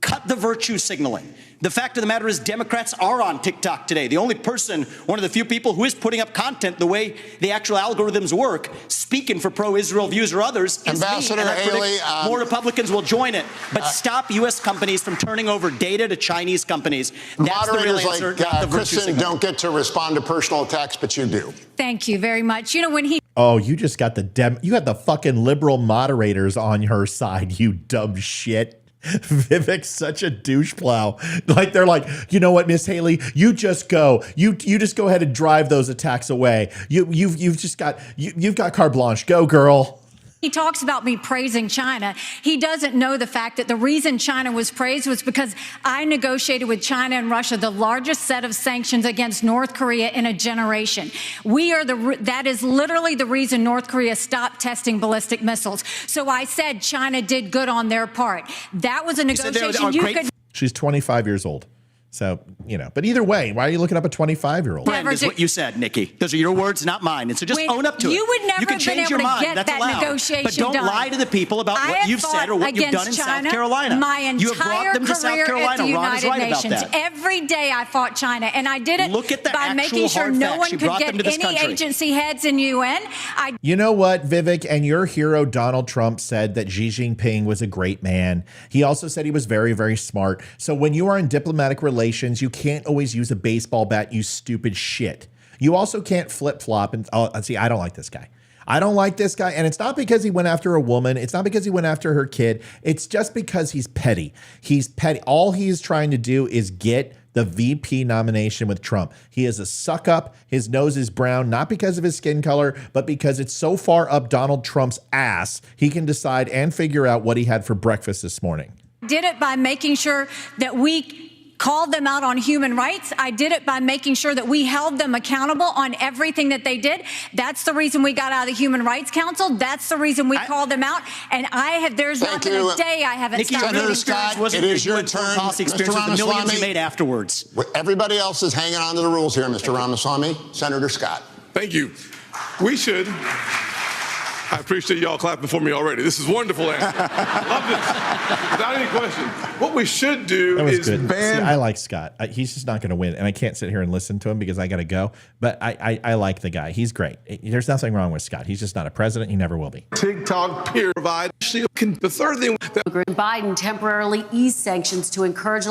Cut the virtue signaling. The fact of the matter is Democrats are on TikTok today. The only person, one of the few people who is putting up content the way the actual algorithms work, speaking for pro-Israel views or others, is Ambassador me. And I predict Haley, more Republicans will join it. But stop U.S. companies from turning over data to Chinese companies. That's the real Moderators answer, like not the virtue Kristen signal. don't get to respond to personal attacks, but you do. Thank you very much. You know, when he Oh, you just got you got the fucking liberal moderators on her side, you dumb shit. Vivek's such a douche plow. Like they're like, you know what, Miss Haley, you just go. You just go ahead and drive those attacks away. You've got carte blanche. Go, girl. He talks about me praising China. He doesn't know the fact that the reason China was praised was because I negotiated with China and Russia the largest set of sanctions against North Korea in a generation. That is literally the reason North Korea stopped testing ballistic missiles. So I said China did good on their part. That was a negotiation She's 25 years old. So, you know, but either way, why are you looking up a 25-year-old? Friend is what you said, Nikki. Those are your words, not mine. And so just own up to it. You would never you can have change been able your to mind. get That's that allowed. negotiation But don't done. lie to the people about what you've said or what you've done in South Carolina. My you have brought entire them to South career Carolina. at the Ron is United right Nations. about that. Every day I fought China, and I did it Look at the by actual making sure hard no facts. one You could brought get them to this any country. agency heads in UN. You know what, Vivek, and your hero Donald Trump said that Xi Jinping was a great man. He also said he was very, very smart. So when you are in diplomatic relations, you can't always use a baseball bat, you stupid shit. You also can't flip-flop and see, I don't like this guy. I don't like this guy. And it's not because he went after a woman. It's not because he went after her kid. It's just because he's petty. He's petty. All he's trying to do is get the VP nomination with Trump. He is a suck up. His nose is brown, not because of his skin color, but because it's so far up Donald Trump's ass, he can decide and figure out what he had for breakfast this morning. Did it by making sure that we called them out on human rights. I did it by making sure that we held them accountable on everything that they did. That's the reason we got out of the Human Rights Council. That's the reason we called them out. And there's not been a day I haven't Nikki, stopped. Senator Scott, it is your turn. Policy experience with the millions you made afterwards. Everybody else is hanging on to the rules here, Mr. Ramaswamy. Senator Scott. Thank you. We should. I appreciate y'all clapping for me already. This is wonderful answer. Love this. Without any question. What we should do is ban. See, I like Scott. He's just not going to win. And I can't sit here and listen to him because I got to go. But I like the guy. He's great. There's nothing wrong with Scott. He's just not a president. He never will be. TikTok peer provide. The third thing that Biden temporarily eased sanctions to encourage.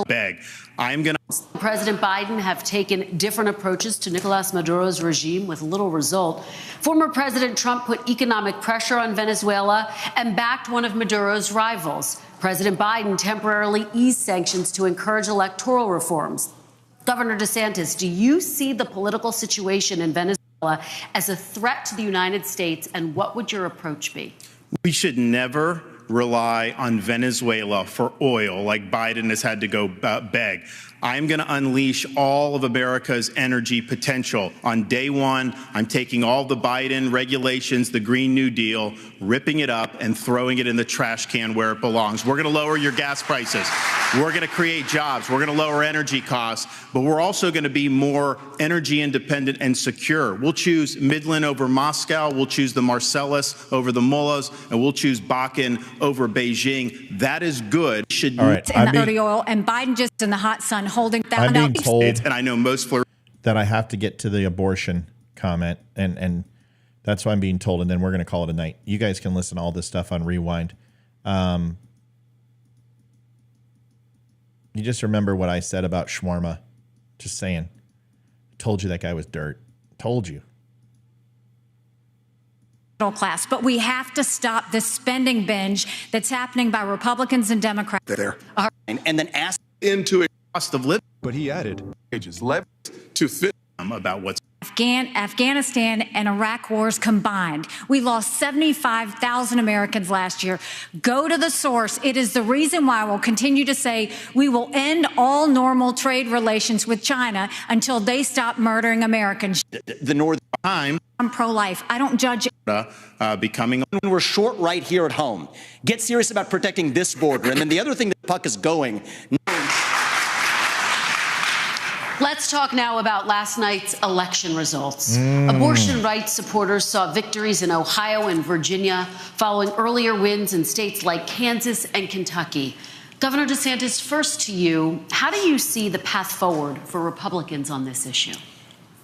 I'm going to. President Biden have taken different approaches to Nicolas Maduro's regime with little result. Former President Trump put economic pressure on Venezuela and backed one of Maduro's rivals. President Biden temporarily eased sanctions to encourage electoral reforms. Governor DeSantis, do you see the political situation in Venezuela as a threat to the United States, and what would your approach be? We should never rely on Venezuela for oil like Biden has had to go beg. I'm going to unleash all of America's energy potential. On day one, I'm taking all the Biden regulations, the Green New Deal, ripping it up and throwing it in the trash can where it belongs. We're going to lower your gas prices. We're going to create jobs. We're going to lower energy costs. But we're also going to be more energy independent and secure. We'll choose Midland over Moscow. We'll choose the Marcellus over the Mullahs. And we'll choose Bakken over Beijing. That is good. All right. And dirty oil, and Biden just in the hot sun holding that. I'm being told, and I know most that I have to get to the abortion comment, and that's why I'm being told, and then we're going to call it a night. You guys can listen to all this stuff on Rewind. You just remember what I said about shawarma. Just saying. Told you that guy was dirt. Told you. Middle class, but we have to stop this spending binge that's happening by Republicans and Democrats. There. And then ask into a cost of living. But he added, wages levied to fit about what's Afghanistan and Iraq wars combined. We lost 75,000 Americans last year. Go to the source. It is the reason why we'll continue to say we will end all normal trade relations with China until they stop murdering Americans. The Northern Time. I'm pro-life. I don't judge. Becoming. We're short right here at home. Get serious about protecting this border. And then the other thing that the puck is going. Let's talk now about last night's election results. Abortion rights supporters saw victories in Ohio and Virginia following earlier wins in states like Kansas and Kentucky. Governor DeSantis, first to you, how do you see the path forward for Republicans on this issue?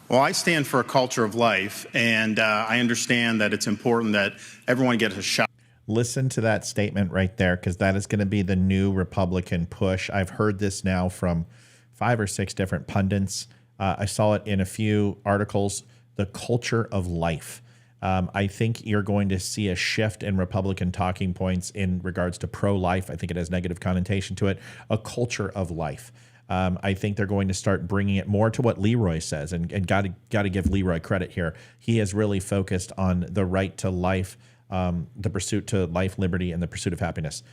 Well, I stand for a culture of life, and I understand that it's important that everyone gets a shot. Listen to that statement right there, because that is going to be the new Republican push. I've heard this now from 5 or 6 different pundits. I saw it in a few articles. The culture of life. I think you're going to see a shift in Republican talking points in regards to pro-life. I think it has negative connotation to it. A culture of life. I think they're going to start bringing it more to what Leroy says, and got to give Leroy credit here. He has really focused on the right to life, the pursuit to life, liberty, and the pursuit of happiness.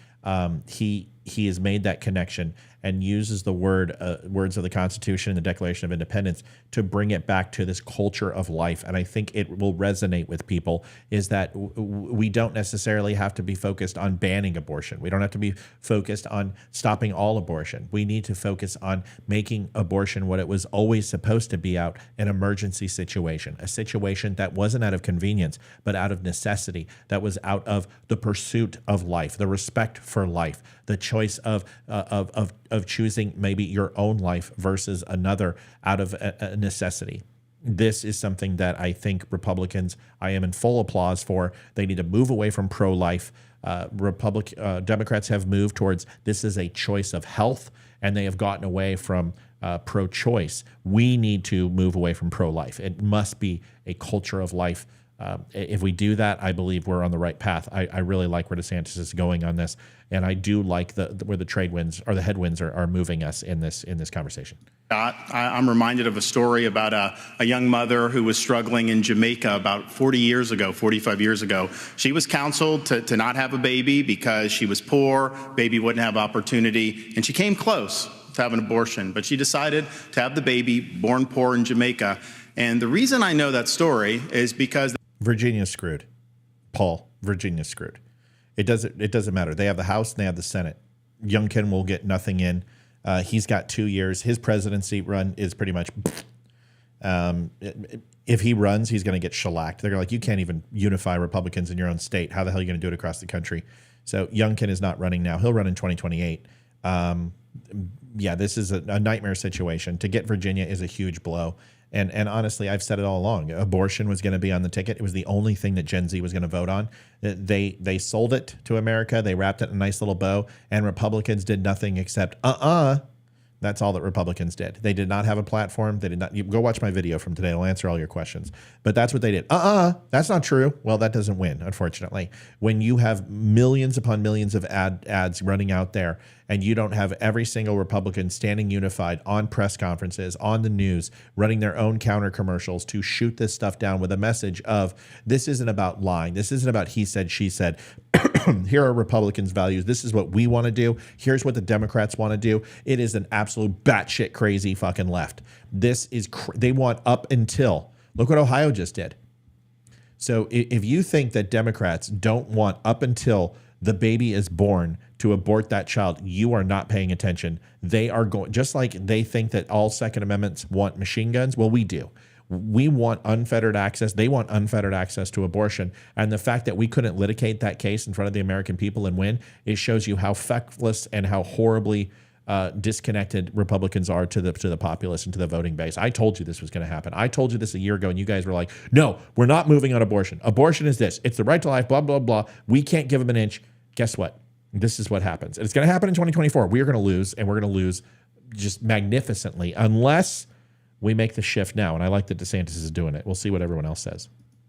He has made that connection and uses the words of the Constitution and the Declaration of Independence to bring it back to this culture of life. And I think it will resonate with people, is that we don't necessarily have to be focused on banning abortion. We don't have to be focused on stopping all abortion. We need to focus on making abortion what it was always supposed to be out, an emergency situation, a situation that wasn't out of convenience, but out of necessity, that was out of the pursuit of life, the respect for life, the choice of choosing maybe your own life versus another out of a necessity. This is something that I think Republicans, I am in full applause for. They need to move away from pro-life. Democrats have moved towards this is a choice of health, and they have gotten away from pro-choice. We need to move away from pro-life. It must be a culture of life. If we do that, I believe we're on the right path. I really like where DeSantis is going on this, and I do like where the trade winds or the headwinds are moving us in this conversation. I'm reminded of a story about a young mother who was struggling in Jamaica about 45 years ago. She was counseled to not have a baby because she was poor, baby wouldn't have opportunity, and she came close to have an abortion, but she decided to have the baby, born poor in Jamaica. And the reason I know that story is because Virginia's screwed. Paul, Virginia's screwed. It doesn't matter. They have the House and they have the Senate. Youngkin will get nothing in. He's got 2 years. His presidency run is pretty much. If he runs, he's going to get shellacked. They're like, you can't even unify Republicans in your own state. How the hell are you going to do it across the country? So Youngkin is not running now. He'll run in 2028. Yeah, this is a nightmare situation. To get Virginia is a huge blow. And honestly, I've said it all along. Abortion was going to be on the ticket. It was the only thing that Gen Z was going to vote on. They sold it to America. They wrapped it in a nice little bow. And Republicans did nothing except, That's all that Republicans did. They did not have a platform. They did not. You go watch my video from today. It'll answer all your questions. But that's what they did. That's not true. Well, that doesn't win, unfortunately. When you have millions upon millions of ads running out there, and you don't have every single Republican standing unified on press conferences, on the news, running their own counter commercials to shoot this stuff down with a message of, this isn't about lying. This isn't about he said, she said. Here are Republicans' values. This is what we want to do. Here's what the Democrats want to do. It is an absolute batshit crazy fucking left. This is, they want up until, look what Ohio just did. So if you think that Democrats don't want up until the baby is born to abort that child, you are not paying attention. They are going, just like they think that all Second Amendments want machine guns. Well, we do. We want unfettered access. They want unfettered access to abortion. And the fact that we couldn't litigate that case in front of the American people and win, it shows you how feckless and how horribly disconnected Republicans are to the populace and to the voting base. I told you this was going to happen. I told you this a year ago, and you guys were like, no, we're not moving on abortion. Abortion is this. It's the right to life, blah, blah, blah. We can't give them an inch. Guess what? This is what happens. And it's going to happen in 2024. We are going to lose, and we're going to lose just magnificently unless we make the shift now. And I like that DeSantis is doing it. We'll see what everyone else says.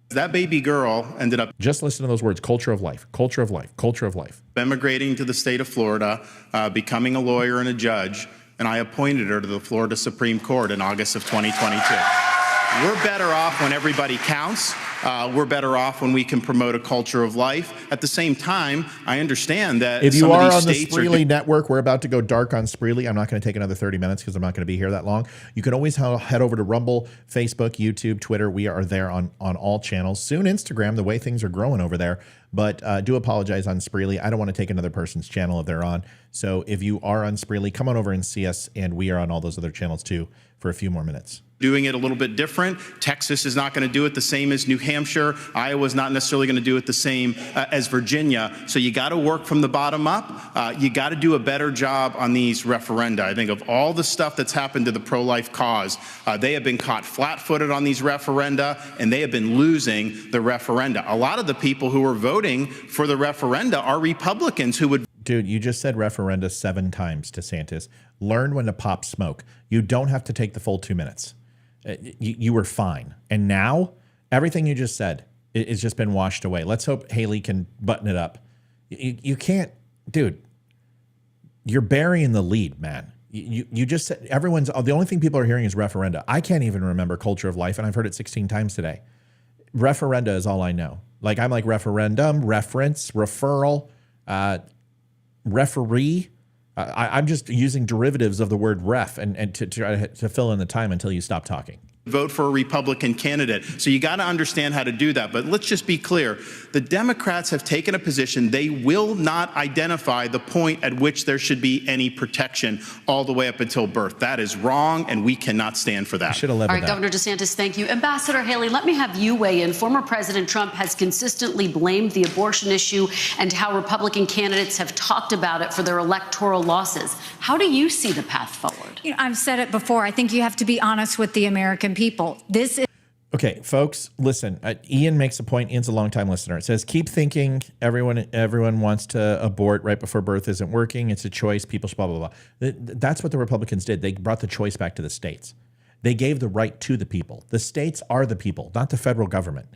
That baby girl ended up... Just listen to those words, culture of life, culture of life, culture of life. Emigrating to the state of Florida, becoming a lawyer and a judge, and I appointed her to the Florida Supreme Court in August of 2022. We're better off when everybody counts. We're better off when we can promote a culture of life. At the same time, I understand that if you some are of on the these states Spreely network, we're about to go dark on Spreely. I'm not going to take another 30 minutes because I'm not going to be here that long. You can always head over to Rumble, Facebook, YouTube, Twitter. We are there on all channels. Soon Instagram, the way things are growing over there. But do apologize on Spreely. I don't want to take another person's channel if they're on. So if you are on Spreely, come on over and see us. And we are on all those other channels too for a few more minutes. Doing it a little bit different. Texas is not going to do it the same as New Hampshire. Iowa's not necessarily going to do it the same as Virginia. So you got to work from the bottom up. You got to do a better job on these referenda. I think of all the stuff that's happened to the pro-life cause, they have been caught flat-footed on these referenda, and they have been losing the referenda. A lot of the people who are voting for the referenda are Republicans who would. Dude, you just said referenda 7 times, DeSantis. Learn when to pop smoke. You don't have to take the full 2 minutes. You were fine. And now everything you just said has just been washed away. Let's hope Haley can button it up. You can't, dude, you're burying the lead, man. You just said the only thing people are hearing is referenda. I can't even remember culture of life, and I've heard it 16 times today. Referenda is all I know. Like, I'm like referendum, reference, referral, referee. I'm just using derivatives of the word ref and to try to fill in the time until you stop talking. Vote for a Republican candidate. So you got to understand how to do that. But let's just be clear. The Democrats have taken a position. They will not identify the point at which there should be any protection all the way up until birth. That is wrong, and we cannot stand for that. All right, Governor DeSantis, thank you. Ambassador Haley, let me have you weigh in. Former President Trump has consistently blamed the abortion issue and how Republican candidates have talked about it for their electoral losses. How do you see the path forward? You know, I've said it before. I think you have to be honest with the American people. This is. Okay, folks, listen. Ian makes a point. Ian's a longtime listener. It says, keep thinking everyone wants to abort right before birth isn't working. It's a choice. People should blah, blah, blah. That's what the Republicans did. They brought the choice back to the states. They gave the right to the people. The states are the people, not the federal government.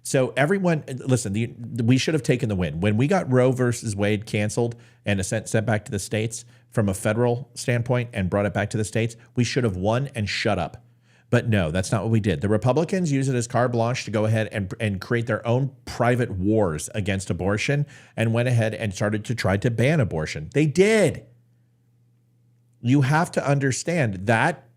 So everyone, listen, we should have taken the win. When we got Roe versus Wade canceled and sent back to the states from a federal standpoint and brought it back to the states, we should have won and shut up. But no, that's not what we did. The Republicans use it as carte blanche to go ahead and create their own private wars against abortion and went ahead and started to try to ban abortion. They did. You have to understand that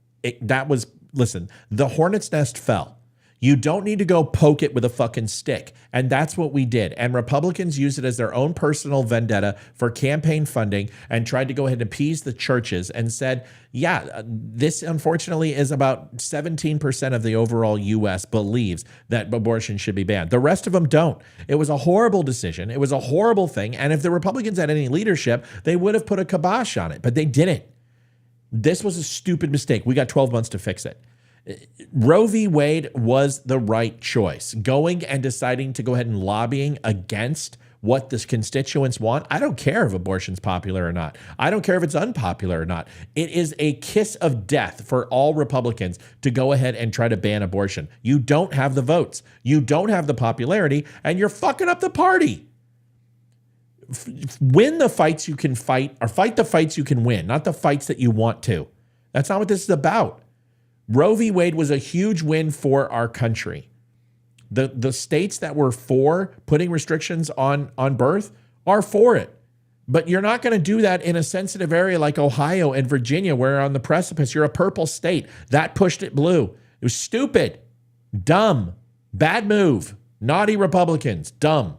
listen, the hornet's nest fell. You don't need to go poke it with a fucking stick. And that's what we did. And Republicans used it as their own personal vendetta for campaign funding and tried to go ahead and appease the churches and said, yeah, this unfortunately is about 17% of the overall U.S. believes that abortion should be banned. The rest of them don't. It was a horrible decision. It was a horrible thing. And if the Republicans had any leadership, they would have put a kibosh on it, but they didn't. This was a stupid mistake. We got 12 months to fix it. Roe v. Wade was the right choice. Going and deciding to go ahead and lobbying against what the constituents want. I don't care if abortion's popular or not. I don't care if it's unpopular or not. It is a kiss of death for all Republicans to go ahead and try to ban abortion. You don't have the votes. You don't have the popularity, and you're fucking up the party. Win the fights you can fight, or fight the fights you can win, not the fights that you want to. That's not what this is about. Roe v. Wade was a huge win for our country. The states that were for putting restrictions on birth are for it. But you're not going to do that in a sensitive area like Ohio and Virginia, where on the precipice, you're a purple state. That pushed it blue. It was stupid, dumb, bad move, naughty Republicans, dumb.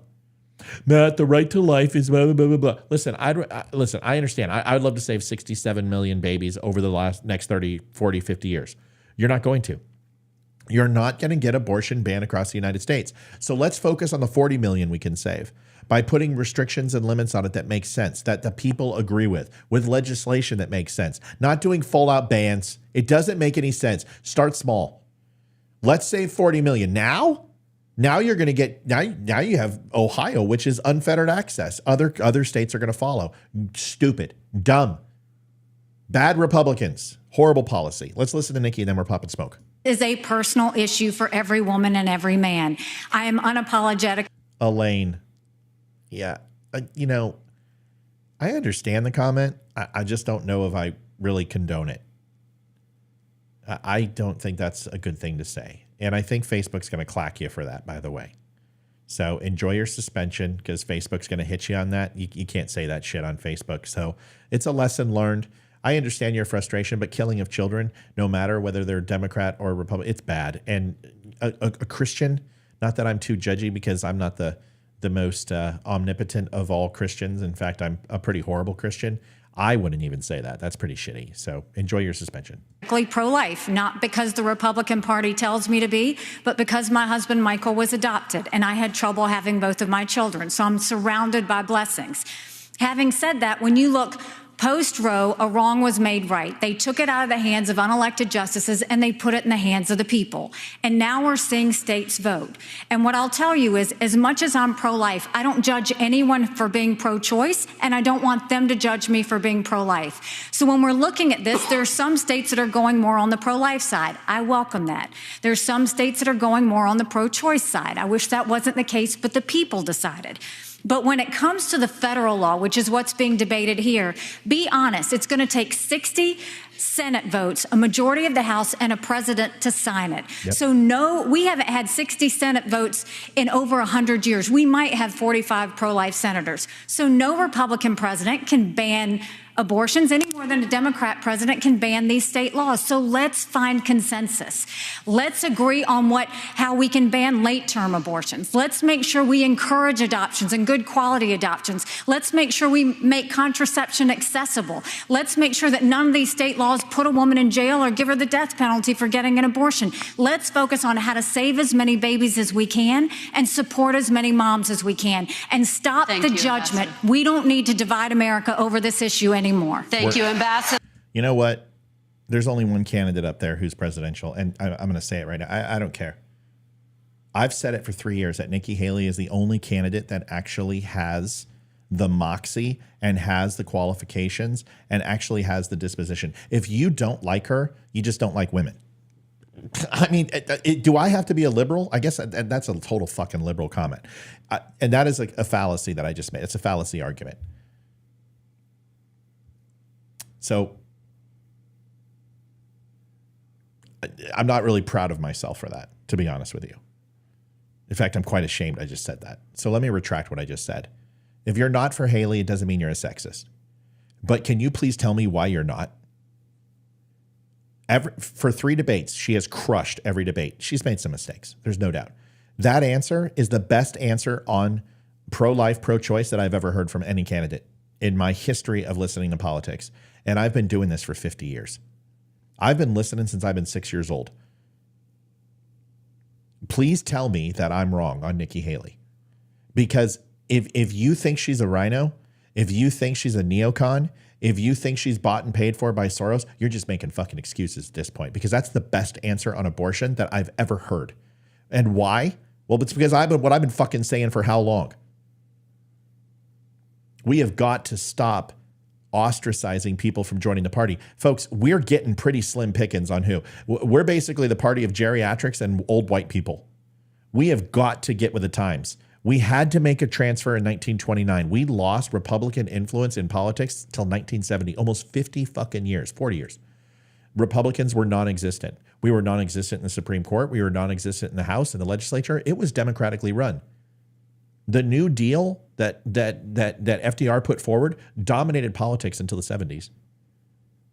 Matt, the right to life is blah, blah, blah, blah, blah. Listen, I understand. I would love to save 67 million babies over the next 30, 40, 50 years. You're not going to. You're not going to get abortion banned across the United States. So let's focus on the 40 million we can save by putting restrictions and limits on it that make sense, that the people agree with legislation that makes sense, not doing full out bans. It doesn't make any sense. Start small. Let's save 40 million. Now you're going to get, now you have Ohio, which is unfettered access. Other states are going to follow. Stupid, dumb, bad Republicans, horrible policy. Let's listen to Nikki and then we're popping smoke. Is a personal issue for every woman and every man. I am unapologetic. Elaine. Yeah. I understand the comment. I just don't know if I really condone it. I don't think that's a good thing to say. And I think Facebook's going to clack you for that, by the way. So enjoy your suspension because Facebook's going to hit you on that. You can't say that shit on Facebook. So it's a lesson learned. I understand your frustration, but killing of children, no matter whether they're Democrat or Republican, it's bad. And a Christian, not that I'm too judgy because I'm not the most omnipotent of all Christians. In fact, I'm a pretty horrible Christian. I wouldn't even say that. That's pretty shitty. So enjoy your suspension. Pro-life, not because the Republican Party tells me to be, but because my husband Michael was adopted and I had trouble having both of my children. So I'm surrounded by blessings. Having said that, when you look post-Roe, a wrong was made right. They took it out of the hands of unelected justices and they put it in the hands of the people. And now we're seeing states vote. And what I'll tell you is, as much as I'm pro-life, I don't judge anyone for being pro-choice, and I don't want them to judge me for being pro-life. So when we're looking at this, there are some states that are going more on the pro-life side. I welcome that. There's some states that are going more on the pro-choice side. I wish that wasn't the case, but the people decided. But when it comes to the federal law, which is what's being debated here, be honest, it's going to take 60 Senate votes, a majority of the House, and a president to sign it. Yep. So no, we haven't had 60 Senate votes in over 100 years. We might have 45 pro-life senators. So no Republican president can ban abortions any more than a Democrat president can ban these state laws. So let's find consensus. Let's agree on how we can ban late-term abortions. Let's make sure we encourage adoptions and good quality adoptions. Let's make sure we make contraception accessible. Let's make sure that none of these state laws put a woman in jail or give her the death penalty for getting an abortion. Let's focus on how to save as many babies as we can and support as many moms as we can and stop the judgment. Ambassador. We don't need to divide America over this issue anymore. Thank you, Ambassador. You know what? There's only one candidate up there who's presidential, and I'm going to say it right now. I don't care. I've said it for 3 years that Nikki Haley is the only candidate that actually has the moxie and has the qualifications and actually has the disposition. If you don't like her, you just don't like women. I mean, do I have to be a liberal? I guess that's a total fucking liberal comment. And that is a fallacy that I just made. It's a fallacy argument. So I'm not really proud of myself for that, to be honest with you. In fact, I'm quite ashamed I just said that. So let me retract what I just said. If you're not for Haley, it doesn't mean you're a sexist. But can you please tell me why you're not? For 3 debates, she has crushed every debate. She's made some mistakes. There's no doubt. That answer is the best answer on pro-life, pro-choice that I've ever heard from any candidate in my history of listening to politics. And I've been doing this for 50 years. I've been listening since I've been 6 years old. Please tell me that I'm wrong on Nikki Haley. Because if you think she's a rhino, if you think she's a neocon, if you think she's bought and paid for by Soros, you're just making fucking excuses at this point. Because that's the best answer on abortion that I've ever heard. And why? Well, it's because what I've been fucking saying for how long? We have got to stop ostracizing people from joining the party. Folks, we're getting pretty slim pickings on who. We're basically the party of geriatrics and old white people. We have got to get with the times. We had to make a transfer in 1929. We lost Republican influence in politics till 1970, almost 50 fucking years, 40 years. Republicans were non-existent. We were non-existent in the Supreme Court. We were non-existent in the House and the legislature. It was democratically run. The New Deal that FDR put forward dominated politics until the 70s.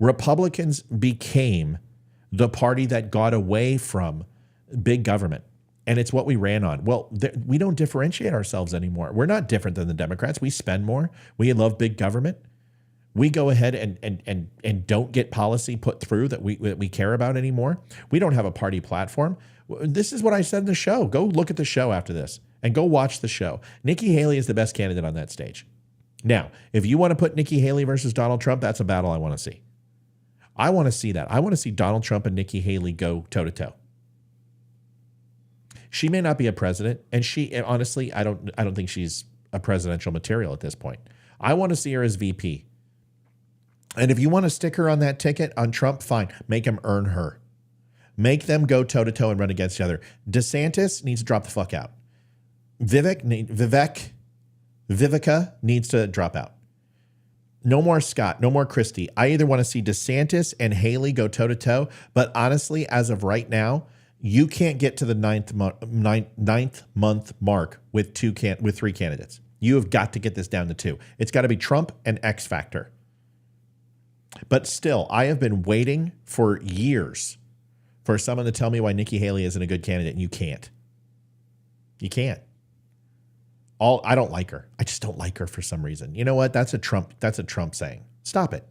Republicans became the party that got away from big government. And it's what we ran on. Well, we don't differentiate ourselves anymore. We're not different than the Democrats. We spend more. We love big government. We go ahead and don't get policy put through that we care about anymore. We don't have a party platform. This is what I said in the show. Go look at the show after this and go watch the show. Nikki Haley is the best candidate on that stage. Now, if you want to put Nikki Haley versus Donald Trump, that's a battle I want to see. I want to see that. I want to see Donald Trump and Nikki Haley go toe-to-toe. She may not be a president, and honestly, I don't think she's a presidential material at this point. I want to see her as VP. And if you want to stick her on that ticket on Trump, fine. Make him earn her. Make them go toe-to-toe and run against each other. DeSantis needs to drop the fuck out. Vivica needs to drop out. No more Scott, no more Christie. I either want to see DeSantis and Haley go toe-to-toe, but honestly, as of right now, You can't get to the ninth month mark with three candidates. You have got to get this down to two. It's got to be Trump and X Factor. But still, I have been waiting for years for someone to tell me why Nikki Haley isn't a good candidate, and you can't. You can't. I don't like her. I just don't like her for some reason. You know what? That's a Trump saying. Stop it.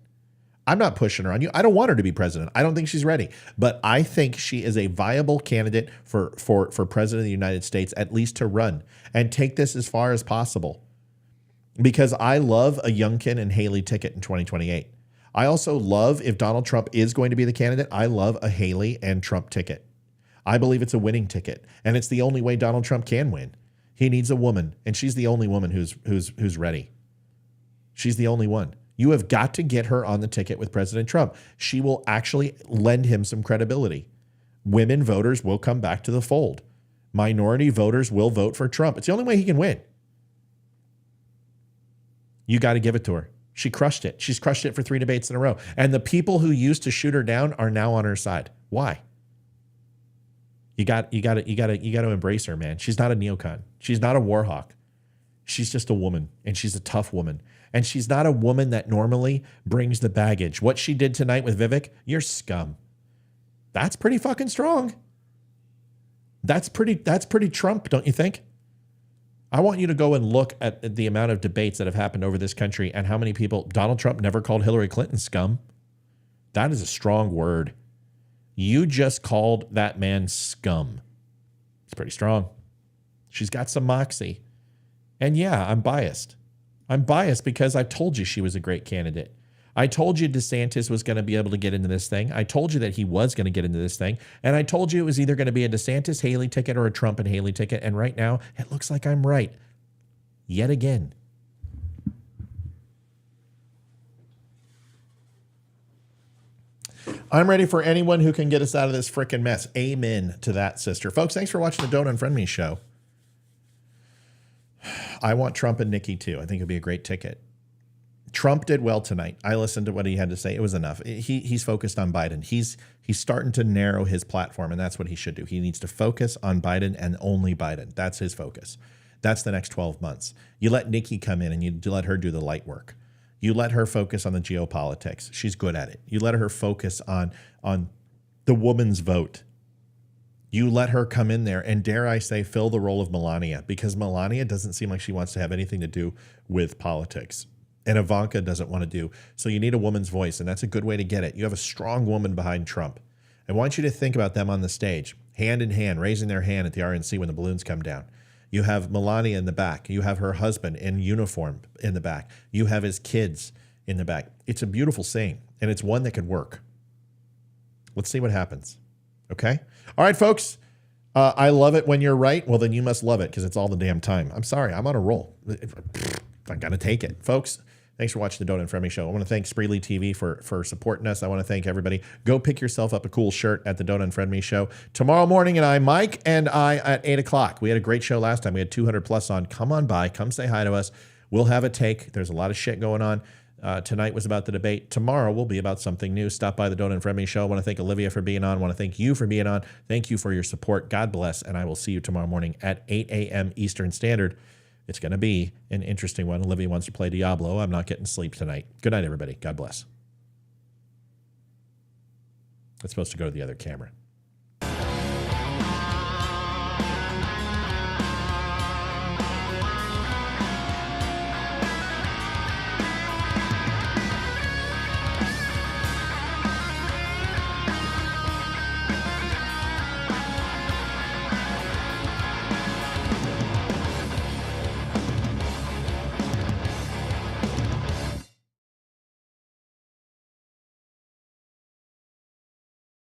I'm not pushing her on you. I don't want her to be president. I don't think she's ready. But I think she is a viable candidate for president of the United States, at least to run and take this as far as possible. Because I love a Youngkin and Haley ticket in 2028. I also love, if Donald Trump is going to be the candidate, I love a Haley and Trump ticket. I believe it's a winning ticket. And it's the only way Donald Trump can win. He needs a woman, and she's the only woman who's ready. She's the only one. You have got to get her on the ticket with President Trump. She will actually lend him some credibility. Women voters will come back to the fold. Minority voters will vote for Trump. It's the only way he can win. You got to give it to her. She crushed it. She's crushed it for 3 debates in a row. And the people who used to shoot her down are now on her side. Why? You got to embrace her, man. She's not a neocon. She's not a war hawk. She's just a woman, and she's a tough woman. And she's not a woman that normally brings the baggage. What she did tonight with Vivek, you're scum. That's pretty fucking strong. That's pretty Trump, don't you think? I want you to go and look at the amount of debates that have happened over this country and how many people, Donald Trump never called Hillary Clinton scum. That is a strong word. You just called that man scum. It's pretty strong. She's got some moxie. And yeah, I'm biased. I'm biased because I've told you she was a great candidate. I told you DeSantis was going to be able to get into this thing. I told you that he was going to get into this thing. And I told you it was either going to be a DeSantis Haley ticket or a Trump and Haley ticket. And right now, it looks like I'm right. Yet again. I'm ready for anyone who can get us out of this frickin' mess. Amen to that, sister. Folks, thanks for watching the Don't Unfriend Me show. I want Trump and Nikki too. I think it'd be a great ticket. Trump did well tonight. I listened to what he had to say. It was enough. He's focused on Biden. He's starting to narrow his platform, and that's what he should do. He needs to focus on Biden and only Biden. That's his focus. That's the next 12 months. You let Nikki come in and you let her do the light work. You let her focus on the geopolitics. She's good at it. You let her focus on the woman's vote. You let her come in there and, dare I say, fill the role of Melania, because Melania doesn't seem like she wants to have anything to do with politics. And Ivanka doesn't want to do. So you need a woman's voice, and that's a good way to get it. You have a strong woman behind Trump. I want you to think about them on the stage, hand in hand, raising their hand at the RNC when the balloons come down. You have Melania in the back. You have her husband in uniform in the back. You have his kids in the back. It's a beautiful scene, and it's one that could work. Let's see what happens. Okay? All right, folks. I love it when you're right. Well, then you must love it because it's all the damn time. I'm sorry. I'm on a roll. I got to take it. Folks, thanks for watching the Don't Unfriend Me show. I want to thank Spreely TV for supporting us. I want to thank everybody. Go pick yourself up a cool shirt at the Don't Unfriend Me show. Tomorrow morning, Mike and I at 8 o'clock. We had a great show last time. We had 200 plus on. Come on by. Come say hi to us. We'll have a take. There's a lot of shit going on. Tonight was about the debate. Tomorrow will be about something new. Stop by the Don't Unfriend Me show. I want to thank Olivia for being on. I want to thank you for being on. Thank you for your support. God bless. And I will see you tomorrow morning at 8 a.m. Eastern Standard. It's going to be an interesting one. Olivia wants to play Diablo. I'm not getting sleep tonight. Good night, everybody. God bless. It's supposed to go to the other camera.